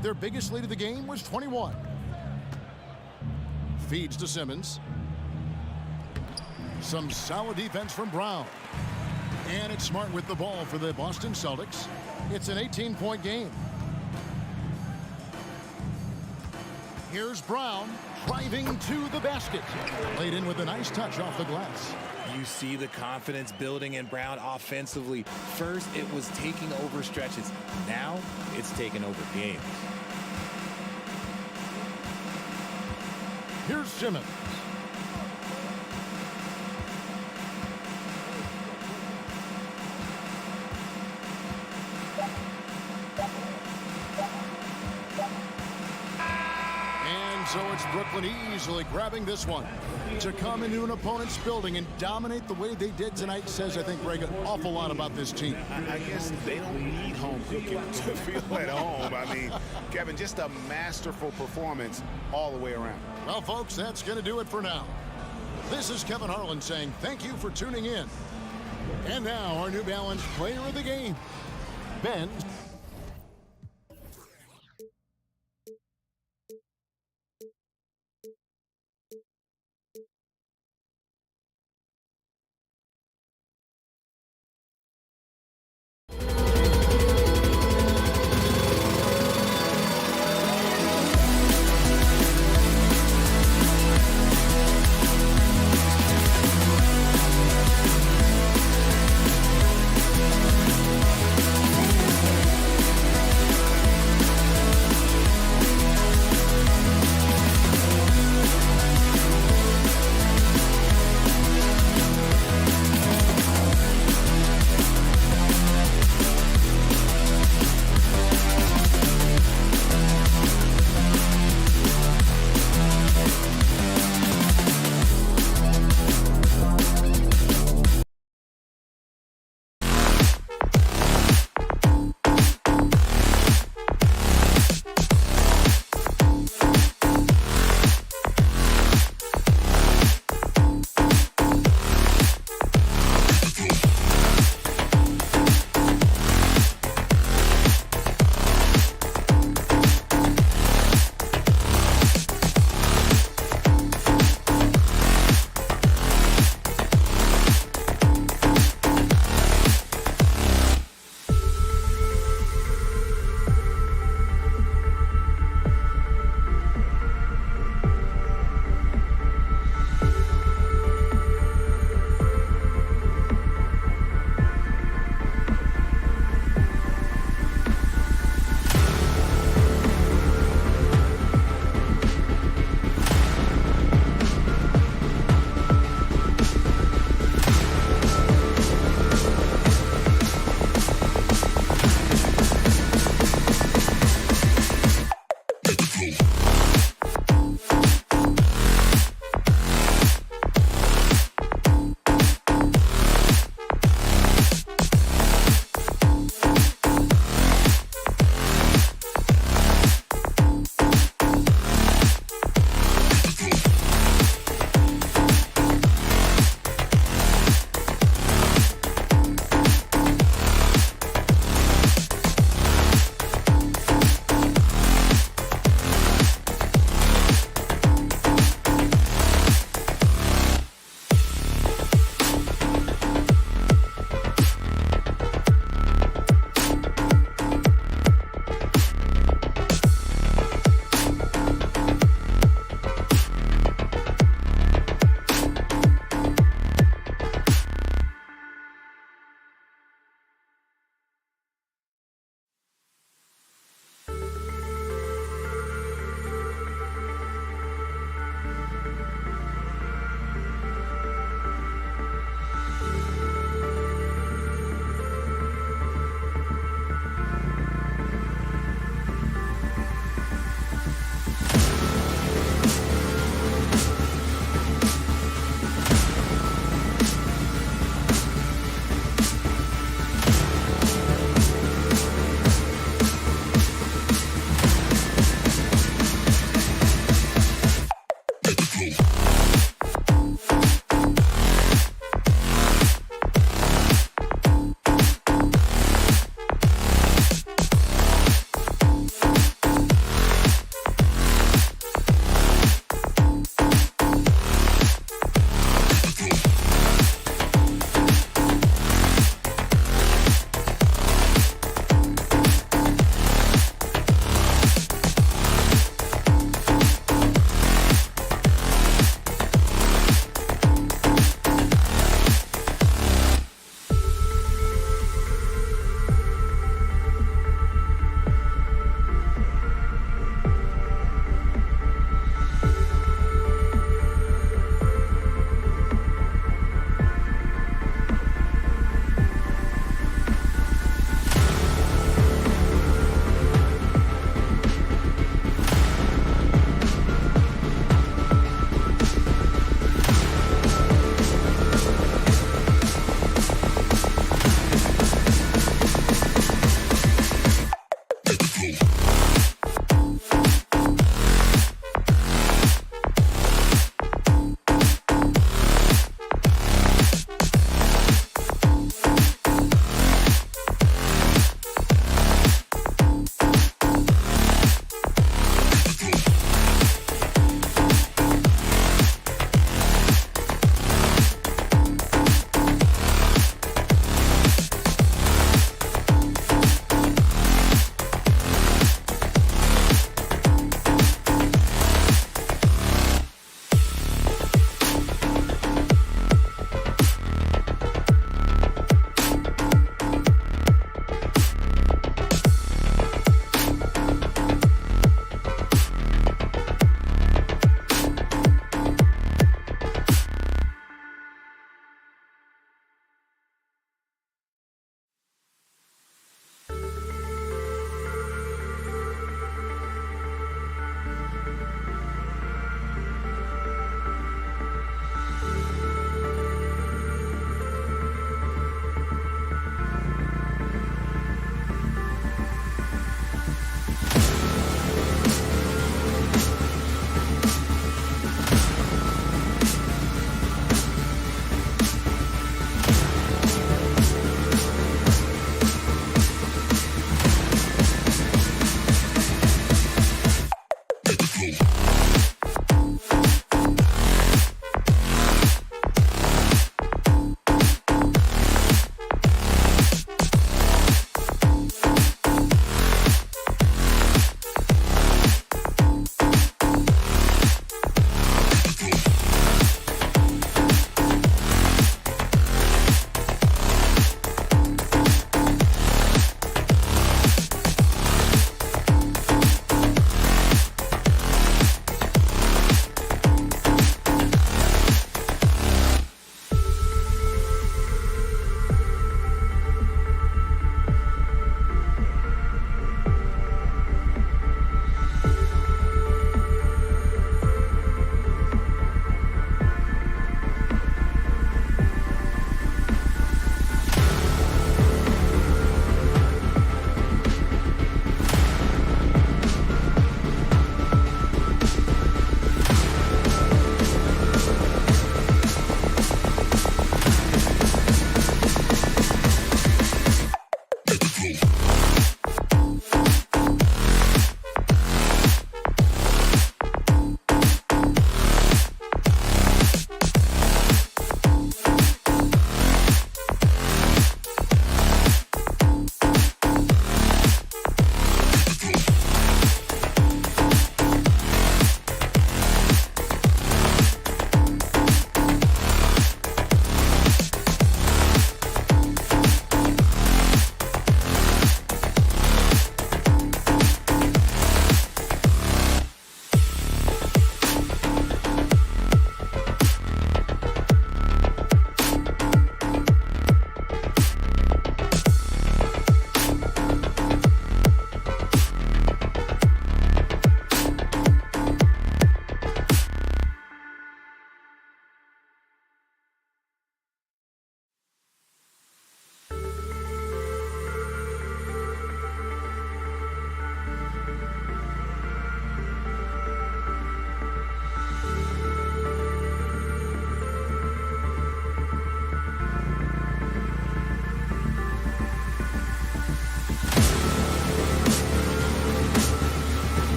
Speaker 1: Their biggest lead of the game was 21. Feeds to Simmons. Some solid defense from Brown. And it's Smart with the ball for the Boston Celtics. It's an 18-point game. Here's Brown driving to the basket. Laid in with a nice touch off the glass.
Speaker 3: You see the confidence building in Brown offensively. First, it was taking over stretches. Now, it's taking over games.
Speaker 1: Here's Simmons. So it's Brooklyn easily grabbing this one. To come into an opponent's building and dominate the way they did tonight says, I think, Greg, an awful lot about this team.
Speaker 2: I guess they don't need home cooking to feel at home. I mean, Kevin, just a masterful performance all the way around.
Speaker 1: Well, folks, that's going to do it for now. This is Kevin Harlan saying thank you for tuning in. And now our New Balance player of the game, Ben.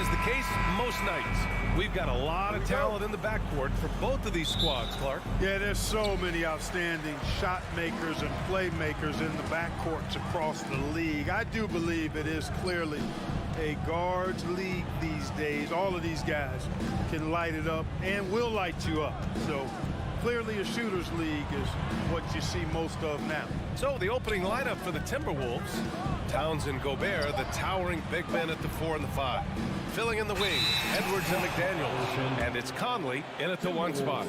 Speaker 8: is the case most nights. We've got a lot of talent in the backcourt for both of these squads, Clark.
Speaker 11: Yeah, there's so many outstanding shot makers and playmakers in the backcourts across the league. I do believe it is clearly a guards league these days. All of these guys can light it up and will light you up. So clearly a shooters league is what you see most of now.
Speaker 8: So the opening lineup for the Timberwolves, Towns and Gobert, the towering big men at the 4 and the 5. Filling in the wing, Edwards and McDaniels, and it's Conley in at the 1 spot.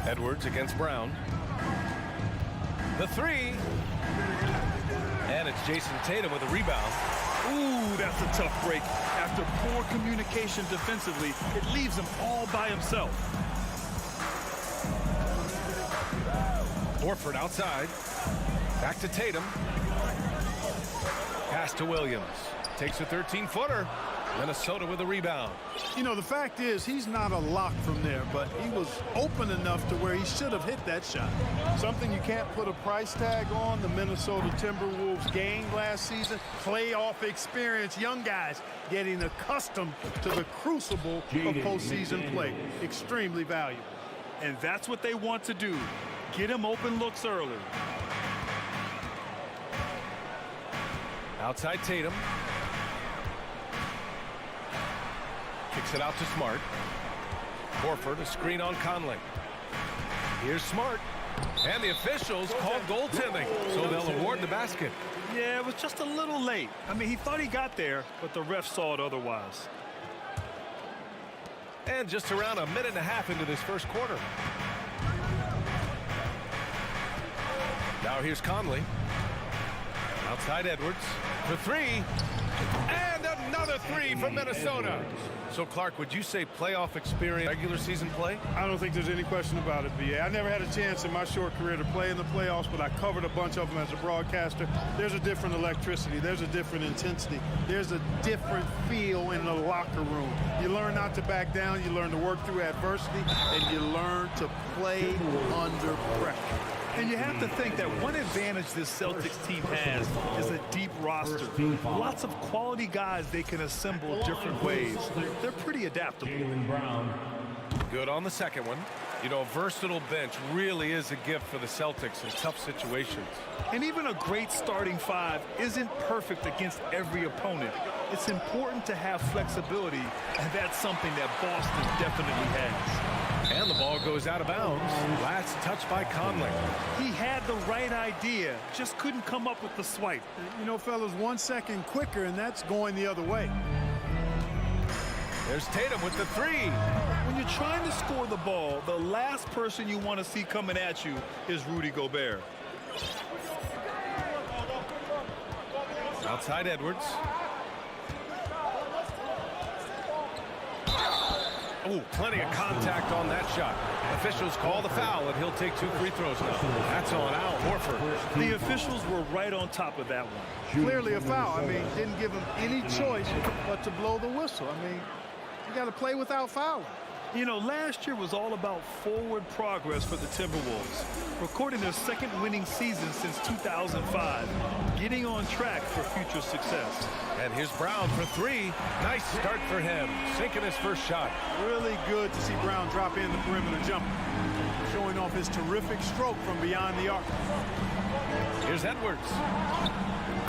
Speaker 8: Edwards against Brown. The 3. And it's Jason Tatum with a rebound.
Speaker 9: Ooh, that's a tough break. After poor communication defensively, it leaves him all by himself.
Speaker 8: Horford outside. Back to Tatum. Pass to Williams. Takes a 13-footer. Minnesota with a rebound.
Speaker 11: You know, the fact is he's not a lock from there, but he was open enough to where he should have hit that shot. Something you can't put a price tag on. The Minnesota Timberwolves gained last season. Playoff experience. Young guys getting accustomed to the crucible of postseason play. Extremely valuable.
Speaker 9: And that's what they want to do. Get him open looks early.
Speaker 8: Outside Tatum. Kicks it out to Smart. Horford, a screen on Conley. Here's Smart. And the officials called goaltending, so they'll award the basket.
Speaker 9: Yeah, it was just a little late. I mean, he thought he got there, but the ref saw it otherwise.
Speaker 8: And just around a minute and a half into this first quarter. Now here's Conley. Outside Edwards for 3. And another 3 from Minnesota. So, Clark, would you say playoff experience, regular season play?
Speaker 11: I don't think there's any question about it, B.A. I never had a chance in my short career to play in the playoffs, but I covered a bunch of them as a broadcaster. There's a different electricity. There's a different intensity. There's a different feel in the locker room. You learn not to back down. You learn to work through adversity, and you learn to play under pressure.
Speaker 9: And you have to think that one advantage this Celtics team has is a deep roster. Lots of quality guys they can assemble different ways. They're pretty adaptable.
Speaker 8: Good on the second one. You know, a versatile bench really is a gift for the Celtics in tough situations.
Speaker 9: And even a great starting 5 isn't perfect against every opponent. It's important to have flexibility, and that's something that Boston definitely has.
Speaker 8: And the ball goes out of bounds. Last touch by Conley.
Speaker 9: He had the right idea, just couldn't come up with the swipe.
Speaker 11: You know, fellas, 1 second quicker, and that's going the other way.
Speaker 8: There's Tatum with the 3.
Speaker 9: When you're trying to score the ball, the last person you want to see coming at you is Rudy Gobert.
Speaker 8: Outside Edwards. Oh, plenty of contact on that shot. Officials call the foul, and he'll take 2 free throws now. That's on Al Horford.
Speaker 9: The officials were right on top of that one.
Speaker 11: Clearly a foul. I mean, didn't give him any choice but to blow the whistle. I mean, you got to play without fouling.
Speaker 9: You know, last year was all about forward progress for the Timberwolves, recording their second winning season since 2005, getting on track for future success.
Speaker 8: And here's Brown for 3. Nice start for him, sinking his first shot.
Speaker 11: Really good to see Brown drop in the perimeter jumper, showing off his terrific stroke from beyond the arc.
Speaker 8: Here's Edwards.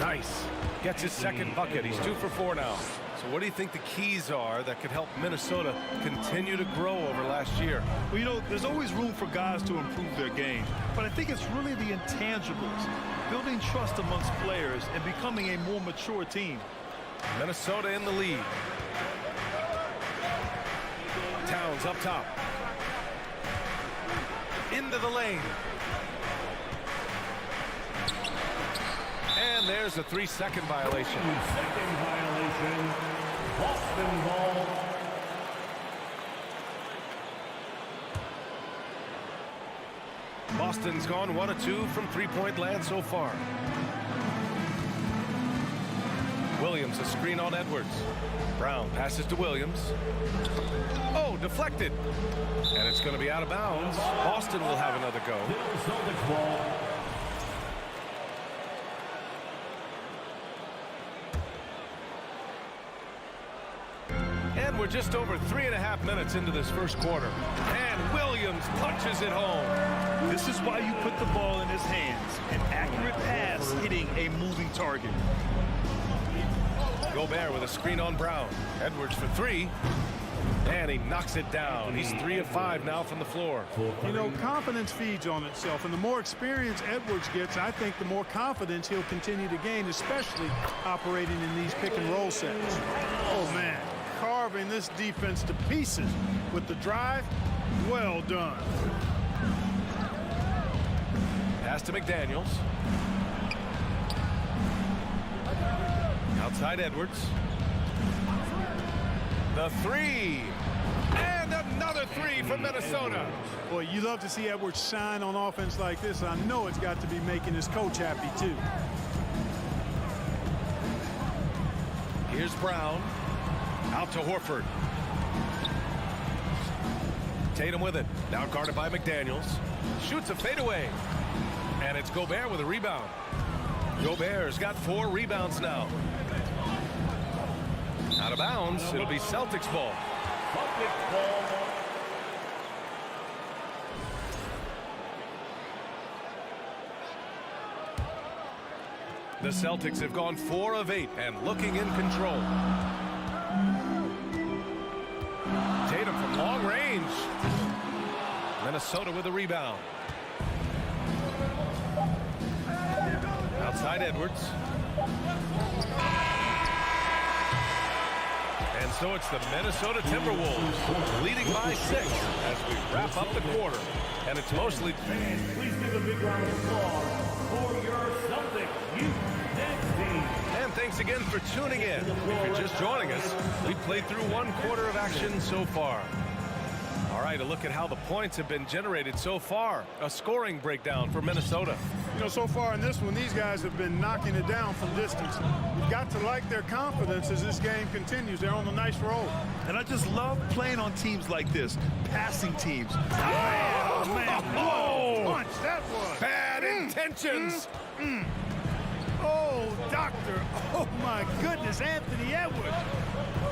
Speaker 8: Nice. Gets his second bucket. He's 2 for 4 now. So what do you think the keys are that could help Minnesota continue to grow over last year?
Speaker 9: Well, you know, there's always room for guys to improve their game, but I think it's really the intangibles, building trust amongst players and becoming a more mature team.
Speaker 8: Minnesota in the lead. Towns up top. Into the lane. And there's a 3-second violation.
Speaker 5: 2-second violation. Boston ball.
Speaker 8: Boston's gone 1 of 2 from 3-point land so far. Williams, a screen on Edwards. Brown passes to Williams. Oh, deflected. And it's going to be out of bounds. Boston will have another go. And we're just over 3.5 minutes into this first quarter. And Williams punches it home.
Speaker 9: This is why you put the ball in his hands. An accurate pass hitting a moving target.
Speaker 8: Gobert with a screen on Brown. Edwards for three. And he knocks it down. He's 3 of 5 now from the floor.
Speaker 11: You know, confidence feeds on itself, and the more experience Edwards gets, I think the more confidence he'll continue to gain, especially operating in these pick and roll sets. Oh, man, carving this defense to pieces with the drive. Well done.
Speaker 8: Pass to McDaniels. Outside Edwards. The three. And another three from Minnesota.
Speaker 11: Boy, you love to see Edwards shine on offense like this. I know it's got to be making his coach happy, too.
Speaker 8: Here's Brown. Out to Horford. Tatum with it. Now guarded by McDaniels. Shoots a fadeaway. And it's Gobert with a rebound. Gobert's got 4 rebounds now. Out of bounds. It'll be Celtics ball. The Celtics have gone 4 of 8 and looking in control. Tatum from long range. Minnesota with a rebound. Outside Edwards. And so it's the Minnesota Timberwolves leading by 6 as we wrap up the quarter. And it's mostly...
Speaker 5: Please give a big round of applause for your Celtics youth dance team.
Speaker 8: And thanks again for tuning in. If you're just joining us, we played through 1 quarter of action so far. All right, a look at how the points have been generated so far. A scoring breakdown for Minnesota.
Speaker 11: You know, so far in this one, these guys have been knocking it down from distance. You've got to like their confidence as this game continues. They're on a nice roll.
Speaker 9: And I just love playing on teams like this, passing teams.
Speaker 11: Oh, man.
Speaker 8: Oh,
Speaker 11: Punch, that was.
Speaker 8: bad intentions.
Speaker 11: Oh, doctor. Oh, my goodness. Anthony Edwards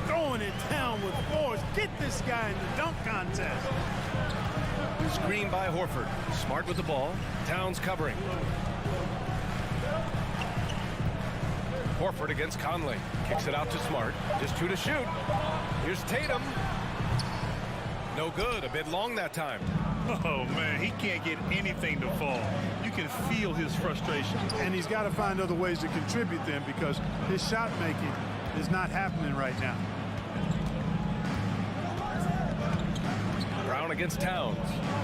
Speaker 11: throwing it down with force. Get this guy in the dunk contest.
Speaker 8: Screen by Horford. Smart with the ball. Towns covering. Horford against Conley. Kicks it out to Smart. Just 2 to shoot. Here's Tatum. No good. A bit long that time.
Speaker 9: Oh, man, he can't get anything to fall. You can feel his frustration.
Speaker 11: And he's got to find other ways to contribute then because his shot making is not happening right now.
Speaker 8: Brown against Towns.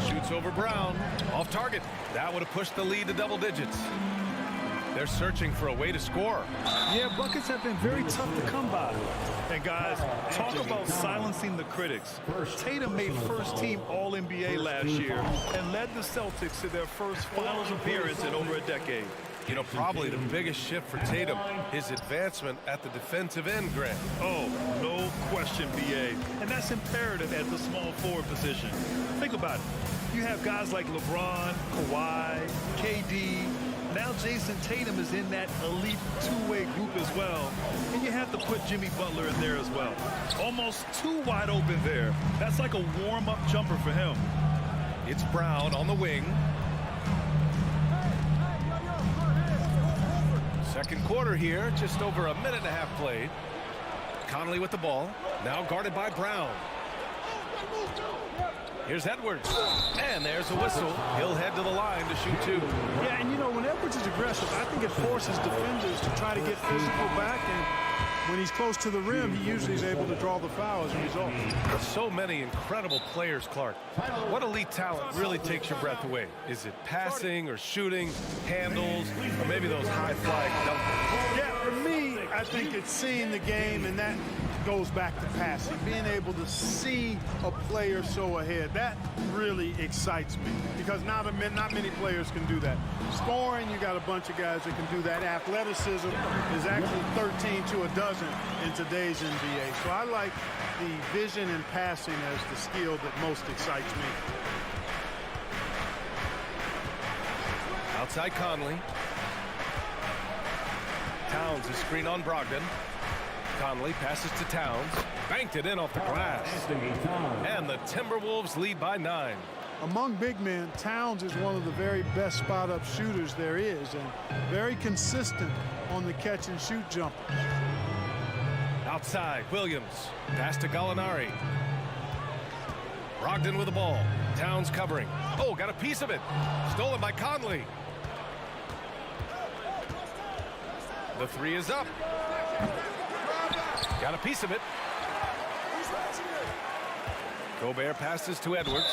Speaker 8: Shoots over Brown. Off target. That would have pushed the lead to double digits. They're searching for a way to score.
Speaker 11: Yeah, buckets have been very tough to come by.
Speaker 9: And guys, talk about silencing the critics. Tatum made first-team All-NBA last year and led the Celtics to their first finals appearance in over a decade.
Speaker 8: You know, probably the biggest shift for Tatum, his advancement at the defensive end, Grant.
Speaker 9: Oh, no question, BA. And that's imperative at the small forward position. Think about it. You have guys like LeBron, Kawhi, KD. Now Jason Tatum is in that elite two-way group as well. And you have to put Jimmy Butler in there as well. Almost too wide open there. That's like a warm-up jumper for him.
Speaker 8: It's Brown on the wing. Second quarter here, just over a minute and a half played. Conley with the ball, now guarded by Brown. Here's Edwards, and there's a whistle. He'll head to the line to shoot 2.
Speaker 11: Yeah, and you know, when Edwards is aggressive, I think it forces defenders to try to get physical back, and when he's close to the rim, he usually is able to draw the foul as a result.
Speaker 8: So many incredible players, Clark. What elite talent really takes your breath away? Is it passing or shooting, handles, or maybe those high-flying dunks?
Speaker 11: Yeah, for me, I think it's seeing the game and that goes back to passing, being able to see a player so ahead. That really excites me because not many players can do that. Scoring, you got a bunch of guys that can do that. Athleticism is actually 13 to a dozen in today's NBA. So I like the vision and passing as the skill that most excites me.
Speaker 8: Outside Conley. Towns is screen on Brogdon. Conley passes to Towns. Banked it in off the glass. And the Timberwolves lead by 9.
Speaker 11: Among big men, Towns is one of the very best spot-up shooters there is and very consistent on the catch-and-shoot jumper.
Speaker 8: Outside, Williams. Pass to Gallinari. Brogdon with the ball. Towns covering. Oh, got a piece of it. Stolen by Conley. The three is up. Got a piece of it. Gobert passes to Edwards.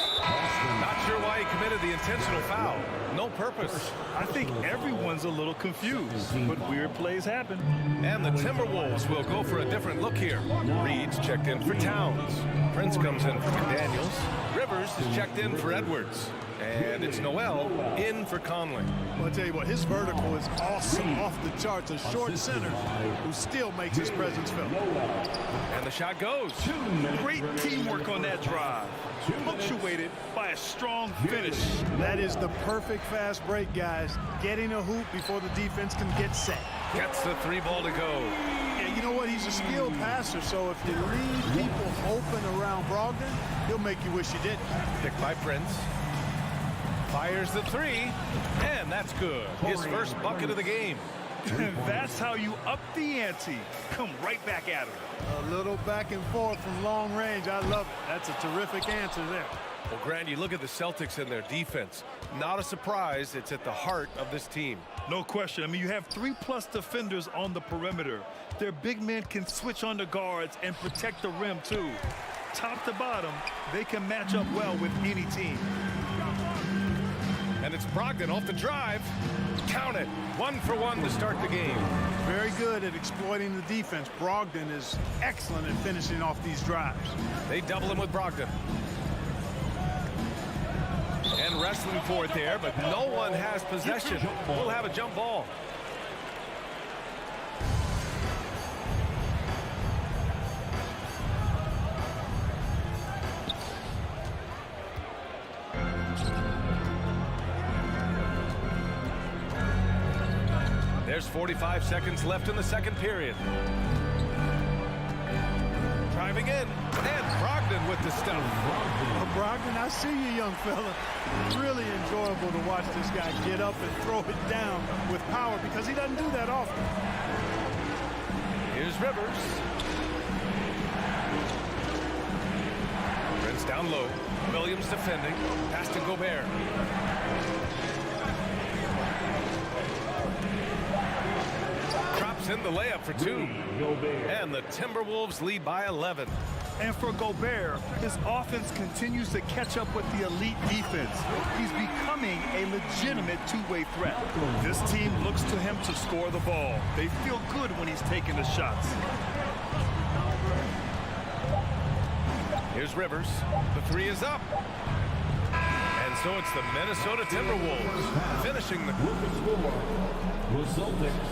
Speaker 8: Not sure why he committed the intentional foul. No purpose.
Speaker 9: I think everyone's a little confused, but weird plays happen.
Speaker 8: And the Timberwolves will go for a different look here. Reed's checked in for Towns. Prince comes in for McDaniels. Rivers is checked in for Edwards. And it's Noel in for Conley.
Speaker 11: Well, I'll tell you what, his vertical is awesome, off the charts. A short center who still makes his presence felt.
Speaker 8: And the shot goes.
Speaker 9: Great teamwork on that drive. Punctuated by a strong finish.
Speaker 11: That is the perfect fast break, guys. Getting a hoop before the defense can get set.
Speaker 8: Gets the three ball to go.
Speaker 11: Yeah, you know what? He's a skilled passer, so if you leave people open around Brogdon, he'll make you wish you didn't.
Speaker 8: Picked by Prince. Fires the three, and that's good. His first bucket of the game.
Speaker 9: That's how you up the ante. Come right back at him.
Speaker 11: A little back and forth from long range. I love it. That's a terrific answer there.
Speaker 8: Well, Grant, you look at the Celtics and their defense. Not a surprise. It's at the heart of this team.
Speaker 9: No question. I mean, you have 3+ defenders on the perimeter. Their big men can switch on the guards and protect the rim, too. Top to bottom, they can match up well with any team.
Speaker 8: And it's Brogdon off the drive. Count it. 1 for 1 to start the game.
Speaker 11: Very good at exploiting the defense. Brogdon is excellent at finishing off these drives.
Speaker 8: They double him with Brogdon. And wrestling for it there, but no one has possession. We'll have a jump ball. There's 45 seconds left in the second period. Driving in, and Brogdon with the stuff.
Speaker 11: Brogdon, I see you, young fella. Really enjoyable to watch this guy get up and throw it down with power because he doesn't do that often.
Speaker 8: Here's Rivers. Prince down low. Williams defending. Pass to Gobert. Drops in the layup for 2. And the Timberwolves lead by 11.
Speaker 9: And for Gobert, his offense continues to catch up with the elite defense. He's becoming a legitimate two-way threat. This team looks to him to score the ball. They feel good when he's taking the shots.
Speaker 8: Here's Rivers. The three is up. And so it's the Minnesota Timberwolves finishing the
Speaker 5: score. The Celtics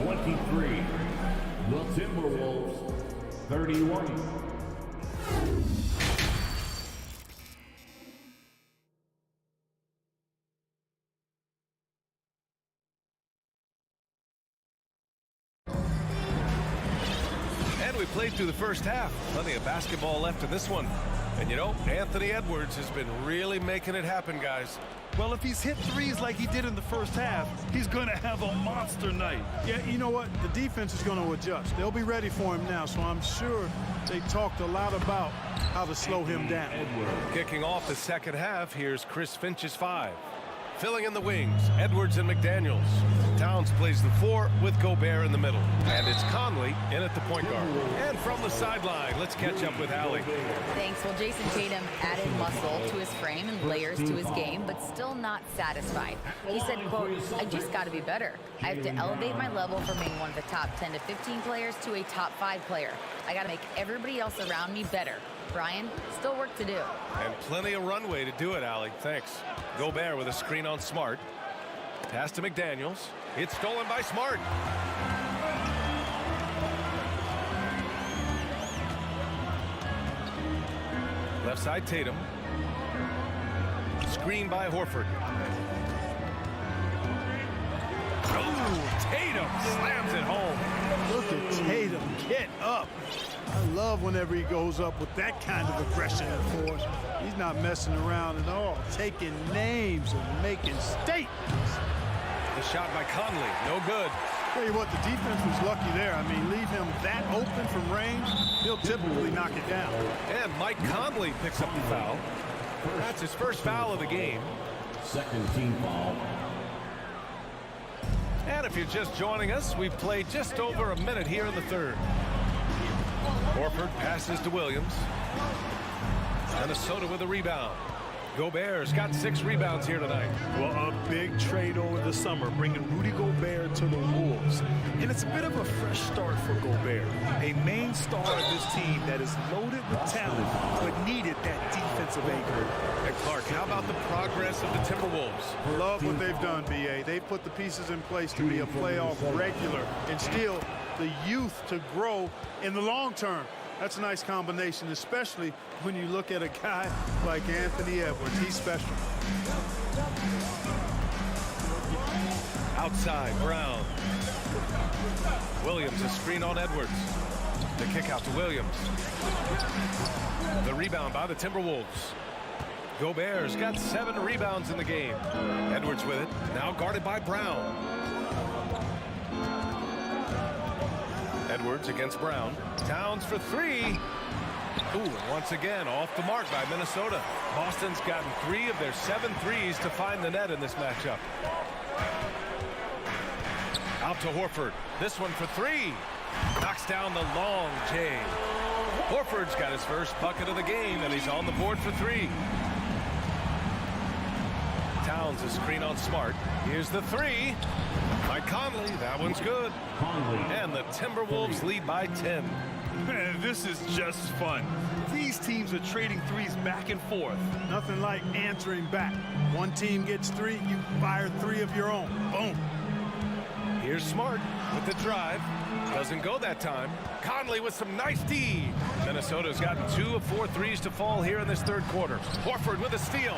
Speaker 5: 23. The Timberwolves 31.
Speaker 8: And we played through the first half. Plenty of basketball left in this one. And you know, Anthony Edwards has been really making it happen, guys.
Speaker 9: Well, if he's hit threes like he did in the first half, he's going to have a monster night.
Speaker 11: Yeah, you know what? The defense is going to adjust. They'll be ready for him now, so I'm sure they talked a lot about how to slow him down.
Speaker 8: Kicking off the second half, here's Chris Finch's 5. Filling in the wings, Edwards and McDaniels. Towns plays the 4 with Gobert in the middle. And it's Conley in at the point guard. And from the sideline, let's catch up with Allie.
Speaker 12: Thanks. Well, Jason Tatum added muscle to his frame and layers to his game, but still not satisfied. He said, quote, "I just got to be better. I have to elevate my level from being one of the top 10 to 15 players to a top 5 player. I got to make everybody else around me better." Brian, still work to do.
Speaker 8: And plenty of runway to do it, Allie. Thanks. Gobert with a screen on Smart. Pass to McDaniels. It's stolen by Smart. Left side, Tatum. Screen by Horford. Oh, Tatum slams it home.
Speaker 11: Look at Tatum. Get up. I love whenever he goes up with that kind of aggression and force. He's not messing around at all, taking names and making statements.
Speaker 8: The shot by Conley, no good.
Speaker 11: Tell you what, the defense was lucky there. I mean, leave him that open from range, he'll typically knock it down.
Speaker 8: And Mike Conley picks up the foul. That's his first foul of the game.
Speaker 5: Second team foul.
Speaker 8: And if you're just joining us, we've played just over a minute here in the third. Horford passes to Williams. Minnesota with a rebound. Gobert's got 6 rebounds here tonight.
Speaker 9: Well, a big trade over the summer, bringing Rudy Gobert to the Wolves. And it's a bit of a fresh start for Gobert, a main star of this team that is loaded with talent, but needed that defensive anchor.
Speaker 8: And Clark, how about the progress of the Timberwolves?
Speaker 11: Love what they've done, B.A. They've put the pieces in place to be a playoff regular and still the youth to grow in the long term. That's a nice combination, especially when you look at a guy like Anthony Edwards. He's special.
Speaker 8: Outside, Brown. Williams, a screen on Edwards. The kick out to Williams. The rebound by the Timberwolves. Gobert's got 7 rebounds in the game. Edwards with it, now guarded by Brown. Edwards against Brown. Towns for 3. Ooh, once again, off the mark by Minnesota. Boston's gotten 3 of their 7 threes to find the net in this matchup. Out to Horford. This one for 3. Knocks down the long J. Horford's got his first bucket of the game, and he's on the board for 3. Towns a screen on Smart. Here's the 3. By Conley. That one's good. And the Timberwolves lead by 10.
Speaker 9: Man, this is just fun. These teams are trading threes back and forth.
Speaker 11: Nothing like answering back. One team gets 3, you fire 3 of your own. Boom.
Speaker 8: Here's Smart with the drive. Doesn't go that time. Conley with some nice D. Minnesota's gotten 2 of 4 threes to fall here in this third quarter. Horford with a steal.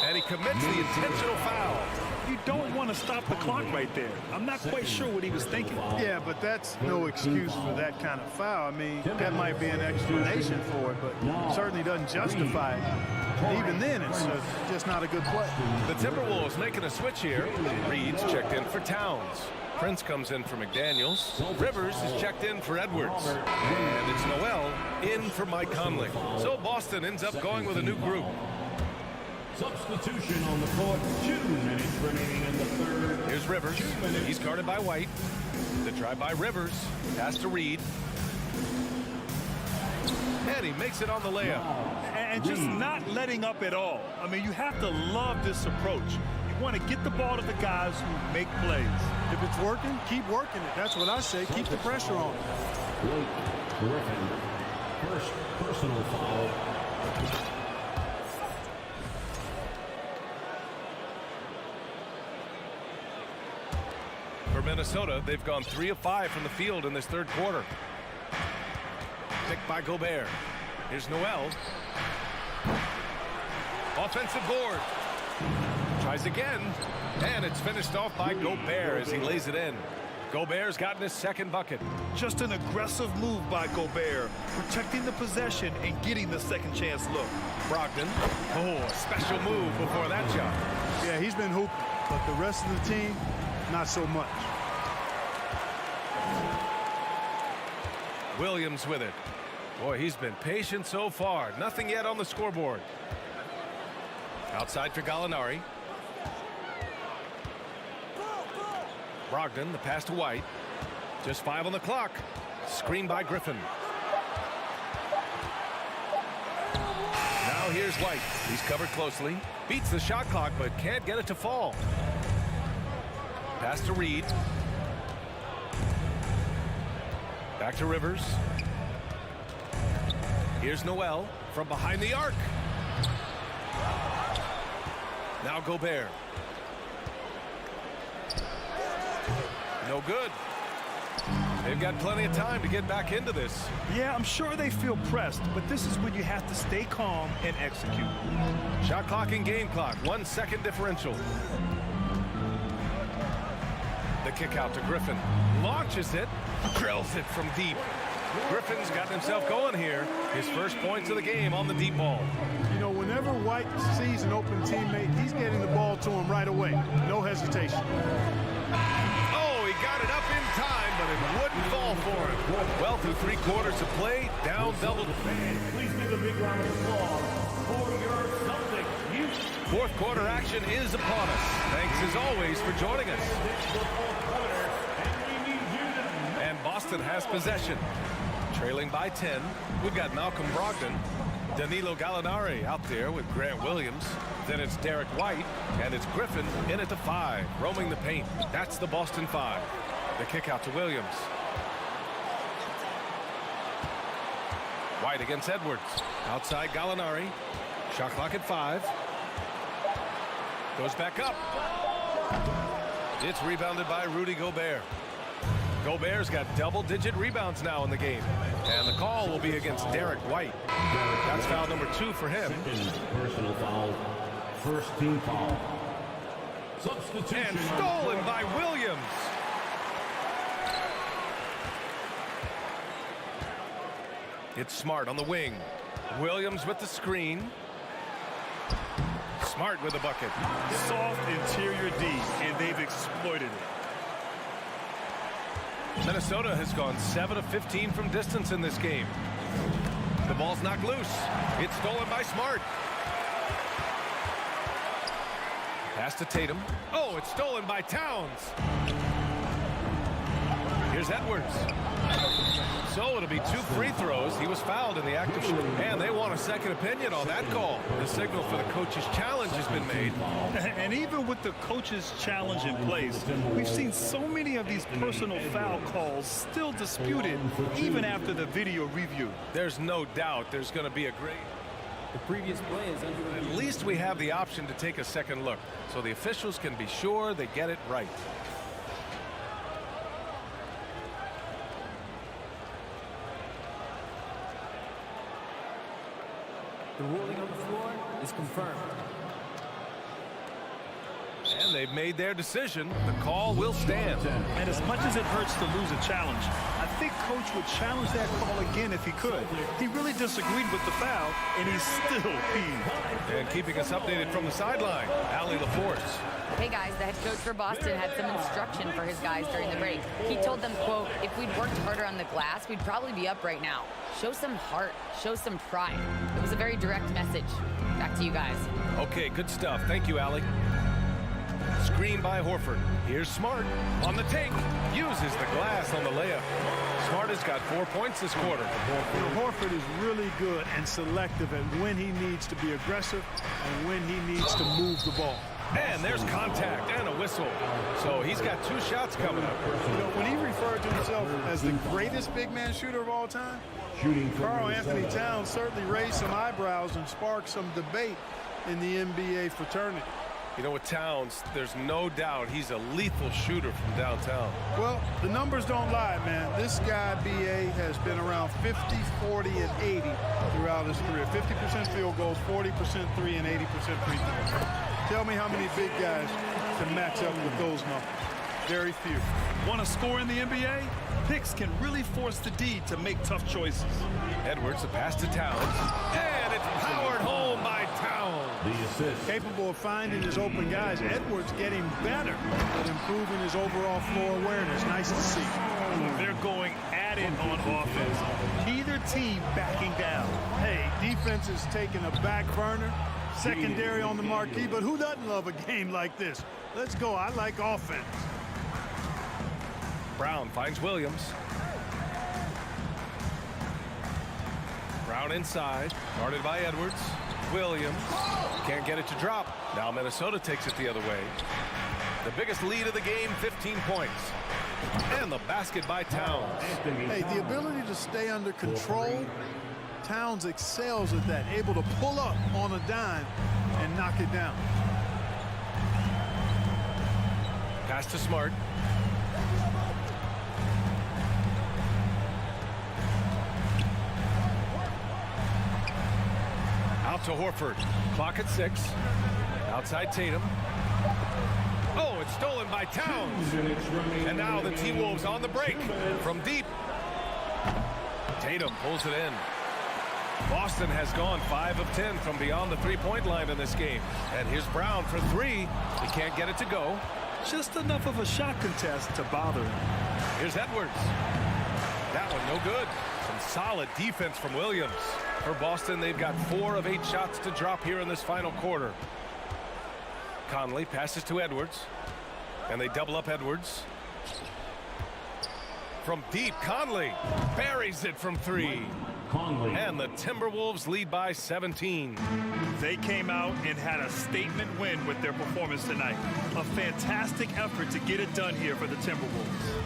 Speaker 8: And he commits the intentional foul.
Speaker 9: You don't want to stop the clock right there. I'm not quite sure what he was thinking.
Speaker 11: Yeah, but that's no excuse for that kind of foul. I mean, that might be an explanation for it, but certainly doesn't justify it. Even then, it's just not a good play.
Speaker 8: The Timberwolves making a switch here. Reed's checked in for Towns. Prince comes in for McDaniels. Rivers is checked in for Edwards. And it's Noel in for Mike Conley. So Boston ends up going with a new group.
Speaker 5: Substitution on the court. 2 minutes remaining in the third.
Speaker 8: Here's Rivers. He's guarded by White. The drive by Rivers. Pass to Reed. And he makes it on the layup.
Speaker 9: And just not letting up at all. I mean, you have to love this approach. You want to get the ball to the guys who make plays.
Speaker 11: If it's working, keep working it. That's what I say. Keep the pressure on.
Speaker 5: Blake Griffin. First personal foul.
Speaker 8: For Minnesota, they've gone 3 of 5 from the field in this third quarter. Picked by Gobert. Here's Noel. Offensive board. Tries again. And it's finished off by Gobert as he lays it in. Gobert's gotten his second bucket.
Speaker 9: Just an aggressive move by Gobert, protecting the possession and getting the second chance look.
Speaker 8: Brogdon. Oh, a special move before that shot.
Speaker 11: Yeah, he's been hooping, but the rest of the team, not so much.
Speaker 8: Williams with it. Boy, he's been patient so far. Nothing yet on the scoreboard. Outside for Gallinari. Brogdon, the pass to White. Just 5 on the clock. Screen by Griffin. Now here's White. He's covered closely. Beats the shot clock, but can't get it to fall. Pass to Reed. Back to Rivers. Here's Noel from behind the arc. Now Gobert. No good. They've got plenty of time to get back into this.
Speaker 9: Yeah, I'm sure they feel pressed, but this is when you have to stay calm and execute.
Speaker 8: Shot clock and game clock, 1 second differential. The kick out to Griffin. Launches it, drills it from deep. Griffin's got himself going here. His first points of the game on the deep ball.
Speaker 11: You know, whenever White sees an open teammate, he's getting the ball to him right away. No hesitation.
Speaker 8: Oh, he got it up in time, but it wouldn't fall for him. Well, through 3 quarters of play, down double.
Speaker 5: Please give a big round of applause for your Celtics.
Speaker 8: Fourth quarter action is upon us. Thanks as always for joining us. And Boston has possession. Trailing by 10, we've got Malcolm Brogdon. Danilo Gallinari out there with Grant Williams. Then it's Derek White, and it's Griffin in at the 5, roaming the paint. That's the Boston 5. The kick out to Williams. White against Edwards. Outside Gallinari. Shot clock at 5. Goes back up. It's rebounded by Rudy Gobert. Gobert's got double-digit rebounds now in the game. And the call will be against Derek White. That's foul number 2 for him.
Speaker 5: Personal foul. First team foul. Substitution.
Speaker 8: And stolen by Williams. It's Smart on the wing. Williams with the screen. Smart with the bucket.
Speaker 9: Soft interior D, and they've exploited it.
Speaker 8: Minnesota has gone 7 of 15 from distance in this game. The ball's knocked loose. It's stolen by Smart. Pass to Tatum. Oh, it's stolen by Towns. Here's Edwards. So it'll be 2 free throws. He was fouled in the act of shooting. And they want a second opinion on that call. The signal for the coach's challenge has been made.
Speaker 9: And even with the coach's challenge in place, we've seen so many of these personal foul calls still disputed even after the video review.
Speaker 8: There's no doubt there's going to be a great...
Speaker 13: The previous play is under...
Speaker 8: At least we have the option to take a second look, so the officials can be sure they get it right.
Speaker 13: The ruling on the floor is confirmed.
Speaker 8: And they've made their decision. The call will stand.
Speaker 9: And as much as it hurts to lose a challenge, I think Coach would challenge that call again if he could. He really disagreed with the foul, and he's still peeved.
Speaker 8: And keeping us updated from the sideline, Allie LaForce.
Speaker 12: Hey guys, the head coach for Boston had some instruction for his guys during the break. He told them, quote, if we'd worked harder on the glass, we'd probably be up right now. Show some heart, show some pride. It was a very direct message. Back to you guys.
Speaker 8: Okay, good stuff. Thank you, Allie. Screen by Horford. Here's Smart on the take. Uses the glass on the layup. Smart has got 4 points this quarter.
Speaker 11: You know, Horford is really good and selective at when he needs to be aggressive and when he needs to move the ball.
Speaker 8: And there's contact and a whistle. So he's got 2 shots coming up.
Speaker 11: You know, when he referred to himself as the greatest big man shooter of all time, Karl Anthony Towns certainly raised some eyebrows and sparked some debate in the NBA fraternity.
Speaker 8: You know, with Towns, there's no doubt he's a lethal shooter from downtown.
Speaker 11: Well, the numbers don't lie, man. This guy, B.A., has been around 50, 40, and 80 throughout his career. 50% field goals, 40% three, and 80% free throws. Tell me how many big guys can match up with those numbers. Very few.
Speaker 9: Want to score in the NBA? Picks can really force the D to make tough choices.
Speaker 8: Edwards, the pass to Towns. And it's powered home by Towns.
Speaker 11: The assist. Capable of finding his open guys. Edwards getting better at improving his overall floor awareness. Nice to see.
Speaker 9: They're going at it on offense. Neither team backing down.
Speaker 11: Hey, defense is taking a back burner. secondary on the marquee, but who doesn't love a game like this? Let's go. I like offense.
Speaker 8: Brown finds Williams. Brown inside, guarded by Edwards. Williams can't get it to drop. Now Minnesota takes it the other way. The biggest lead of the game, 15 points. And the basket by Towns.
Speaker 11: Hey, the ability to stay under control, Towns excels at that, able to pull up on a dime and knock it down.
Speaker 8: Pass to Smart. Out to Horford. Clock at 6. Outside Tatum. Oh, it's stolen by Towns. And now the T-Wolves on the break from deep. Tatum pulls it in. Boston has gone 5 of 10 from beyond the three-point line in this game. And here's Brown for 3. He can't get it to go.
Speaker 11: Just enough of a shot contest to bother him.
Speaker 8: Here's Edwards. That one no good. Some solid defense from Williams. For Boston, they've got 4 of 8 shots to drop here in this final quarter. Conley passes to Edwards. And they double up Edwards. From deep, Conley buries it from 3. And the Timberwolves lead by 17.
Speaker 9: They came out and had a statement win with their performance tonight. A fantastic effort to get it done here for the Timberwolves.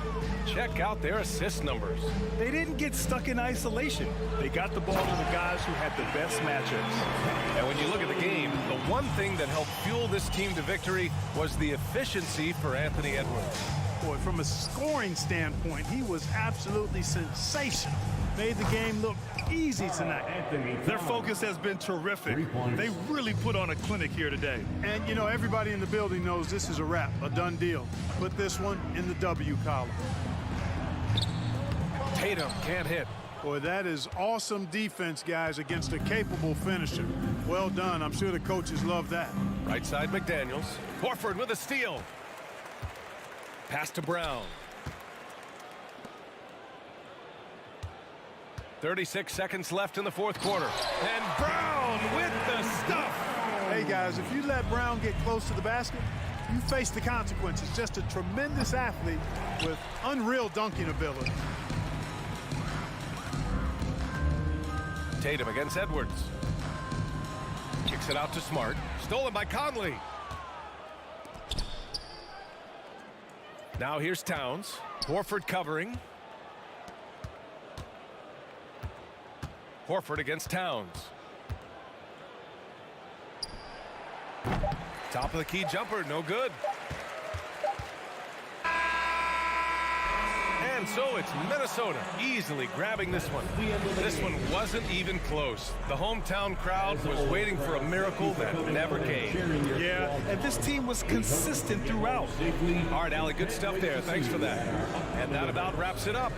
Speaker 8: Check out their assist numbers.
Speaker 9: They didn't get stuck in isolation. They got the ball to the guys who had the best matchups.
Speaker 8: And when you look at the game, the one thing that helped fuel this team to victory was the efficiency for Anthony Edwards.
Speaker 11: Boy, from a scoring standpoint, he was absolutely sensational. Made the game look easy tonight.
Speaker 9: Their focus has been terrific. They really put on a clinic here today.
Speaker 11: And, you know, everybody in the building knows this is a wrap, a done deal. Put this one in the W column.
Speaker 8: Tatum can't hit.
Speaker 11: Boy, that is awesome defense, guys, against a capable finisher. Well done. I'm sure the coaches love that.
Speaker 8: Right side, McDaniels. Horford with a steal. Pass to Brown. 36 seconds left in the fourth quarter. And Brown with the stuff.
Speaker 11: Hey, guys, if you let Brown get close to the basket, you face the consequences. Just a tremendous athlete with unreal dunking ability.
Speaker 8: Tatum against Edwards. Kicks it out to Smart. Stolen by Conley. Now here's Towns. Horford covering. Horford against Towns. Top of the key jumper, no good. And so it's Minnesota easily grabbing this one. This one wasn't even close. The hometown crowd was waiting for a miracle that never came.
Speaker 9: Yeah, and this team was consistent throughout.
Speaker 8: All right, Allie, good stuff there. Thanks for that. And that about wraps it up.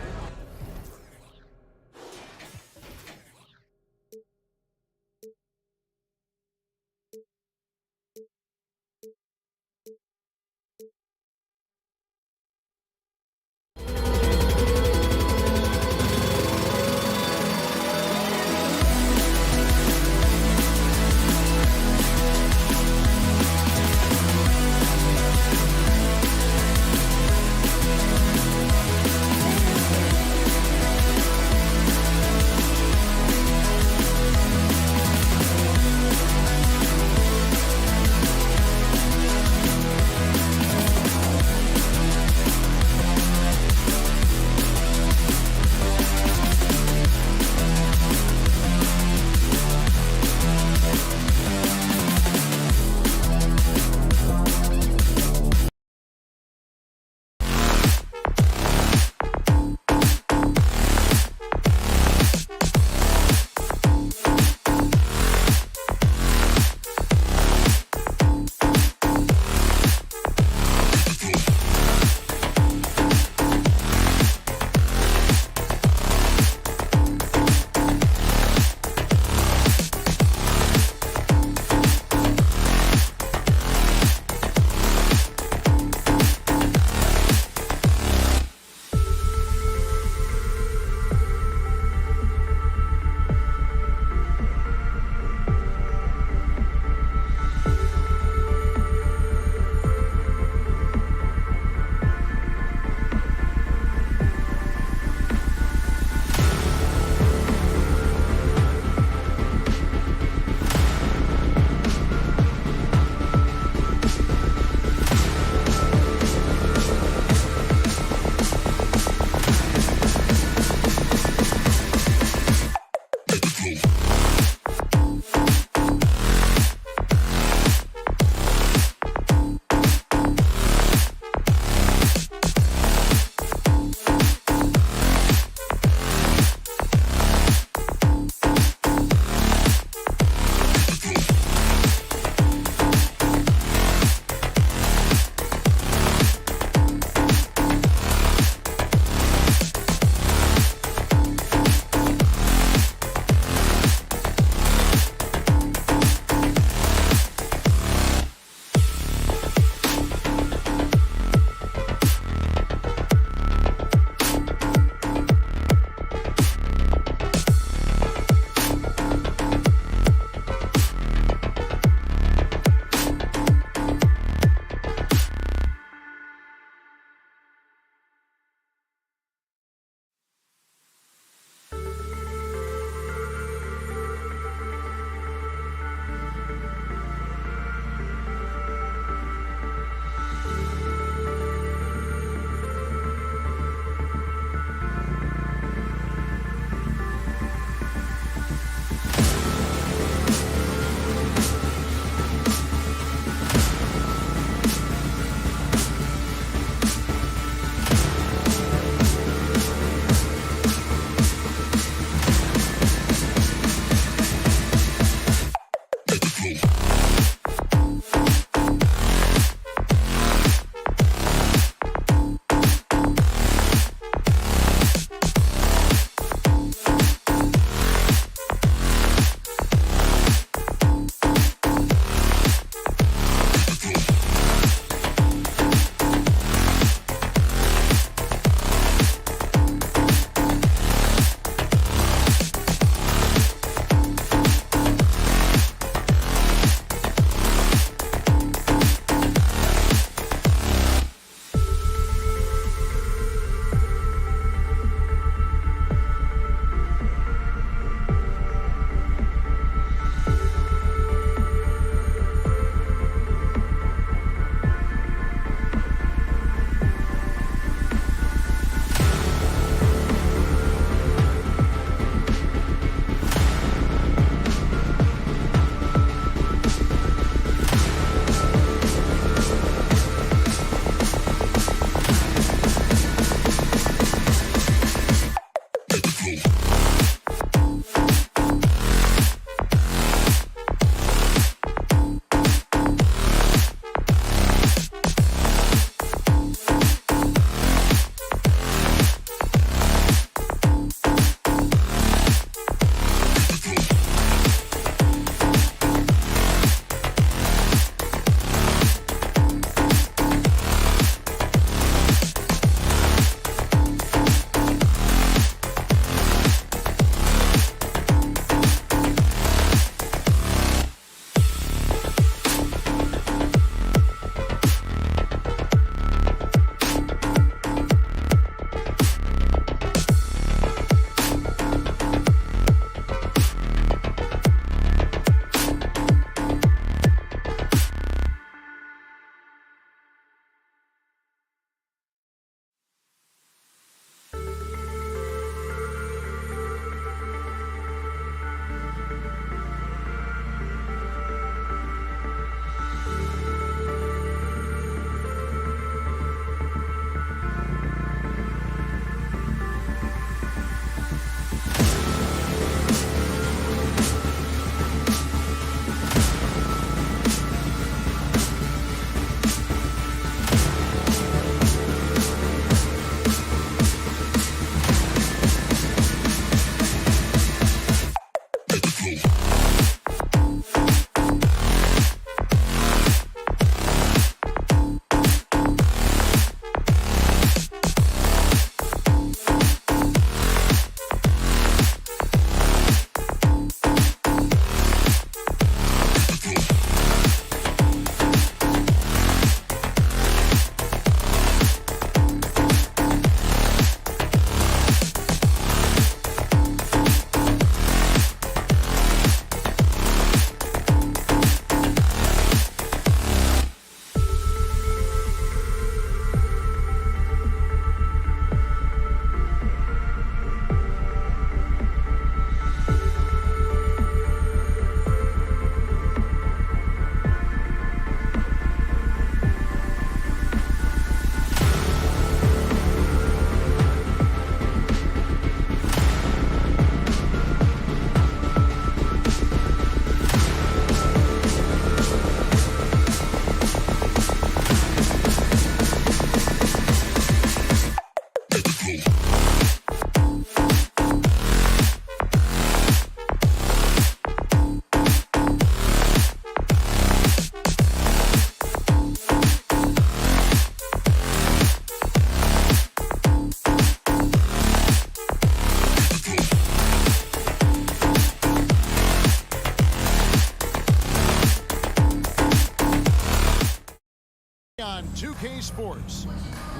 Speaker 1: 2K Sports.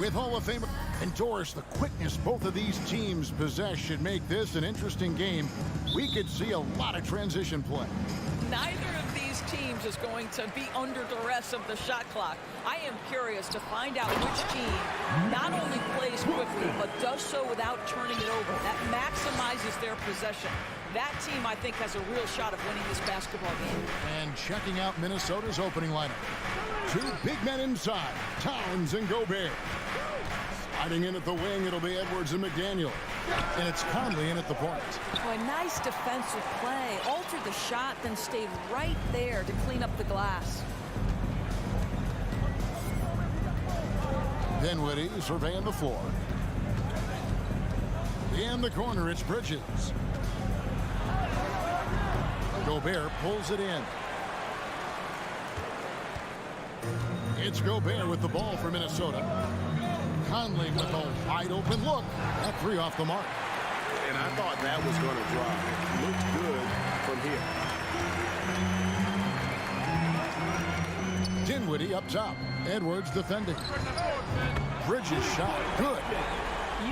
Speaker 1: With Hall of Famer endorse, the quickness both of these teams possess should make this an interesting game. We could see a lot of transition play.
Speaker 10: Neither of these teams is going to be under duress of the shot clock. I am curious to find out which team not only plays quickly, but does so without turning it over. That maximizes their possession. That team, I think, has a real shot of winning this basketball game.
Speaker 1: And checking out Minnesota's opening lineup. Two big men inside, Towns and Gobert. Sliding in at the wing, it'll be Edwards and McDaniel. And it's Conley in at the point.
Speaker 10: Boy, nice defensive play. Altered the shot, then stayed right there to clean up the glass.
Speaker 1: Dinwiddie surveying the floor. In the corner, it's Bridges. Gobert pulls it in. It's Gobert with the ball for Minnesota. Conley with a wide open look. That three off the mark.
Speaker 6: And I thought that was going to drop. It looked good from here.
Speaker 1: Dinwiddie up top. Edwards defending. Bridges shot. Good.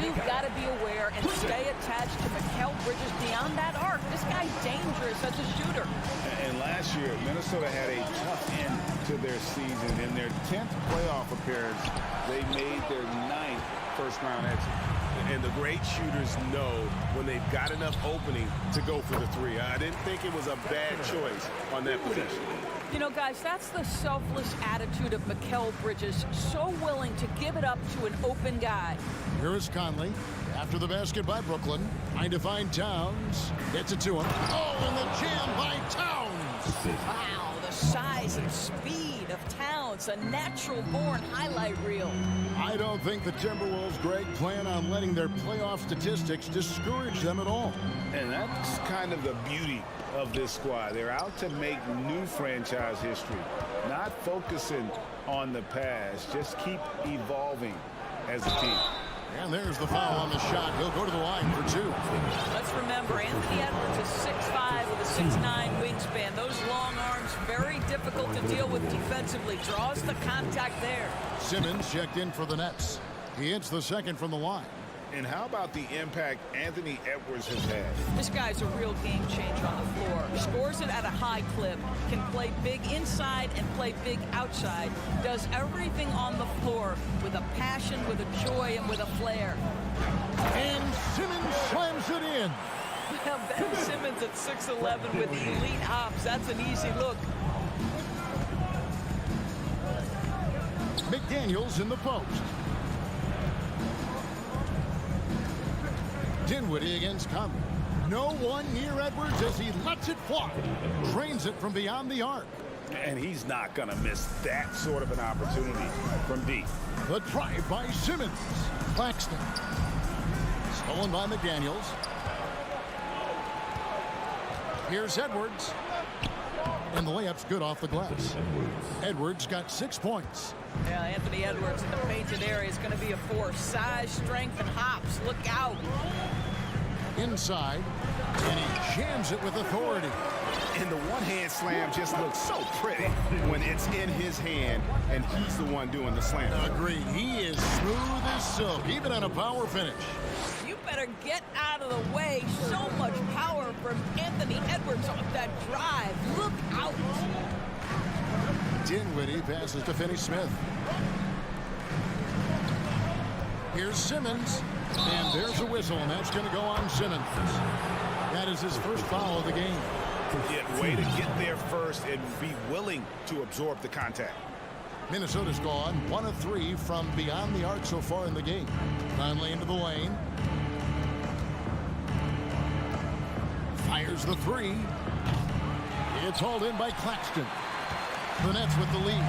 Speaker 10: You've got to be aware and stay attached to Mikal Bridges beyond that arc. This guy's dangerous as a shooter.
Speaker 2: And last year, Minnesota had a tough end to their season. In their 10th playoff appearance, they made their 9th first-round exit. And the great shooters know when they've got enough opening to go for the three. I didn't think it was a bad choice on that possession.
Speaker 10: You know, guys, that's the selfless attitude of Mikal Bridges. So willing to give it up to an open guy.
Speaker 1: Here is Conley. After the basket by Brooklyn. Trying to find Towns. Gets it to him. Oh, and the jam by Towns.
Speaker 10: Wow, the size and speed of Towns. A natural-born highlight reel.
Speaker 1: I don't think the Timberwolves, Greg, plan on letting their playoff statistics discourage them at all.
Speaker 2: And that's kind of the beauty of this squad. They're out to make new franchise history, not focusing on the past. Just keep evolving as a team.
Speaker 1: And there's the foul on the shot. He'll go to the line for two.
Speaker 10: Let's remember, Anthony Edwards is 6'5" with a 6'9" wingspan. Those long arms, very difficult to deal with defensively. Draws the contact there.
Speaker 1: Simmons checked in for the Nets. He hits the second from the line.
Speaker 2: And how about the impact Anthony Edwards has had?
Speaker 10: This guy's a real game changer on the floor. Scores it at a high clip. Can play big inside and play big outside. Does everything on the floor with a passion, with a joy, and with a flair.
Speaker 1: And Simmons slams it in.
Speaker 10: Ben Simmons at 6'11" with elite hops. That's an easy look.
Speaker 1: McDaniels in the post. Dinwiddie against Conley. No one near Edwards as he lets it fly. Drains it from beyond the arc.
Speaker 2: And he's not going to miss that sort of an opportunity from deep.
Speaker 1: The drive by Simmons. Claxton. Stolen by McDaniels. Here's Edwards. And the layup's good off the glass. Edwards got 6 points.
Speaker 10: Yeah, Anthony Edwards in the painted area is going to be a force. Size, strength, and hops. Look out.
Speaker 1: Inside. And he jams it with authority.
Speaker 2: And the one-hand slam just looks so pretty when it's in his hand and he's the one doing the slam.
Speaker 1: Agreed. He is smooth as silk, even on a power finish.
Speaker 10: You better get out of the way. So much power from Anthony Edwards off that drive. Look out.
Speaker 1: Dinwiddie passes to Finney Smith. Here's Simmons. And there's a whistle, and that's going to go on Simmons. That is his first foul of the game.
Speaker 2: Yeah, way to get there first and be willing to absorb the contact.
Speaker 1: Minnesota's gone 1 of 3 from beyond the arc so far in the game. Conley into the lane. Fires the three. It's hauled in by Claxton. The Nets with the lead.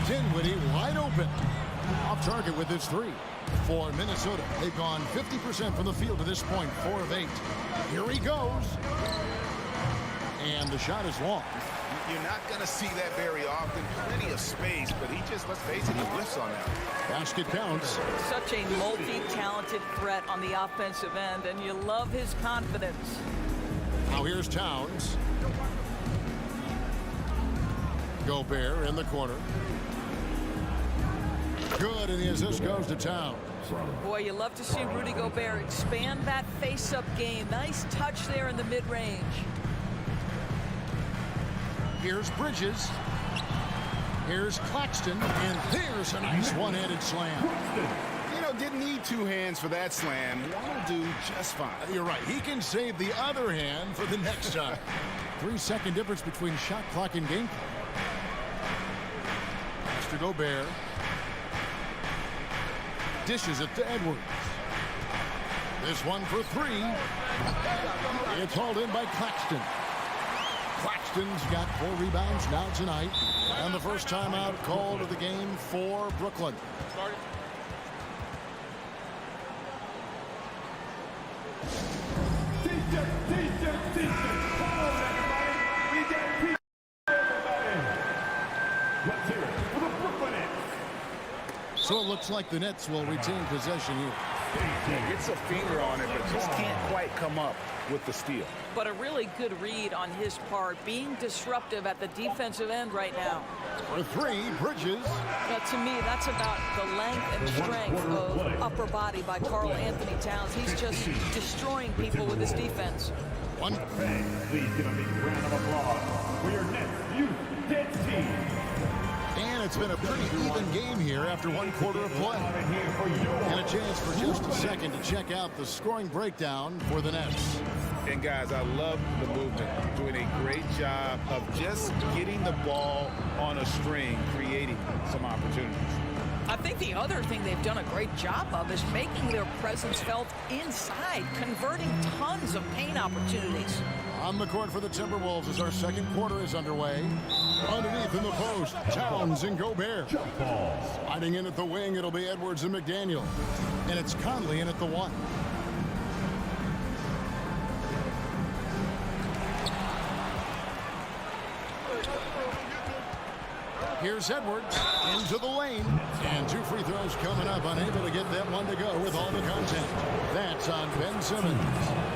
Speaker 1: Dinwiddie wide open. Off target with his three. For Minnesota, they've gone 50% from the field to this point, 4 of 8. Here he goes. And the shot is long.
Speaker 2: You're not going to see that very often. Plenty of space, but he just, let's face it, he whiffs on that.
Speaker 1: Basket counts.
Speaker 10: Such a multi-talented threat on the offensive end, and you love his confidence.
Speaker 1: Now here's Towns. Gobert in the corner. Good, and the assist goes to Towns.
Speaker 10: Boy, you love to see Rudy Gobert expand that face-up game. Nice touch there in the mid-range.
Speaker 1: Here's Bridges. Here's Claxton, and there's a nice one-handed slam.
Speaker 2: You know, didn't need two hands for that slam. One will do just fine.
Speaker 1: You're right. He can save the other hand for the next time. 3-second difference between shot clock and game clock. Pass to Gobert. Dishes it to Edwards. This one for three. It's hauled in by Claxton. Claxton's got 4 rebounds now tonight. And the first timeout called of the game for Brooklyn. So it looks like the Nets will retain possession here.
Speaker 2: Yeah, gets a finger on it, but just can't quite come up with the steal.
Speaker 10: But a really good read on his part, being disruptive at the defensive end right now.
Speaker 1: For three, Bridges.
Speaker 10: To me, that's about the length and strength of upper body by Karl Anthony Towns. He's just destroying people with his defense.
Speaker 1: One.
Speaker 5: Please give a big round of applause for your Nets Youth Dead Team.
Speaker 1: And it's been a pretty even game here after one quarter of play. And a chance for just a second to check out the scoring breakdown for the Nets.
Speaker 2: And guys, I love the movement. Doing a great job of just getting the ball on a string, creating some opportunities.
Speaker 10: I think the other thing they've done a great job of is making their presence felt inside, converting tons of paint opportunities.
Speaker 1: On the court for the Timberwolves as our second quarter is underway. Underneath in the post, Towns and Gobert. Sliding in at the wing, it'll be Edwards and McDaniel. And it's Conley in at the 1. Here's Edwards into the lane. And 2 free throws coming up. Unable to get that one to go with all the contact. That's on Ben Simmons.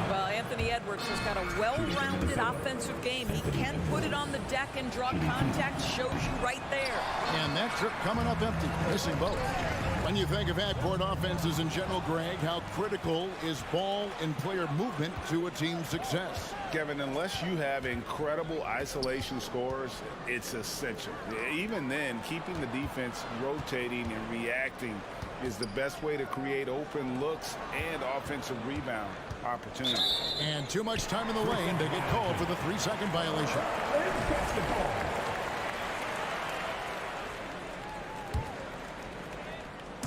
Speaker 10: Well, Anthony Edwards has got a well-rounded offensive game. He can put it on the deck and draw contact. Shows you right there.
Speaker 1: And that trip coming up empty. Missing both. When you think of half-court offenses in general, Greg, how critical is ball and player movement to a team's success?
Speaker 2: Kevin, unless you have incredible isolation scores, it's essential. Even then, keeping the defense rotating and reacting is the best way to create open looks and offensive rebound opportunities.
Speaker 1: And too much time in the lane to get called for the 3-second violation.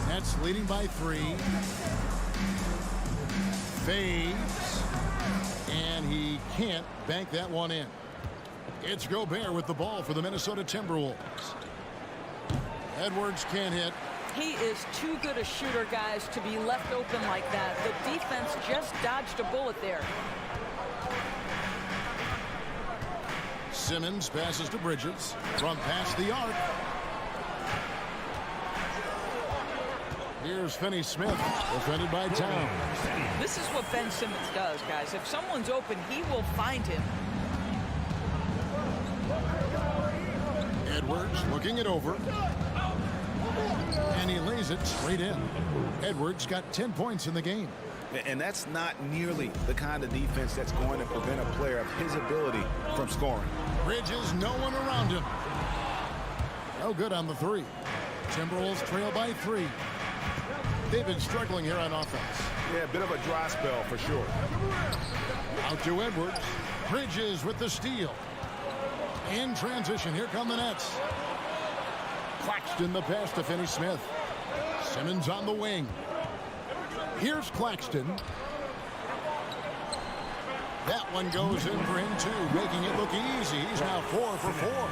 Speaker 1: Nets leading by 3. Fades. And he can't bank that one in. It's Gobert with the ball for the Minnesota Timberwolves. Edwards can't hit.
Speaker 10: He is too good a shooter, guys, to be left open like that. The defense just dodged a bullet there.
Speaker 1: Simmons passes to Bridges from past the arc. Here's Finney Smith, defended by Towns.
Speaker 10: This is what Ben Simmons does, guys. If someone's open, he will find him.
Speaker 1: Edwards looking it over. And he lays it straight in. Edwards got 10 points in the game.
Speaker 2: And that's not nearly the kind of defense that's going to prevent a player of his ability from scoring.
Speaker 1: Bridges, no one around him. No good on the 3. Timberwolves trail by 3. They've been struggling here on offense.
Speaker 2: Yeah, a bit of a dry spell for sure.
Speaker 1: Out to Edwards. Bridges with the steal. In transition, here come the Nets. Claxton the pass to Finney Smith. Simmons on the wing. Here's Claxton. That one goes in for him too, making it look easy. He's now 4 for 4.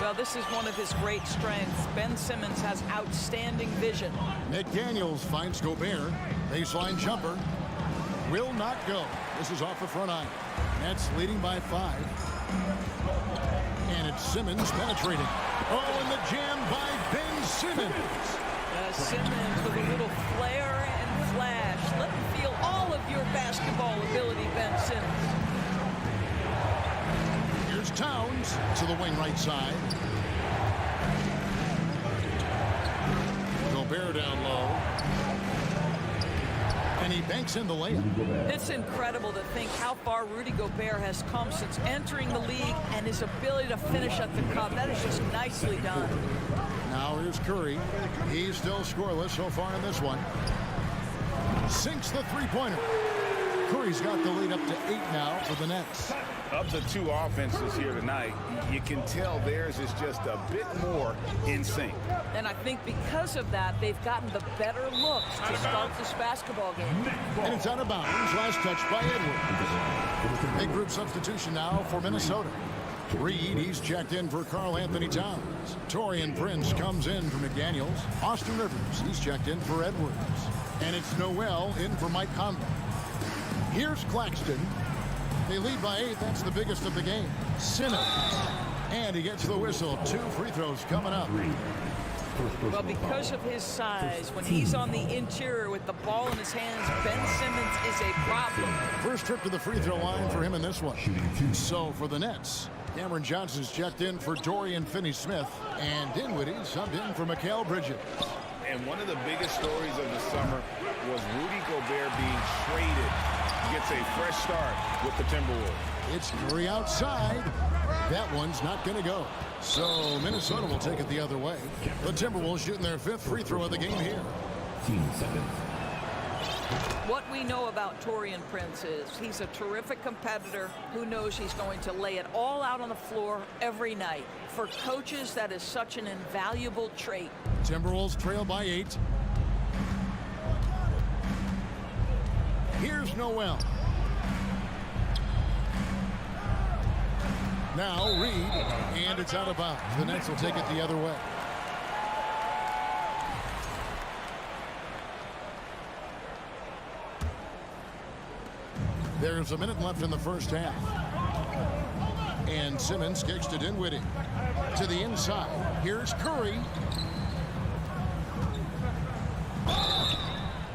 Speaker 10: Well, this is one of his great strengths. Ben Simmons has outstanding vision.
Speaker 1: McDaniels finds Gobert. Baseline jumper. Will not go. This is off the front iron. Nets leading by 5. And it's Simmons penetrating. Oh, and the jam by Ben Simmons.
Speaker 10: Simmons with a little flair and flash. Let him feel all of your basketball ability, Ben Simmons.
Speaker 1: Here's Towns to the wing right side. Gobert down low. And he banks in the layup.
Speaker 10: It's incredible to think how far Rudy Gobert has come since entering the league, and his ability to finish at the cup. That is just nicely done.
Speaker 1: Now here's Curry. He's still scoreless so far in this one. Sinks the three-pointer. Curry's got the lead up to 8 now for the Nets.
Speaker 2: Of the two offenses here tonight, you can tell theirs is just a bit more in sync.
Speaker 10: And I think because of that, they've gotten the better looks to start this basketball game.
Speaker 1: And it's out of bounds. Last touch by Edwards. Big group substitution now for Minnesota. Reed, he's checked in for Karl Anthony Towns. Taurean Prince comes in for McDaniels. Austin Rivers, he's checked in for Edwards. And it's Noel in for Mike Conley. Here's Claxton. They lead by 8. That's the biggest of the game. Simmons. And he gets the whistle. 2 free throws coming up.
Speaker 10: Well, because of his size, when he's on the interior with the ball in his hands, Ben Simmons is a problem.
Speaker 1: First trip to the free throw line for him in this one. So for the Nets, Cameron Johnson's checked in for Dorian Finney-Smith. And Dinwiddie subbed in for Mikal Bridges.
Speaker 2: And one of the biggest stories of the summer was Rudy Gobert being traded. He gets a fresh start with the Timberwolves.
Speaker 1: It's Curry outside. That one's not going to go. So Minnesota will take it the other way. The Timberwolves shooting their 5th free throw of the game here.
Speaker 10: What we know about Taurean Prince is he's a terrific competitor who knows he's going to lay it all out on the floor every night. For coaches, that is such an invaluable trait.
Speaker 1: Timberwolves trail by 8. Here's Noel. Now Reed, and it's out of bounds. The Nets will take it the other way. There's a minute left in the first half. And Simmons kicks to Dinwiddie. To the inside. Here's Curry.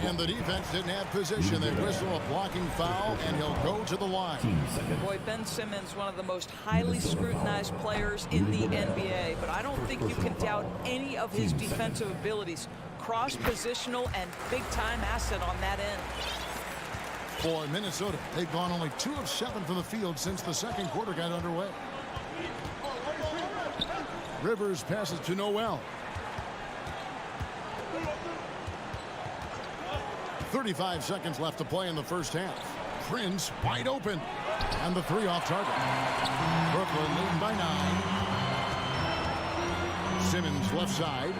Speaker 1: And the defense didn't have position. They whistle a blocking foul, and he'll go to the line.
Speaker 10: Boy, Ben Simmons, one of the most highly scrutinized players in the NBA, but I don't think you can doubt any of his defensive abilities. Cross-positional and big-time asset on that end.
Speaker 1: For Minnesota, they've gone only 2 of 7 from the field since the second quarter got underway. Rivers passes to Noel. 35 seconds left to play in the first half. Prince wide open. And the 3 off target. Brooklyn leading by 9. Simmons left side.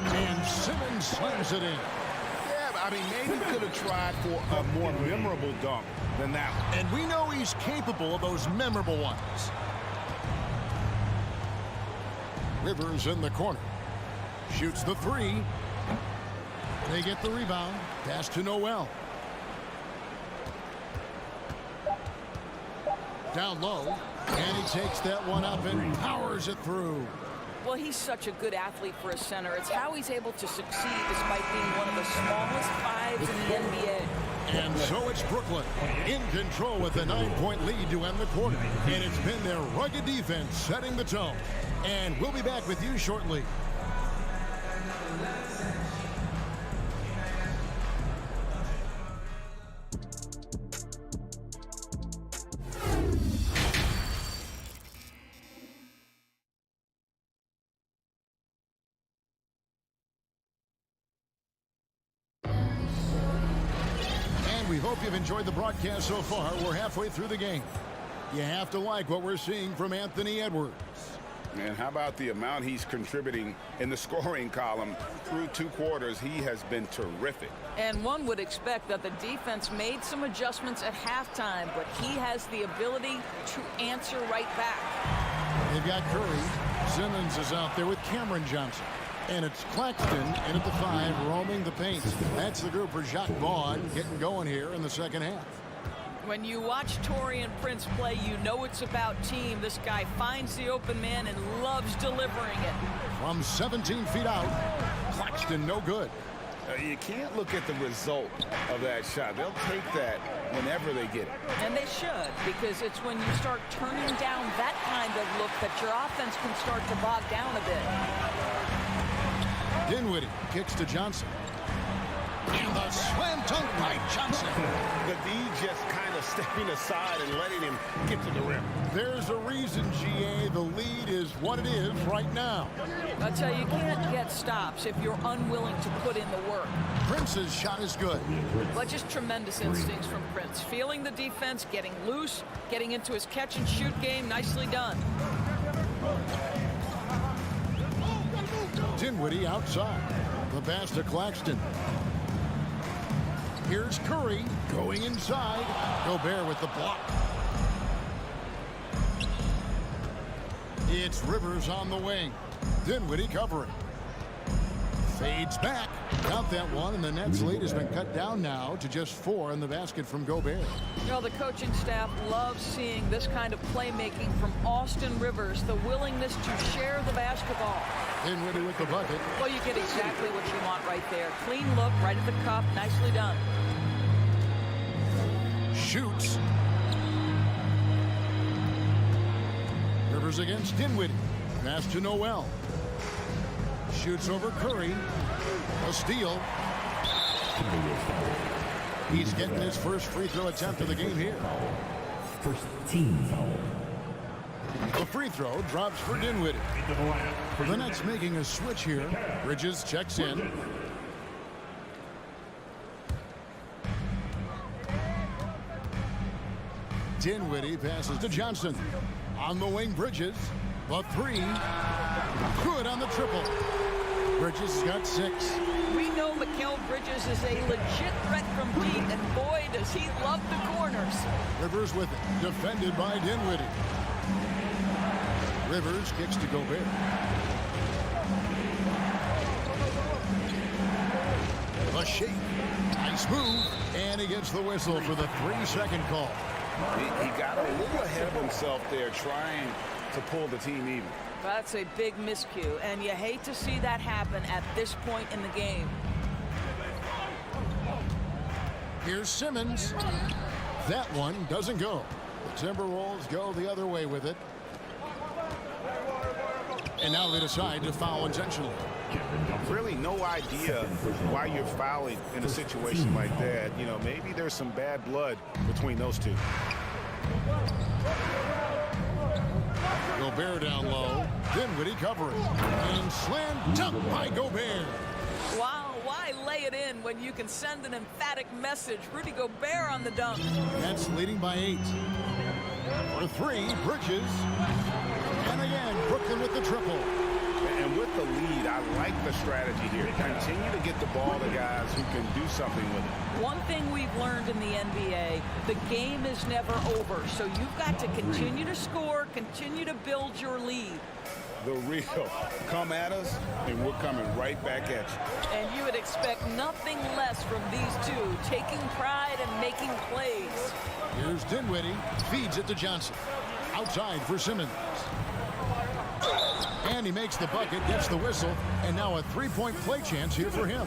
Speaker 1: And Simmons slams it in.
Speaker 2: Yeah, I mean, maybe could have tried for a more memorable dunk than that one.
Speaker 1: And we know he's capable of those memorable ones. Rivers in the corner. Shoots the 3. They get the rebound. Pass to Noel. Down low. And he takes that one up and powers it through.
Speaker 10: Well, he's such a good athlete for a center. It's how he's able to succeed despite being one of the smallest 5s in the NBA.
Speaker 1: And so it's Brooklyn in control with a 9-point lead to end the quarter. And it's been their rugged defense setting the tone. And we'll be back with you shortly. We hope you've enjoyed the broadcast so far. We're halfway through the game. You have to like what we're seeing from Anthony Edwards.
Speaker 2: And how about the amount he's contributing in the scoring column through 2 quarters? He has been terrific.
Speaker 10: And one would expect that the defense made some adjustments at halftime, but he has the ability to answer right back.
Speaker 1: They've got Curry. Simmons is out there with Cameron Johnson. And it's Claxton in at the 5, roaming the paint. That's the group for Jacques Vaughn getting going here in the second half.
Speaker 10: When you watch Taurean Prince play, you know it's about team. This guy finds the open man and loves delivering it.
Speaker 1: From 17 feet out, Claxton no good.
Speaker 2: You can't look at the result of that shot. They'll take that whenever they get it.
Speaker 10: And they should, because it's when you start turning down that kind of look that your offense can start to bog down a bit.
Speaker 1: Dinwiddie kicks to Johnson. And the slam dunk by Johnson.
Speaker 6: The D just kind of stepping aside and letting him get to the rim.
Speaker 1: There's a reason, GA, the lead is what it is right now.
Speaker 10: I'll tell you, you can't get stops if you're unwilling to put in the work.
Speaker 1: Prince's shot is good.
Speaker 10: But just tremendous instincts from Prince. Feeling the defense, getting loose, getting into his catch-and-shoot game. Nicely done.
Speaker 1: Dinwiddie outside. The pass to Claxton. Here's Curry going inside. Gobert with the block. It's Rivers on the wing. Dinwiddie covering. Fades back. Count that one, and the Nets' lead has been cut down now to just 4 in the basket from Gobert.
Speaker 10: You know, the coaching staff loves seeing this kind of playmaking from Austin Rivers, the willingness to share the basketball.
Speaker 1: Dinwiddie with the bucket.
Speaker 10: Well, you get exactly what you want right there. Clean look, right at the cup. Nicely done.
Speaker 1: Shoots. Rivers against Dinwiddie. Pass to Noel. Shoots over Curry. A steal. He's getting his first free throw attempt of the game here.
Speaker 5: First team foul.
Speaker 1: The free throw drops for Dinwiddie. The Nets making a switch here. Bridges checks in. Dinwiddie passes to Johnson. On the wing, Bridges. The three. Good on the triple. Bridges has got 6.
Speaker 10: We know Mikal Bridges is a legit threat from deep, and boy, does he love the corners.
Speaker 1: Rivers with it. Defended by Dinwiddie. Rivers kicks to Gobert. A shake. Nice move. And he gets the whistle for the 3-second call.
Speaker 6: He got a little ahead of himself there trying to pull the team even.
Speaker 10: That's a big miscue, and you hate to see that happen at this point in the game.
Speaker 1: Here's Simmons. That one doesn't go. The Timberwolves go the other way with it. And now they decide to foul intentionally.
Speaker 6: Really no idea why you're fouling in a situation like that. You know, maybe there's some bad blood between those two.
Speaker 1: Gobert down low. Dinwiddie covering. And slam dunk by Gobert.
Speaker 10: Wow, why lay it in when you can send an emphatic message? Rudy Gobert on the dunk.
Speaker 1: Nets leading by 8. For 3, Bridges. And again, Brooklyn with the triple.
Speaker 6: And with the lead, I like the strategy here. Continue to get the ball to guys who can do something with it.
Speaker 10: One thing we've learned in the NBA, the game is never over. So you've got to continue to score, continue to build your lead.
Speaker 6: The real. Come at us, and we're coming right back at you.
Speaker 10: And you would expect nothing less from these two, taking pride and making plays.
Speaker 1: Here's Dinwiddie. Feeds it to Johnson. Outside for Simmons. And he makes the bucket, gets the whistle, and now a 3-point play chance here for him.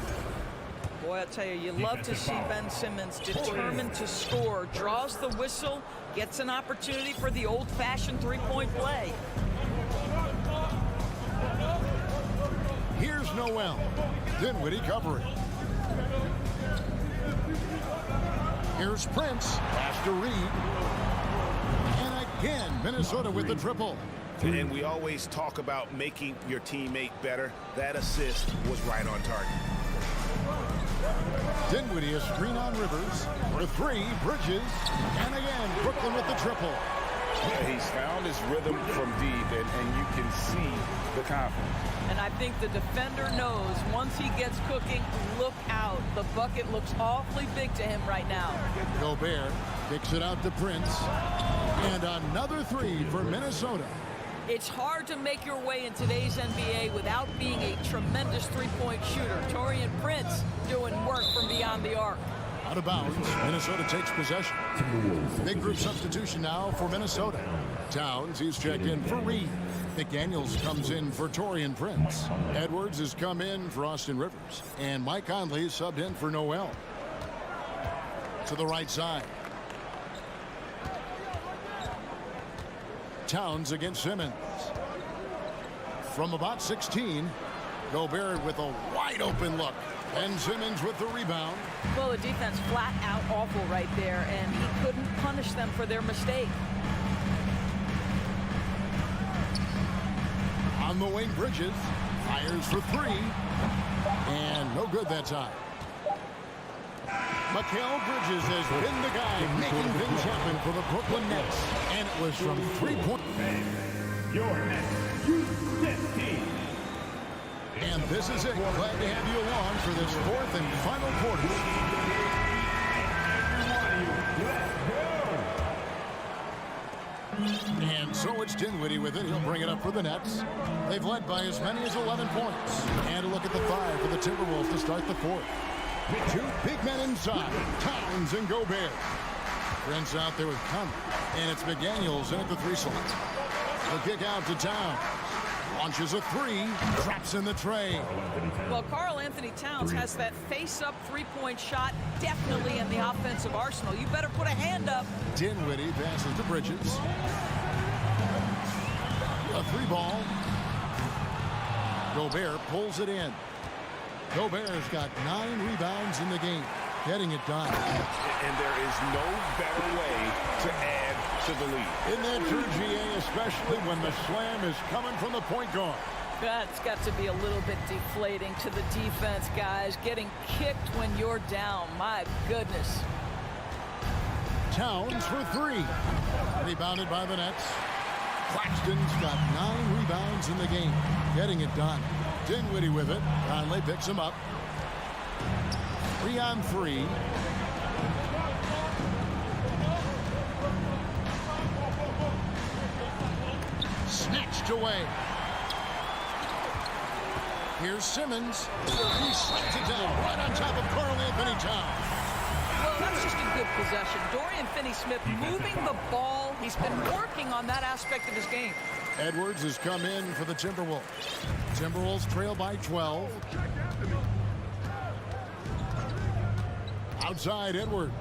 Speaker 10: Boy, I tell you, you love to see Ben Simmons determined to score. Draws the whistle, gets an opportunity for the old-fashioned 3-point play.
Speaker 1: Here's Noel. Dinwiddie covering. Here's Prince. Pass to Reed. And again, Minnesota with the triple.
Speaker 6: And we always talk about making your teammate better. That assist was right on target.
Speaker 1: Dinwiddie a screen on Rivers. For 3, Bridges. And again, Brooklyn with the triple.
Speaker 6: Yeah, he's found his rhythm from deep, and you can see the confidence.
Speaker 10: And I think the defender knows once he gets cooking, look out. The bucket looks awfully big to him right now.
Speaker 1: Gobert kicks it out to Prince. And another 3 for Minnesota.
Speaker 10: It's hard to make your way in today's NBA without being a tremendous three-point shooter. Taurean Prince doing work from beyond the arc.
Speaker 1: Out of bounds, Minnesota takes possession. Big group substitution now for Minnesota. Towns, he's checked in for Reed. McDaniels comes in for Taurean Prince. Edwards has come in for Austin Rivers. And Mike Conley subbed in for Noel. To the right side. Towns against Simmons. From about 16, Gobert with a wide open look. Ben Simmons with the rebound.
Speaker 10: Well, the defense flat out awful right there, and he couldn't punish them for their mistake.
Speaker 1: On the wing, Bridges fires for three, and no good that time. Mikal Bridges has been the guy making things happen for the Brooklyn Nets, and it was from three-point.
Speaker 5: Your next U10 team.
Speaker 1: And this is it. Glad to have you along for this fourth and final quarter. And so it's Dinwiddie with it. He'll bring it up for the Nets. They've led by as many as 11 points. And a look at the 5 for the Timberwolves to start the fourth. Two big men inside, Towns and Gobert. Prince out there with Conley. And it's McDaniels in at the 3 slot. The kick out to Towns. Launches a 3, traps in the tray.
Speaker 10: Well, Karl Anthony Towns has that face-up three-point shot definitely in the offensive arsenal. You better put a hand up.
Speaker 1: Dinwiddie passes to Bridges. A 3-ball. Gobert pulls it in. Gobert's got 9 rebounds in the game, getting it done.
Speaker 2: And there is no better way to add to the lead.
Speaker 1: Isn't that true, GA, especially when the slam is coming from the point guard?
Speaker 10: That's got to be a little bit deflating to the defense, guys. Getting kicked when you're down. My goodness.
Speaker 1: Towns for 3. Rebounded by the Nets. Claxton's got 9 rebounds in the game, getting it done. Dinwiddie with it. Conley picks him up. 3 on 3. Snatched away. Here's Simmons. He slams it down right on top of Karl Anthony Towns.
Speaker 10: Well, that's just a good possession. Dorian Finney-Smith moving the ball. He's been working on that aspect of his game.
Speaker 1: Edwards has come in for the Timberwolves. Timberwolves trail by 12. Outside Edwards.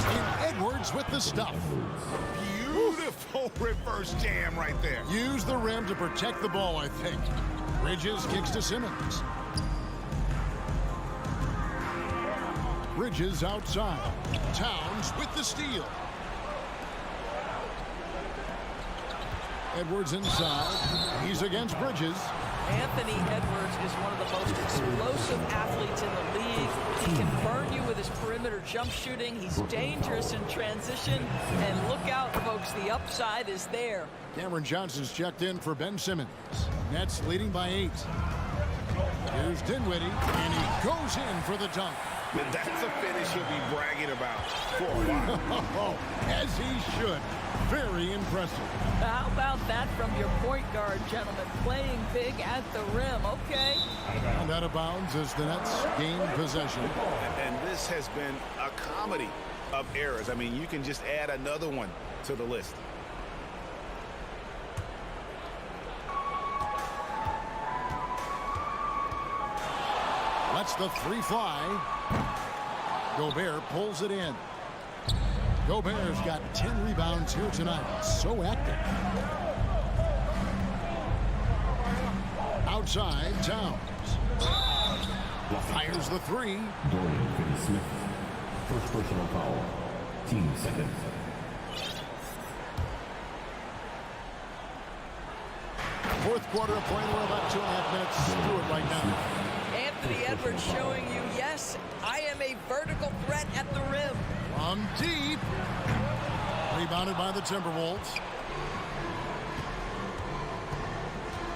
Speaker 1: And Edwards with the stuff.
Speaker 2: Beautiful reverse jam right there.
Speaker 1: Use the rim to protect the ball, I think. Bridges kicks to Simmons. Bridges outside. Towns with the steal. Edwards inside. He's against Bridges.
Speaker 10: Anthony Edwards is one of the most explosive athletes in the league. He can burn you with his perimeter jump shooting. He's dangerous in transition. And look out, folks, the upside is there.
Speaker 1: Cameron Johnson's checked in for Ben Simmons. Nets leading by 8. Here's Dinwiddie, and he goes in for the dunk.
Speaker 2: And that's a finish he'll be bragging about for a while.
Speaker 1: As he should. Very impressive.
Speaker 10: How about that from your point guard, gentlemen? Playing big at the rim, okay?
Speaker 1: And out of bounds as the Nets gain possession.
Speaker 2: And this has been a comedy of errors. I mean, you can just add another one to the list.
Speaker 1: Lets the 3 fly. Gobert pulls it in. Gobert's got 10 rebounds here tonight. So active. Outside, Towns. Fires the 3.
Speaker 5: Dorian Finney-Smith. First personal foul. Team second.
Speaker 1: Fourth quarter of play. We're about 2.5 minutes through it right now.
Speaker 10: Anthony Edwards showing you, yes, I am a vertical threat at the rim.
Speaker 1: On deep. Rebounded by the Timberwolves.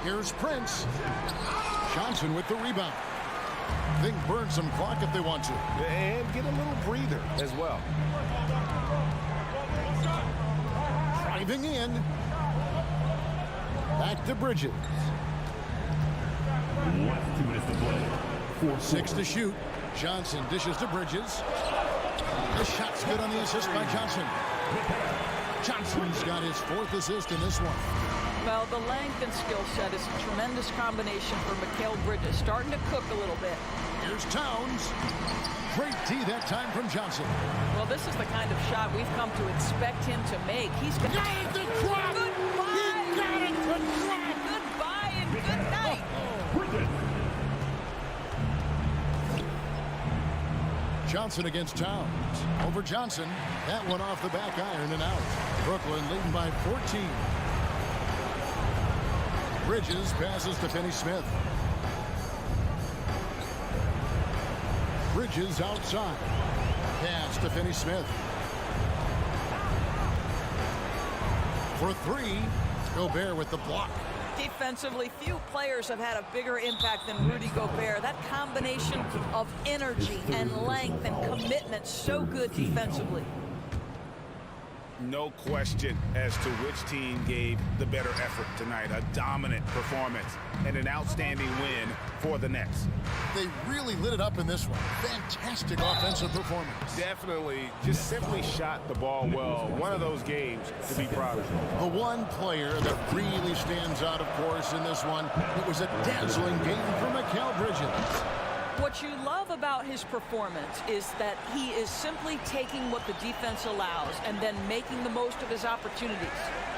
Speaker 1: Here's Prince. Johnson with the rebound. They can burn some clock if they want to.
Speaker 2: And get a little breather as well.
Speaker 1: Driving in. Back to Bridges.
Speaker 5: Last 2 minutes to play.
Speaker 1: 6 to shoot. Johnson dishes to Bridges. The shot's good on the assist by Johnson. Johnson's got his 4th assist in this one.
Speaker 10: Well, the length and skill set is a tremendous combination for Mikal Bridges. Starting to cook a little bit.
Speaker 1: Here's Towns. Great D that time from Johnson.
Speaker 10: Well, this is the kind of shot we've come to expect him to make. He's got
Speaker 1: it to drop.
Speaker 10: Goodbye.
Speaker 1: He got it to drop.
Speaker 10: Goodbye and good night.
Speaker 1: Johnson against Towns. Over Johnson. That one off the back iron and out. Brooklyn leading by 14. Bridges passes to Finney Smith. Bridges outside. Pass to Finney Smith. For three. Gobert with the block.
Speaker 10: Defensively, few players have had a bigger impact than Rudy Gobert. That combination of energy and length and commitment, so good defensively.
Speaker 2: No question as to which team gave the better effort tonight. A dominant performance and an outstanding win for the Nets.
Speaker 1: They really lit it up in this one. Fantastic offensive performance.
Speaker 6: Definitely just simply shot the ball well. One of those games to be proud of.
Speaker 1: The one player that really stands out, of course, in this one, it was a dazzling game for Mikal Bridges.
Speaker 10: What you love about his performance is that he is simply taking what the defense allows and then making the most of his opportunities.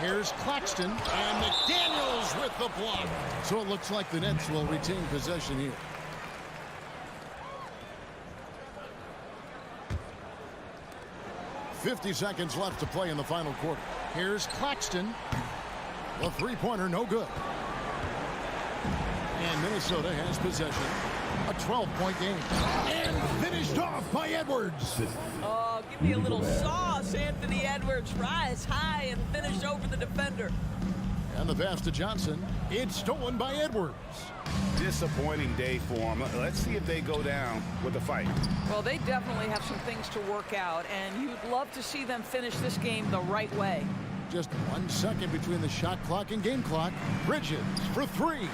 Speaker 1: Here's Claxton, and McDaniels with the block. So it looks like the Nets will retain possession here. .50 seconds left to play in the final quarter. Here's Claxton. The three-pointer, no good. And Minnesota has possession. A 12-point game. And finished off by Edwards.
Speaker 10: Oh, give me a little sauce, Anthony Edwards. Rise high and finish over the defender.
Speaker 1: And the pass to Johnson. It's stolen by Edwards.
Speaker 2: Disappointing day for them. Let's see if they go down with a fight.
Speaker 10: Well, they definitely have some things to work out, and you'd love to see them finish this game the right way.
Speaker 1: Just 1 second between the shot clock and game clock. Bridges for three.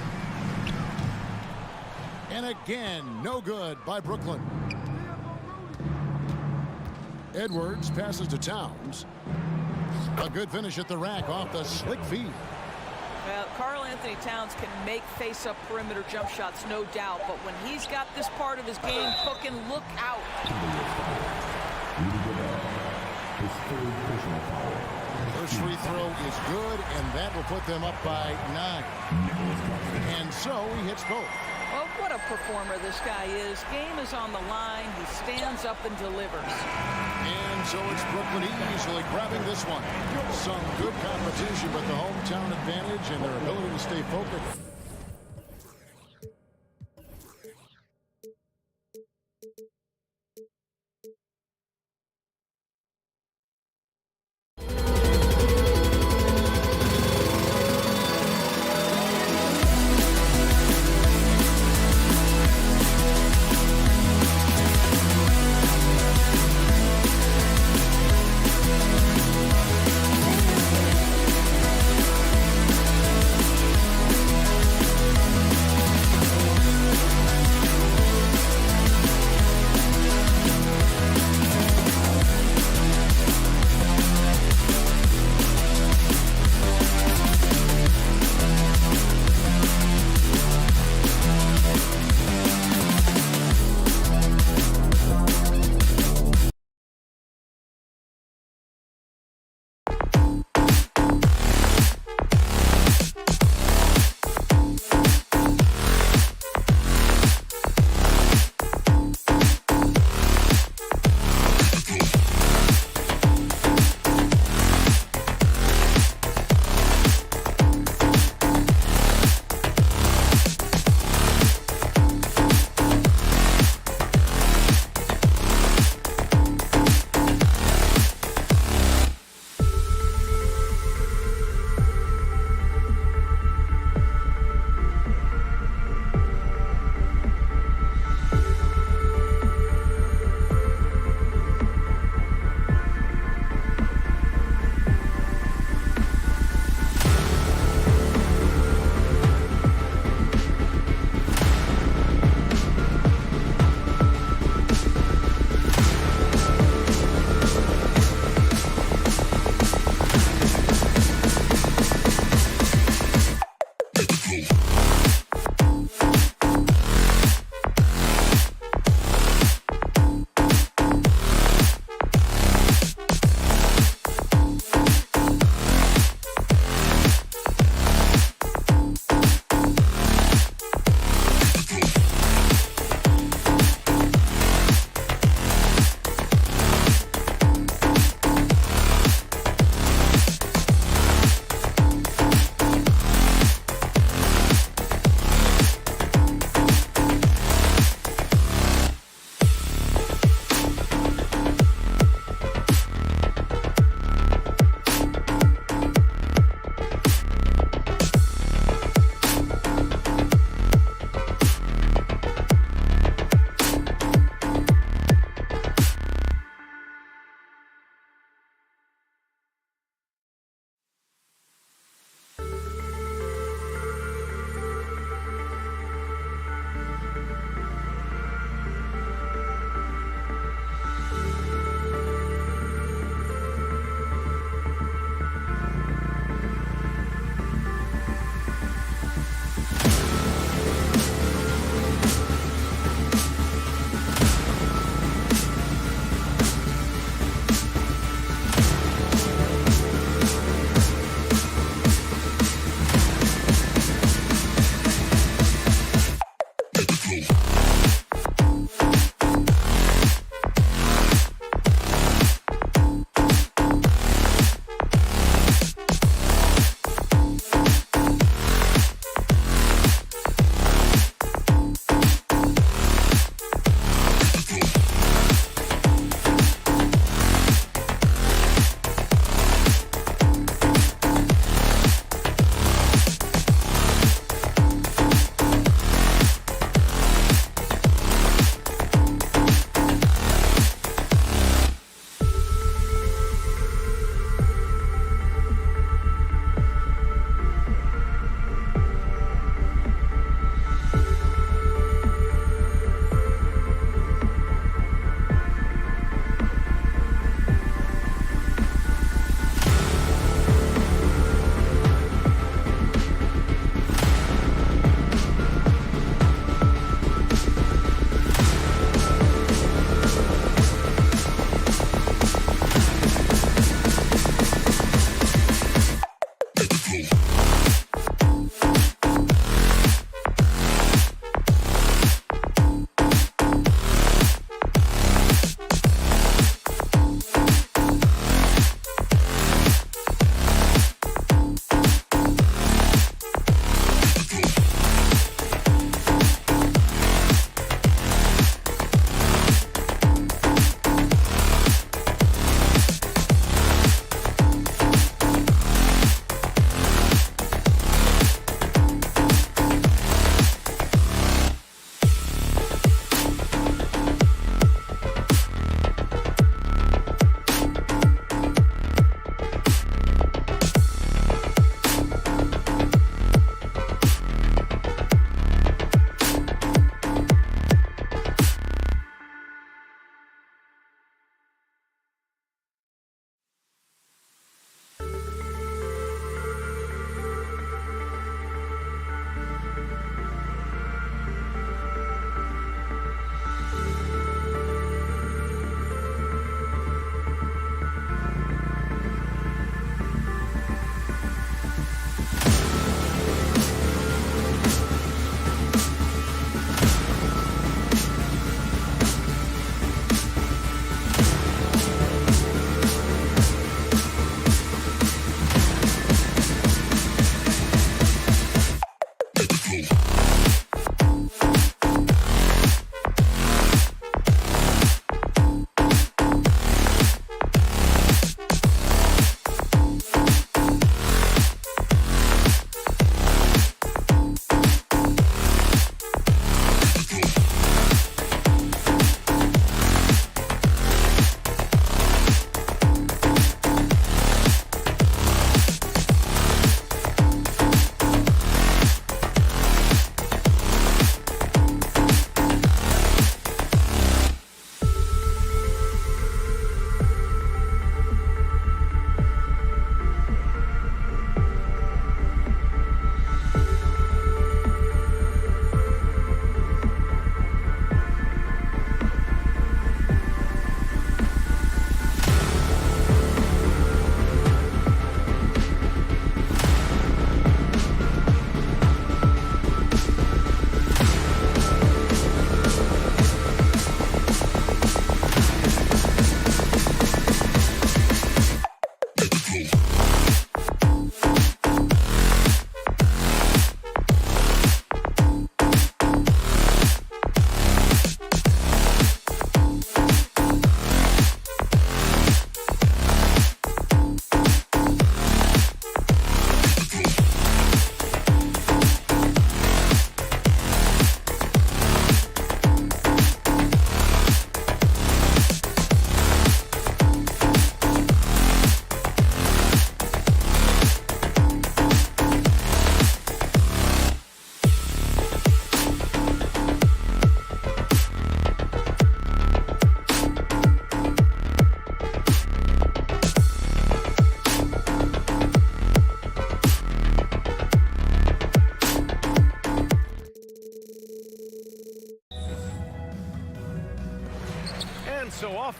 Speaker 1: And again, no good by Brooklyn. Edwards passes to Towns. A good finish at the rack off the slick feed.
Speaker 10: Well, Karl Anthony Towns can make face-up perimeter jump shots, no doubt. But when he's got this part of his game cooking, look out.
Speaker 1: First free throw is good, and that will put them up by 9. And so he hits both.
Speaker 10: Well, what a performer this guy is. Game is on the line. He stands up and delivers.
Speaker 1: And so it's Brooklyn easily grabbing this one. Some good competition, but the hometown advantage and their ability to stay focused.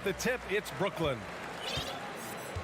Speaker 8: Off the tip, it's Brooklyn.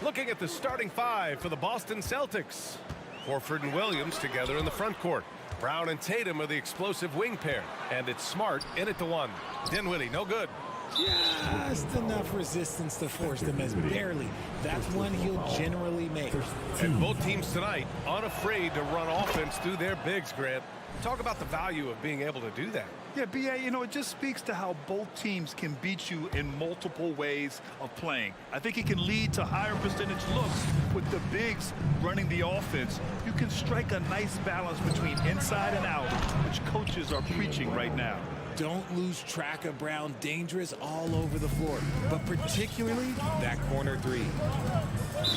Speaker 8: Looking at the starting five for the Boston Celtics. Horford and Williams together in the front court. Brown and Tatum are the explosive wing pair. And it's Smart in at the one. Dinwiddie, no good.
Speaker 3: Just enough resistance to force them as barely. That's one he'll generally make.
Speaker 8: And both teams tonight unafraid to run offense through their bigs, Grant. Talk about the value of being able to do that.
Speaker 9: Yeah, B.A., you know, it just speaks to how both teams can beat you in multiple ways of playing. I think it can lead to higher percentage looks with the bigs running the offense. You can strike a nice balance between inside and out, which coaches are preaching right now.
Speaker 3: Don't lose track of Brown. Dangerous all over the floor, but particularly that corner three.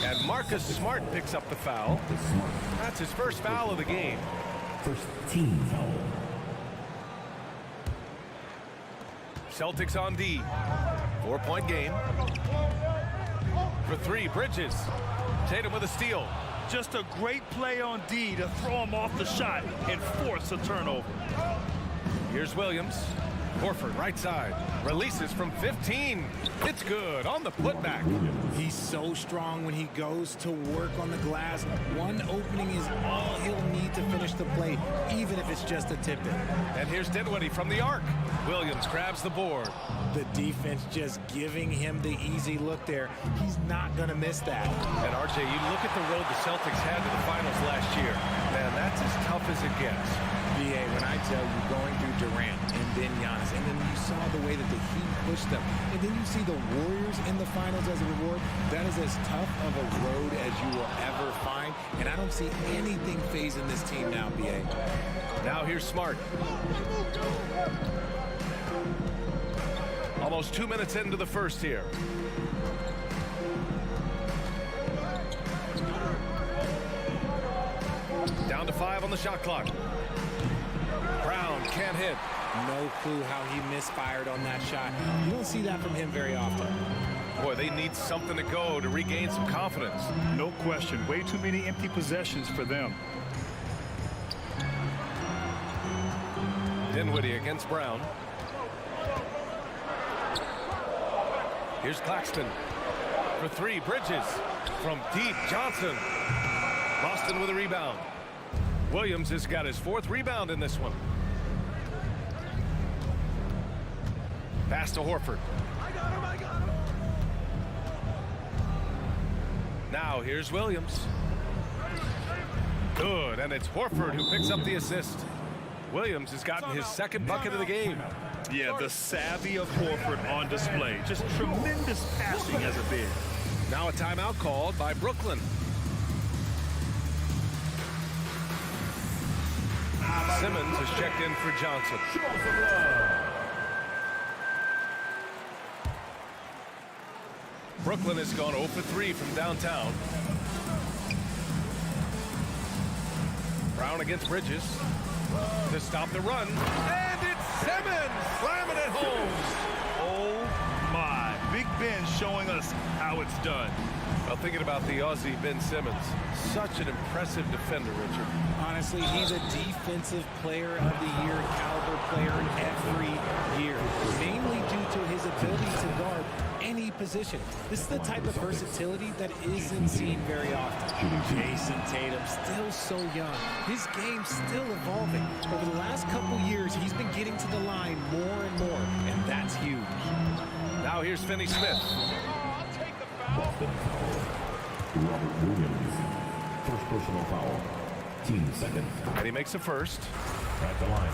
Speaker 8: And Marcus Smart picks up the foul. That's his first foul of the game.
Speaker 5: First team foul.
Speaker 8: Celtics on D. 4-point game. For three, Bridges. Tatum with a steal.
Speaker 9: Just a great play on D to throw him off the shot and force a turnover.
Speaker 8: Here's Williams. Horford, right side. Releases from 15. It's good on the putback.
Speaker 3: He's so strong when he goes to work on the glass. One opening is all he'll need to finish the play, even if it's just a tip-in.
Speaker 8: And here's Dinwiddie from the arc. Williams grabs the board.
Speaker 3: The defense just giving him the easy look there. He's not going to miss that.
Speaker 8: And, RJ, you look at the road the Celtics had to the finals last year. Man, that's as tough as it gets.
Speaker 3: BA, when I tell you going through Durant and then Giannis, and then you saw the way that the Heat pushed them, and then you see the Warriors in the finals as a reward, that is as tough of a road as you will ever find, and I don't see anything phasing this team now, BA.
Speaker 8: Now here's Smart. Almost 2 minutes into the first here. Down to 5 on the shot clock. Brown can't hit.
Speaker 3: No clue how he misfired on that shot. You don't see that from him very often.
Speaker 8: Boy, they need something to go to regain some confidence.
Speaker 9: No question. Way too many empty possessions for them.
Speaker 8: Dinwiddie against Brown. Here's Claxton. For three, Bridges. From deep, Johnson. Boston with a rebound. Williams has got his 4th rebound in this one. Pass to Horford. I got him. Now here's Williams. Good, and it's Horford who picks up the assist. Williams has gotten his 2nd bucket of the game.
Speaker 9: Yeah, the savvy of Horford on display. Just tremendous passing as a big.
Speaker 8: Now a timeout called by Brooklyn. Simmons has checked in for Johnson. Brooklyn has gone 0 for 3 from downtown. Brown against Bridges to stop the run. And it's Simmons slamming it home.
Speaker 9: Oh my. Big Ben showing us how it's done.
Speaker 8: Well, thinking about the Aussie Ben Simmons, such an impressive defender, Richard.
Speaker 3: Honestly, he's a defensive player of the year caliber player every year, mainly due to his ability to guard any position. This is the type of versatility that isn't seen very often. Jason Tatum, still so young. His game's still evolving. Over the last couple years, he's been getting to the line more and more, and that's huge.
Speaker 8: Now here's Finney Smith.
Speaker 5: Robert Williams, first personal foul. Team second.
Speaker 8: And he makes the first.
Speaker 5: At the line,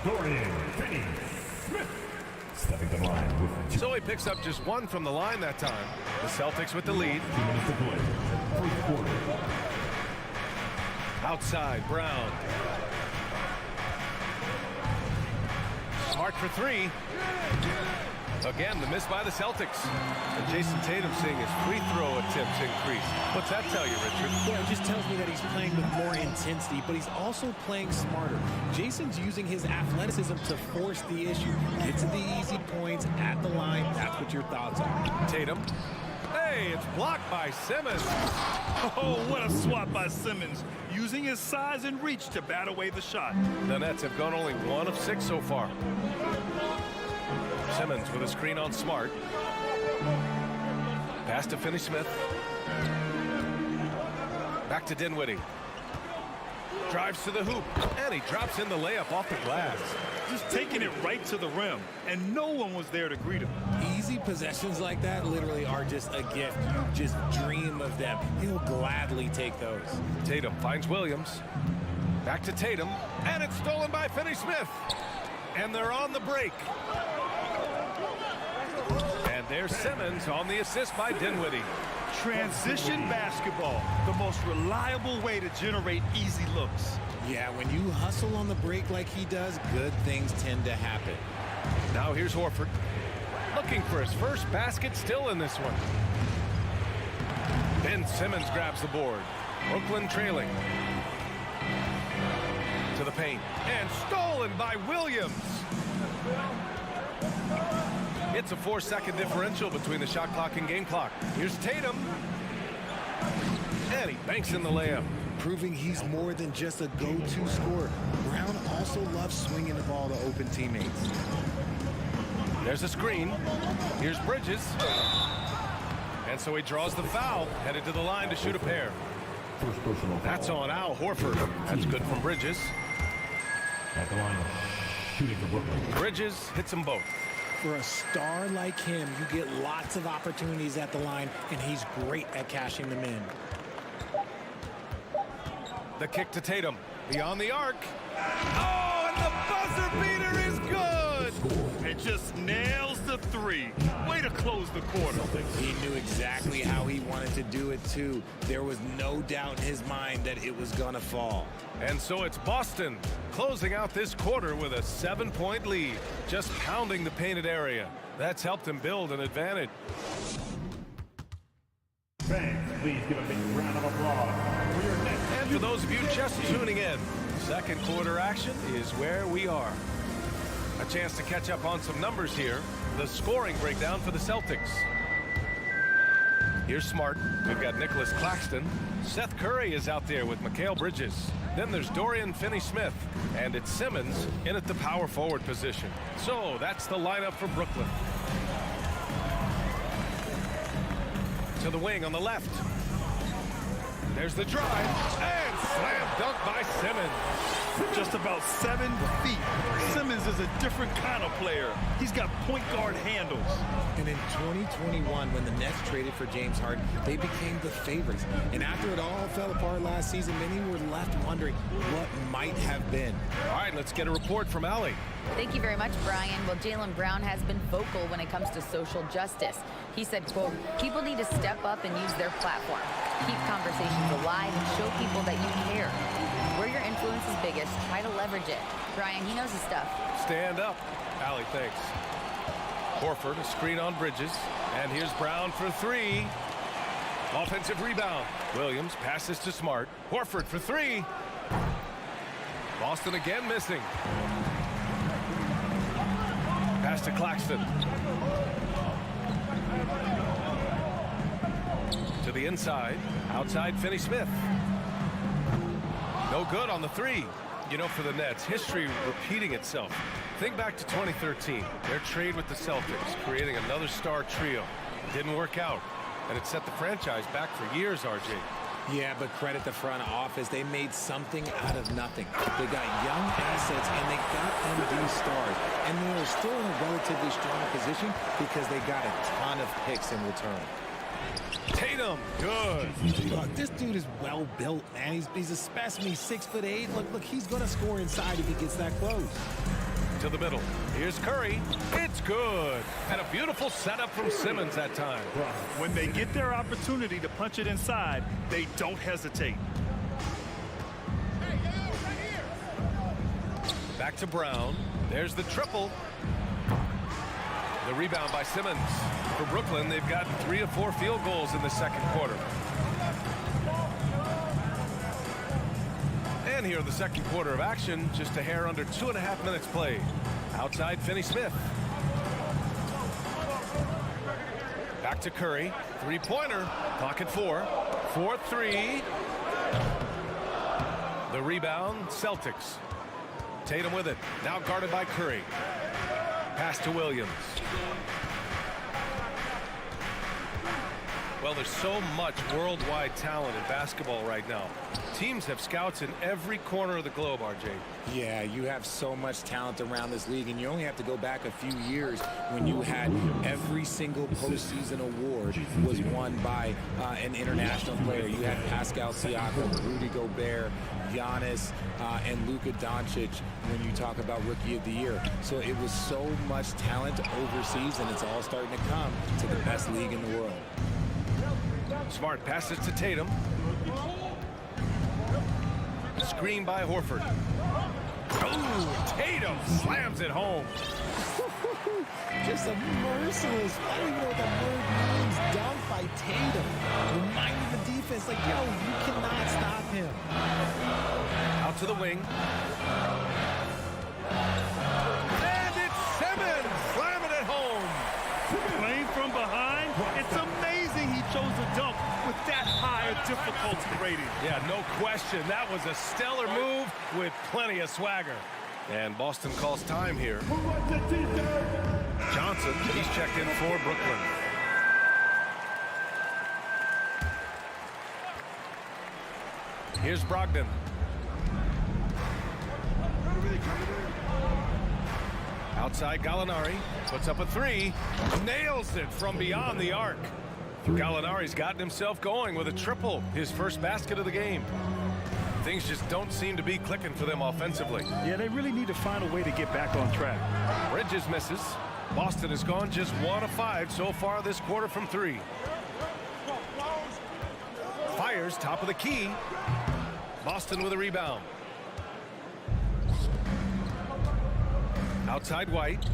Speaker 5: Dorian Finney-Smith. Stepping to the line with
Speaker 8: So he picks up just 1 from the line that time. The Celtics with the lead.
Speaker 5: 2 minutes to play. First quarter.
Speaker 8: Outside, Brown. Smart for 3. Again, the miss by the Celtics. And Jason Tatum seeing his free throw attempts increase. What's that tell you, Richard?
Speaker 3: Yeah, it just tells me that he's playing with more intensity, but he's also playing smarter. Jason's using his athleticism to force the issue. Get to the easy points at the line. That's what your thoughts are.
Speaker 8: Tatum. Hey, it's blocked by Simmons.
Speaker 9: Oh, what a swat by Simmons. Using his size and reach to bat away the shot.
Speaker 8: The Nets have gone only 1 of 6 so far. Simmons with a screen on Smart. Pass to Finney-Smith. Back to Dinwiddie. Drives to the hoop, and he drops in the layup off the glass.
Speaker 9: Just taking it right to the rim, and no one was there to greet him.
Speaker 3: Easy possessions like that literally are just a gift. You just dream of them. He'll gladly take those.
Speaker 8: Tatum finds Williams. Back to Tatum, and it's stolen by Finney-Smith. And they're on the break. And there's Simmons on the assist by Dinwiddie.
Speaker 9: Transition basketball, the most reliable way to generate easy looks.
Speaker 3: Yeah, when you hustle on the break like he does, good things tend to happen.
Speaker 8: Now here's Horford. Looking for his first basket, still in this one. Ben Simmons grabs the board. Brooklyn trailing. To the paint. And stolen by Williams. It's a 4-second differential between the shot clock and game clock. Here's Tatum. And he banks in the layup.
Speaker 3: Proving he's more than just a go-to scorer. Brown also loves swinging the ball to open teammates.
Speaker 8: There's a screen. Here's Bridges. And so he draws the foul, headed to the line to shoot a pair. That's on Al Horford. That's good from Bridges.
Speaker 5: At the line, shooting for Brooklyn.
Speaker 8: Bridges hits them both.
Speaker 3: For a star like him, you get lots of opportunities at the line, and he's great at cashing them in.
Speaker 8: The kick to Tatum. Beyond the arc. Oh, and the buzzer beater is good!
Speaker 9: And just nails the three. Way to close the quarter.
Speaker 3: He knew exactly how he wanted to do it, too. There was no doubt in his mind that it was going to fall.
Speaker 8: And so it's Boston closing out this quarter with a 7-point lead, just pounding the painted area. That's helped him build an advantage.
Speaker 5: Fans, please give a big round of applause for your next.
Speaker 8: And for those of you just tuning in, second quarter action is where we are. A chance to catch up on some numbers here. The scoring breakdown for the Celtics. Here's Smart. We've got Nicholas Claxton. Seth Curry is out there with Mikal Bridges. Then there's Dorian Finney-Smith. And it's Simmons in at the power forward position. So that's the lineup for Brooklyn. To the wing on the left. There's the drive. And slam dunk by Simmons.
Speaker 9: Just about 7 feet. Simmons is a different kind of player. He's got point guard handles.
Speaker 3: And in 2021, when the Nets traded for James Harden, they became the favorites. And after it all fell apart last season, many were left wondering what might have been.
Speaker 8: All right, let's get a report from Allie.
Speaker 12: Thank you very much, Brian. Well, Jaylen Brown has been vocal when it comes to social justice. He said, quote, people need to step up and use their platform. Keep conversations alive and show people that you care. Where your influence is biggest, try to leverage it. Brian, he knows his stuff.
Speaker 8: Stand up. Allie, thanks. Horford, a screen on Bridges. And here's Brown for three. Offensive rebound. Williams passes to Smart. Horford for three. Boston again missing. Pass to Claxton. To the inside. Outside Finney-Smith. No good on the three. You know, for the Nets, history repeating itself. Think back to 2013, their trade with the Celtics, creating another star trio. It didn't work out, and it set the franchise back for years, RJ.
Speaker 3: Yeah, but credit the front office. They made something out of nothing. They got young assets, and they got them these stars. And they are still in a relatively strong position because they got a ton of picks in return.
Speaker 8: Tatum, good.
Speaker 3: Look, this dude is well built, man. He's a specimen. He's 6'8". Look, he's going to score inside if he gets that close.
Speaker 8: To the middle. Here's Curry. It's good. And a beautiful setup from Simmons that time.
Speaker 9: When they get their opportunity to punch it inside, they don't hesitate.
Speaker 8: Back to Brown. There's the triple. The rebound by Simmons. For Brooklyn, they've gotten 3 of 4 field goals in the second quarter. And here in the second quarter of action, just a hair under 2.5 minutes played. Outside Finney-Smith. Back to Curry. Three-pointer. Clock at 4. 4-3. The rebound, Celtics. Tatum with it. Now guarded by Curry. Pass to Williams. Well, there's so much worldwide talent in basketball right now. Teams have scouts in every corner of the globe, RJ.
Speaker 3: Yeah, you have so much talent around this league, and you only have to go back a few years when you had every single postseason award was won by an international player. You had Pascal Siakam, Rudy Gobert, Giannis, and Luka Doncic when you talk about Rookie of the Year. So it was so much talent overseas, and it's all starting to come to the best league in the world.
Speaker 8: Smart passes to Tatum. Screen by Horford. Oh, Tatum slams it home.
Speaker 3: Just a merciless, I don't even know what that word means, dunk by Tatum. Reminding the defense, like, yo, you cannot stop him.
Speaker 8: Out to the wing. And it's Simmons slamming it home.
Speaker 9: Playing from behind, it's amazing he chose a dunk with that higher difficulty rating.
Speaker 8: Yeah, no question. That was a stellar move with plenty of swagger. And Boston calls time here. Johnson, he's checked in for Brooklyn. Here's Brogdon. Outside Gallinari, puts up a three, nails it from beyond the arc. Gallinari's gotten himself going with a triple, his first basket of the game. Things just don't seem to be clicking for them offensively.
Speaker 9: Yeah, they really need to find a way to get back on track.
Speaker 8: Bridges misses. Boston has gone just 1 of 5 so far this quarter from 3. Fires top of the key. Boston with a rebound. Outside White.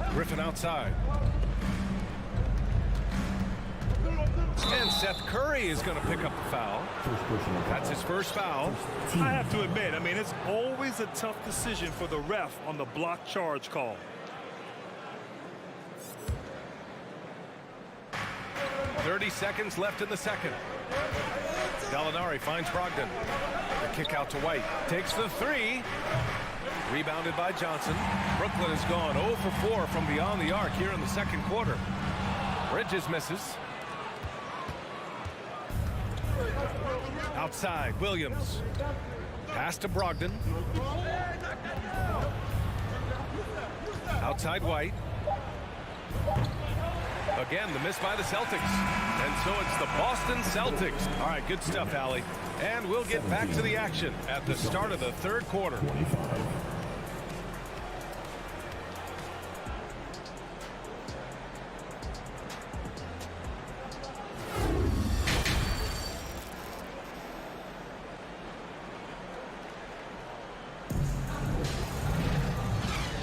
Speaker 8: Griffin outside. And Seth Curry is going to pick up the foul. That's his first foul.
Speaker 9: I have to admit, I mean, it's always a tough decision for the ref on the block charge call.
Speaker 8: .30 seconds left in the second. Gallinari finds Brogdon. The kick out to White. Takes the three. Rebounded by Johnson. Brooklyn has gone 0 for 4 from beyond the arc here in the second quarter. Bridges misses. Outside, Williams. Pass to Brogdon. Outside White. Again, the miss by the Celtics. And so it's the Boston Celtics. All right, good stuff, Allie. And we'll get back to the action at the start of the third quarter.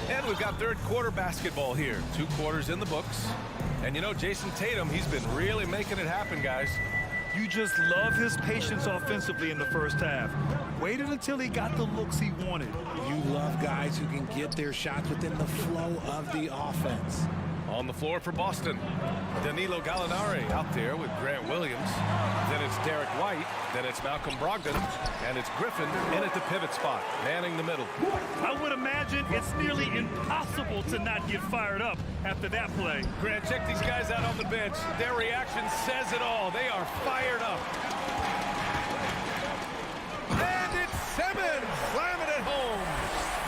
Speaker 8: And we've got third quarter basketball here. 2 quarters in the books. And you know, Jason Tatum, he's been really making it happen, guys.
Speaker 9: You just love his patience offensively in the first half. Waited until he got the looks he wanted.
Speaker 3: You love guys who can get their shots within the flow of the offense.
Speaker 8: On the floor for Boston, Danilo Gallinari out there with Grant Williams. Then it's Derek White. Then it's Malcolm Brogdon. And it's Griffin in at the pivot spot, manning the middle.
Speaker 9: I would imagine it's nearly impossible to not get fired up after that play.
Speaker 8: Grant, check these guys out on the bench. Their reaction says it all. They are fired up. And it's Simmons slamming it home.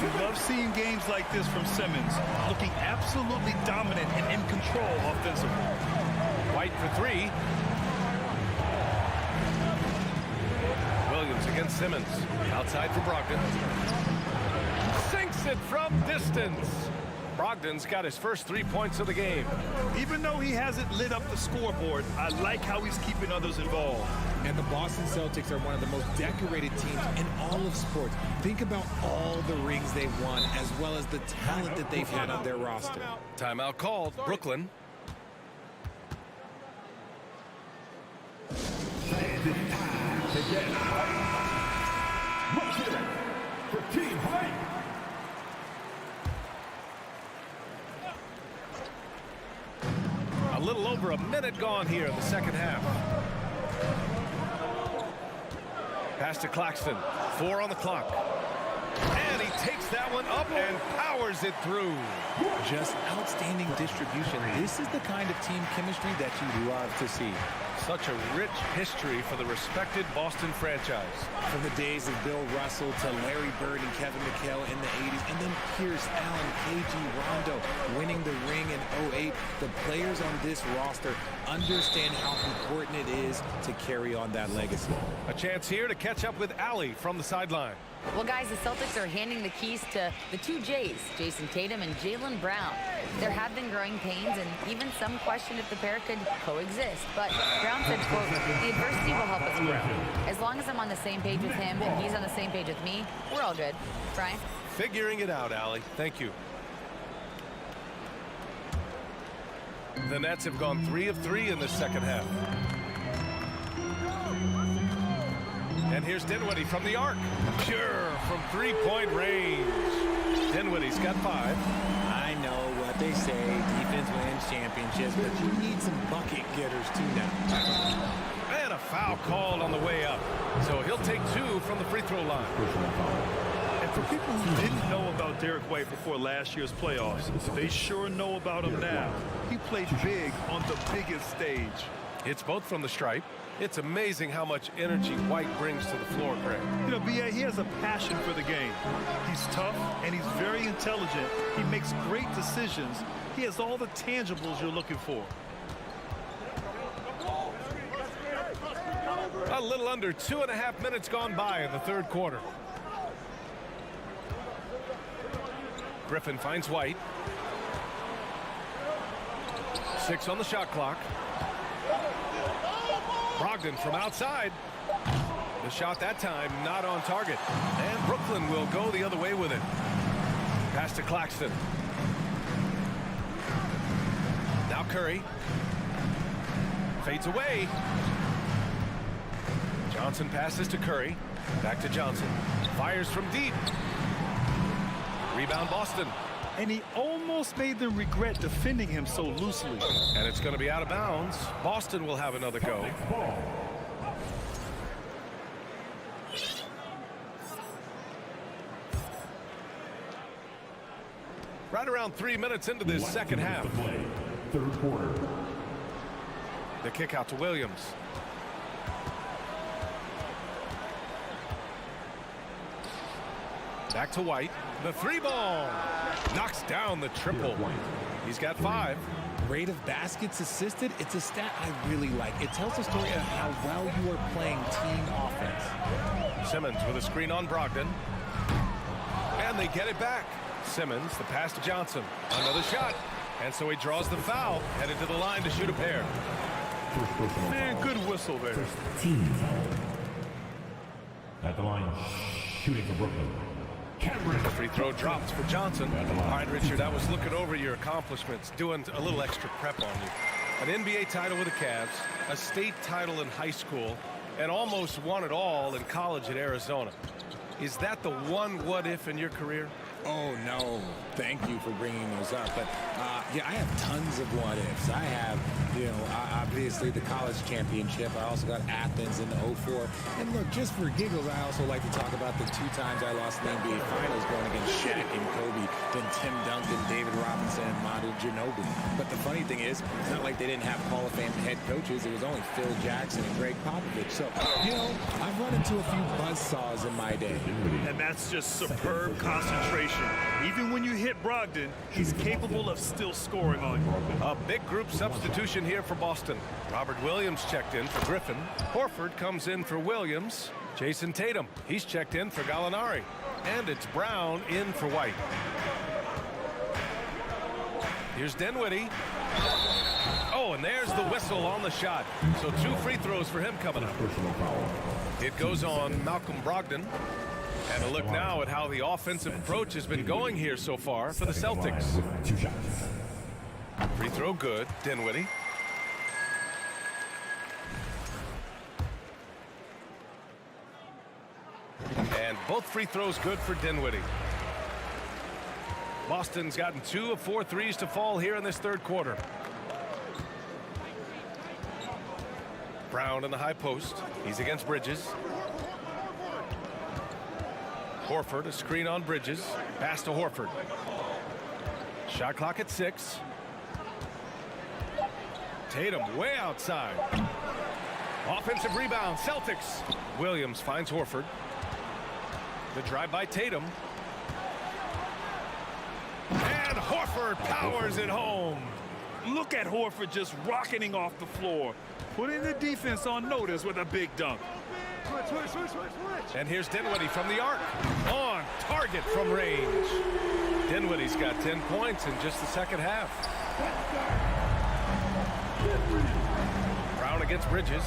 Speaker 9: We love seeing games like this from Simmons, looking absolutely dominant and in control offensively.
Speaker 8: White for 3. Williams against Simmons. Outside for Brogdon. Sinks it from distance. Brogdon's got his first 3 points of the game.
Speaker 9: Even though he hasn't lit up the scoreboard, I like how he's keeping others involved.
Speaker 3: And the Boston Celtics are one of the most decorated teams in all of sports. Think about all the rings they've won, as well as the talent that they've had on their roster.
Speaker 8: Timeout called. Brooklyn. A little over a minute gone here in the second half. Pass to Claxton. 4 on the clock. And he takes that one up and powers it through.
Speaker 3: Just outstanding distribution. This is the kind of team chemistry that you love to see.
Speaker 8: Such a rich history for the respected Boston franchise.
Speaker 3: From the days of Bill Russell to Larry Bird and Kevin McHale in the 80s, and then Pierce, Allen, KG, Rondo winning the ring in 08. The players on this roster understand how important it is to carry on that legacy.
Speaker 8: A chance here to catch up with Allie from the sideline.
Speaker 12: Well, guys, the Celtics are handing the keys to the two J's, Jason Tatum and Jaylen Brown. There have been growing pains and even some question if the pair could coexist. But Brown said, quote, "The adversity will help us grow. As long as I'm on the same page with him and he's on the same page with me, we're all good." Brian?
Speaker 8: Figuring it out, Allie. Thank you. The Nets have gone 3 of 3 in the second half. And here's Dinwiddie from the arc. Pure from three-point range. Dinwiddie's got 5.
Speaker 3: I know what they say, defense wins championships, but you need some bucket getters too now.
Speaker 8: And a foul called on the way up. So he'll take 2 from the free throw line.
Speaker 9: And for people who didn't know about Derek White before last year's playoffs, they sure know about him now. He played big on the biggest stage.
Speaker 8: It's both from the stripe. It's amazing how much energy White brings to the floor, Greg.
Speaker 9: You know, B.A., he has a passion for the game. He's tough, and he's very intelligent. He makes great decisions. He has all the tangibles you're looking for.
Speaker 8: A little under 2.5 minutes gone by in the third quarter. Griffin finds White. 6 on the shot clock. Brogdon from outside. The shot that time not on target. And Brooklyn will go the other way with it. Pass to Claxton. Now Curry. Fades away. Johnson passes to Curry. Back to Johnson. Fires from deep. Rebound Boston.
Speaker 9: And he almost made them regret defending him so loosely.
Speaker 8: And it's going to be out of bounds. Boston will have another go. Right around 3 minutes into this second half.
Speaker 5: Third quarter.
Speaker 8: The kick out to Williams. Back to White. The 3-ball. Knocks down the triple. He's got 5.
Speaker 3: Rate of baskets assisted, it's a stat I really like. It tells the story of how well you are playing team offense.
Speaker 8: Simmons with a screen on Brogdon. And they get it back. Simmons, the pass to Johnson. Another shot. And so he draws the foul. Headed to the line to shoot a pair.
Speaker 9: Man, good whistle there.
Speaker 5: Team at the line, shooting for Brooklyn.
Speaker 8: The free throw dropped for Johnson. All right, Richard, I was looking over your accomplishments, doing a little extra prep on you. An NBA title with the Cavs, a state title in high school, and almost won it all in college at Arizona. Is that the one what-if in your career?
Speaker 3: Oh, no. Thank you for bringing those up. But, yeah, I have tons of what-ifs. I have, obviously the college championship. I also got Athens in the 04. And, look, just for giggles, I also like to talk about the 2 times I lost in the NBA Finals going against Shaq and Kobe, then Tim Duncan, David Robinson, and Manu Ginobili. But the funny thing is, it's not like they didn't have Hall of Fame head coaches. It was only Phil Jackson and Greg Popovich. So, I've run into a few buzzsaws in my day.
Speaker 9: And that's just superb concentration. Even when you hit Brogdon, he's capable of still scoring on you.
Speaker 8: A big group substitution here for Boston. Robert Williams checked in for Griffin. Horford comes in for Williams. Jason Tatum, he's checked in for Gallinari. And it's Brown in for White. Here's Dinwiddie. Oh, and there's the whistle on the shot. So 2 free throws for him coming up. It goes on Malcolm Brogdon. And a look now at how the offensive approach has been going here so far for the Celtics.
Speaker 5: 2 shots.
Speaker 8: Free throw good. Dinwiddie. And both free throws good for Dinwiddie. Boston's gotten 2 of 4 threes to fall here in this third quarter. Brown in the high post. He's against Bridges. Horford, a screen on Bridges. Pass to Horford. Shot clock at 6. Tatum way outside. Offensive rebound, Celtics. Williams finds Horford. The drive by Tatum. And Horford powers it home.
Speaker 9: Look at Horford just rocketing off the floor, putting the defense on notice with a big dunk.
Speaker 8: And here's Dinwiddie from the arc. On target from range. Dinwiddie's got 10 points in just the second half. Brown against Bridges.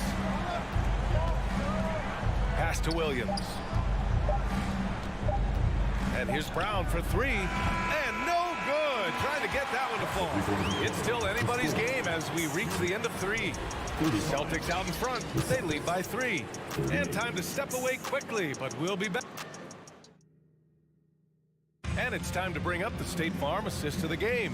Speaker 8: Pass to Williams. And here's Brown for 3. And no good. Trying to get that one to fall. It's still anybody's game as we reach the end of 3. Celtics out in front. They lead by 3. And time to step away quickly, but we'll be back. And it's time to bring up the State Farm assist of the game.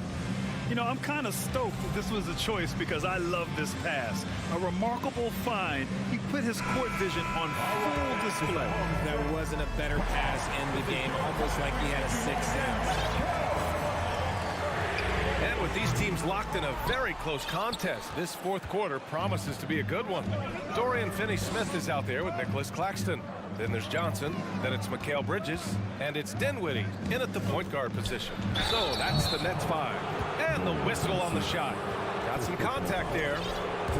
Speaker 9: You know, I'm kind of stoked that this was a choice because I love this pass. A remarkable find. He put his court vision on full display.
Speaker 3: There wasn't a better pass in the game, almost like he had a sixth sense.
Speaker 8: And with these teams locked in a very close contest, this fourth quarter promises to be a good one. Dorian Finney-Smith is out there with Nicholas Claxton. Then there's Johnson, then it's Mikal Bridges, and it's Dinwiddie in at the point guard position. So that's the Nets 5. And the whistle on the shot. Got some contact there.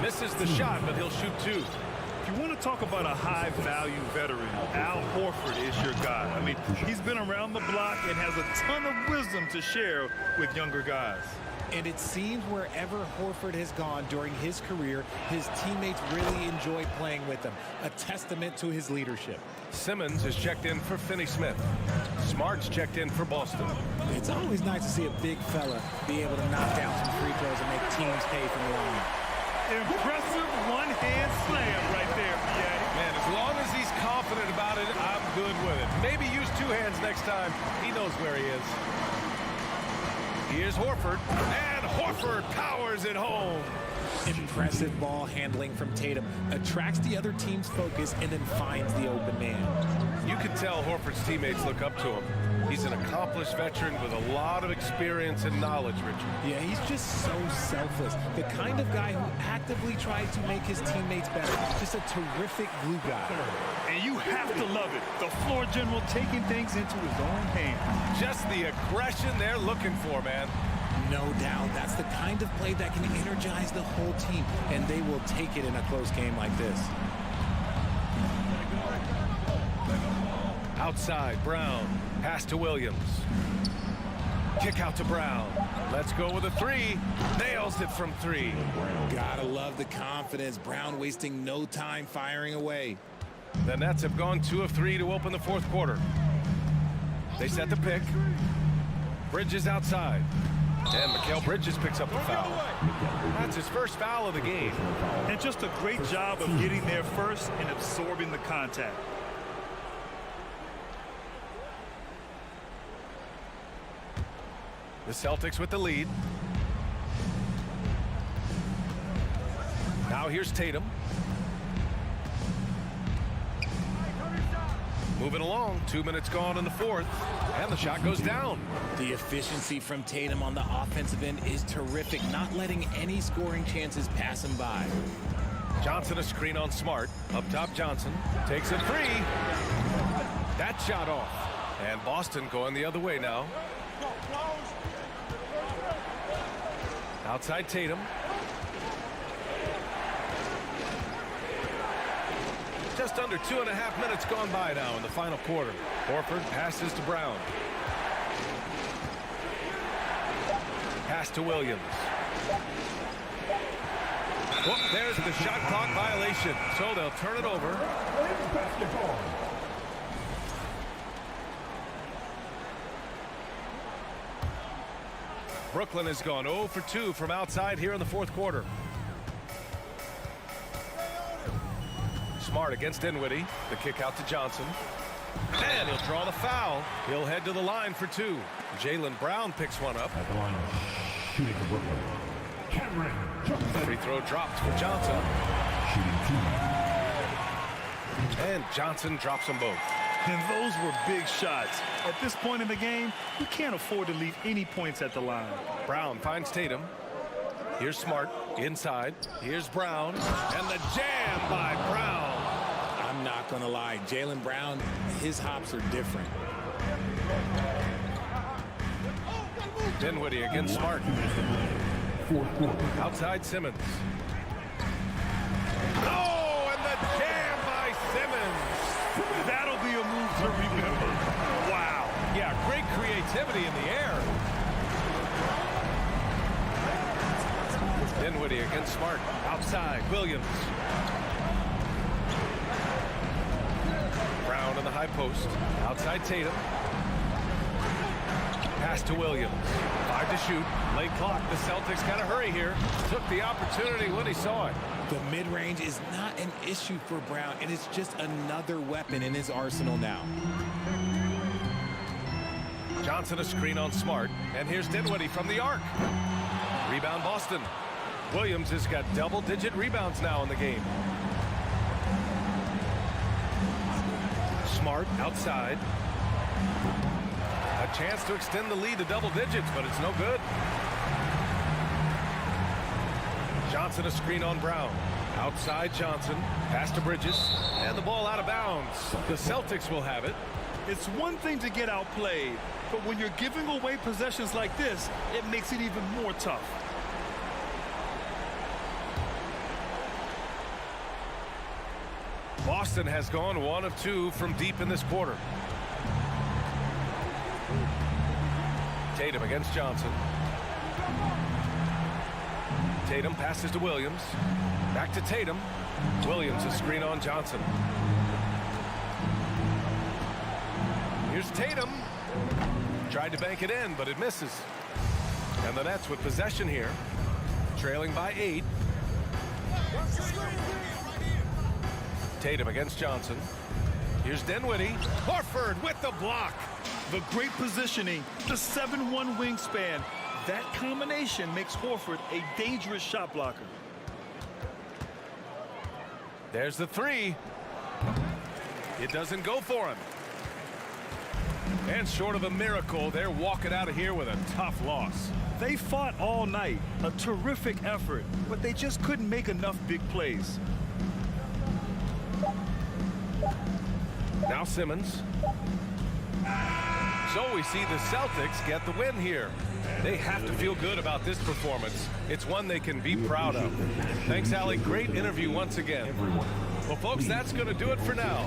Speaker 8: Misses the shot, but he'll shoot 2.
Speaker 9: If you want to talk about a high-value veteran, Al Horford is your guy. I mean, he's been around the block and has a ton of wisdom to share with younger guys.
Speaker 3: And it seems wherever Horford has gone during his career, his teammates really enjoy playing with him. A testament to his leadership.
Speaker 8: Simmons is checked in for Finney-Smith. Smart's checked in for Boston.
Speaker 3: It's always nice to see a big fella be able to knock down some free throws and make teams pay from the line.
Speaker 9: Impressive one-hand slam right there, PA.
Speaker 8: Man, as long as he's confident about it, I'm good with it. Maybe use 2 hands next time. He knows where he is. Here's Horford, and Horford powers it home.
Speaker 3: Impressive ball handling from Tatum. Attracts the other team's focus and then finds the open man.
Speaker 8: You can tell Horford's teammates look up to him. He's an accomplished veteran with a lot of experience and knowledge, Richard.
Speaker 3: Yeah, he's just so selfless. The kind of guy who actively tries to make his teammates better. Just a terrific glue guy.
Speaker 9: And you have to love it. The floor general taking things into his own hands.
Speaker 8: Just the aggression they're looking for, man.
Speaker 3: No doubt. That's the kind of play that can energize the whole team, and they will take it in a close game like this.
Speaker 8: Outside, Brown. Pass to Williams. Kick out to Brown. Let's go with a 3. Nails it from 3.
Speaker 3: Gotta love the confidence. Brown wasting no time firing away.
Speaker 8: The Nets have gone 2 of 3 to open the fourth quarter. They set the pick. Bridges outside. And Mikal Bridges picks up the foul. That's his first foul of the game.
Speaker 9: And just a great job of getting there first and absorbing the contact.
Speaker 8: The Celtics with the lead. Now here's Tatum. Moving along, 2 minutes gone in the fourth, and the shot goes down.
Speaker 3: The efficiency from Tatum on the offensive end is terrific, not letting any scoring chances pass him by.
Speaker 8: Johnson a screen on Smart. Up top, Johnson takes a 3. That shot off. And Boston going the other way now. Outside Tatum. Just under 2.5 minutes gone by now in the final quarter. Horford passes to Brown. Pass to Williams. Whoop, there's the shot clock violation. So they'll turn it over. Brooklyn has gone 0 for 2 from outside here in the fourth quarter. Smart against Dinwiddie. The kick out to Johnson. And he'll draw the foul. He'll head to the line for 2. Jaylen Brown picks one up.
Speaker 5: At the line, shooting for Brooklyn, Cameron Johnson.
Speaker 8: Free throw dropped for Johnson.
Speaker 5: Shooting 2.
Speaker 8: And Johnson drops them both.
Speaker 9: And those were big shots. At this point in the game, you can't afford to leave any points at the line.
Speaker 8: Brown finds Tatum. Here's Smart inside. Here's Brown. And the jam by Brown.
Speaker 3: I'm not going to lie. Jaylen Brown, his hops are different.
Speaker 8: Dinwiddie against Smart. Outside Simmons. Oh, and the jam by Simmons.
Speaker 9: That'll be a move to remember. Wow.
Speaker 8: Yeah, great creativity in the air. Dinwiddie against Smart. Outside, Williams. Brown in the high post. Outside Tatum. Pass to Williams. 5 to shoot. Late clock. The Celtics got to hurry here. Took the opportunity when he saw it.
Speaker 3: The mid-range is not an issue for Brown, and it's just another weapon in his arsenal now.
Speaker 8: Johnson a screen on Smart. And here's Dinwiddie from the arc. Rebound Boston. Williams has got double-digit rebounds now in the game. Smart outside. A chance to extend the lead to double digits, but it's no good. Johnson a screen on Brown. Outside Johnson. Pass to Bridges. And the ball out of bounds. The Celtics will have it.
Speaker 9: It's one thing to get outplayed, but when you're giving away possessions like this, it makes it even more tough.
Speaker 8: Boston has gone 1 of 2 from deep in this quarter. Tatum against Johnson. Tatum passes to Williams. Back to Tatum. Williams a screen on Johnson. Here's Tatum. Tried to bank it in, but it misses. And the Nets with possession here. Trailing by 8. Tatum against Johnson. Here's Dinwiddie. Horford with the block.
Speaker 9: The great positioning, the 7'1" wingspan. That combination makes Horford a dangerous shot blocker.
Speaker 8: There's the 3. It doesn't go for him. And short of a miracle, they're walking out of here with a tough loss.
Speaker 9: They fought all night. A terrific effort, but they just couldn't make enough big plays.
Speaker 8: Now Simmons. So we see the Celtics get the win here. They have to feel good about this performance. It's one they can be proud of. Thanks, Allie. Great interview once again. Well, folks, that's going to do it for now.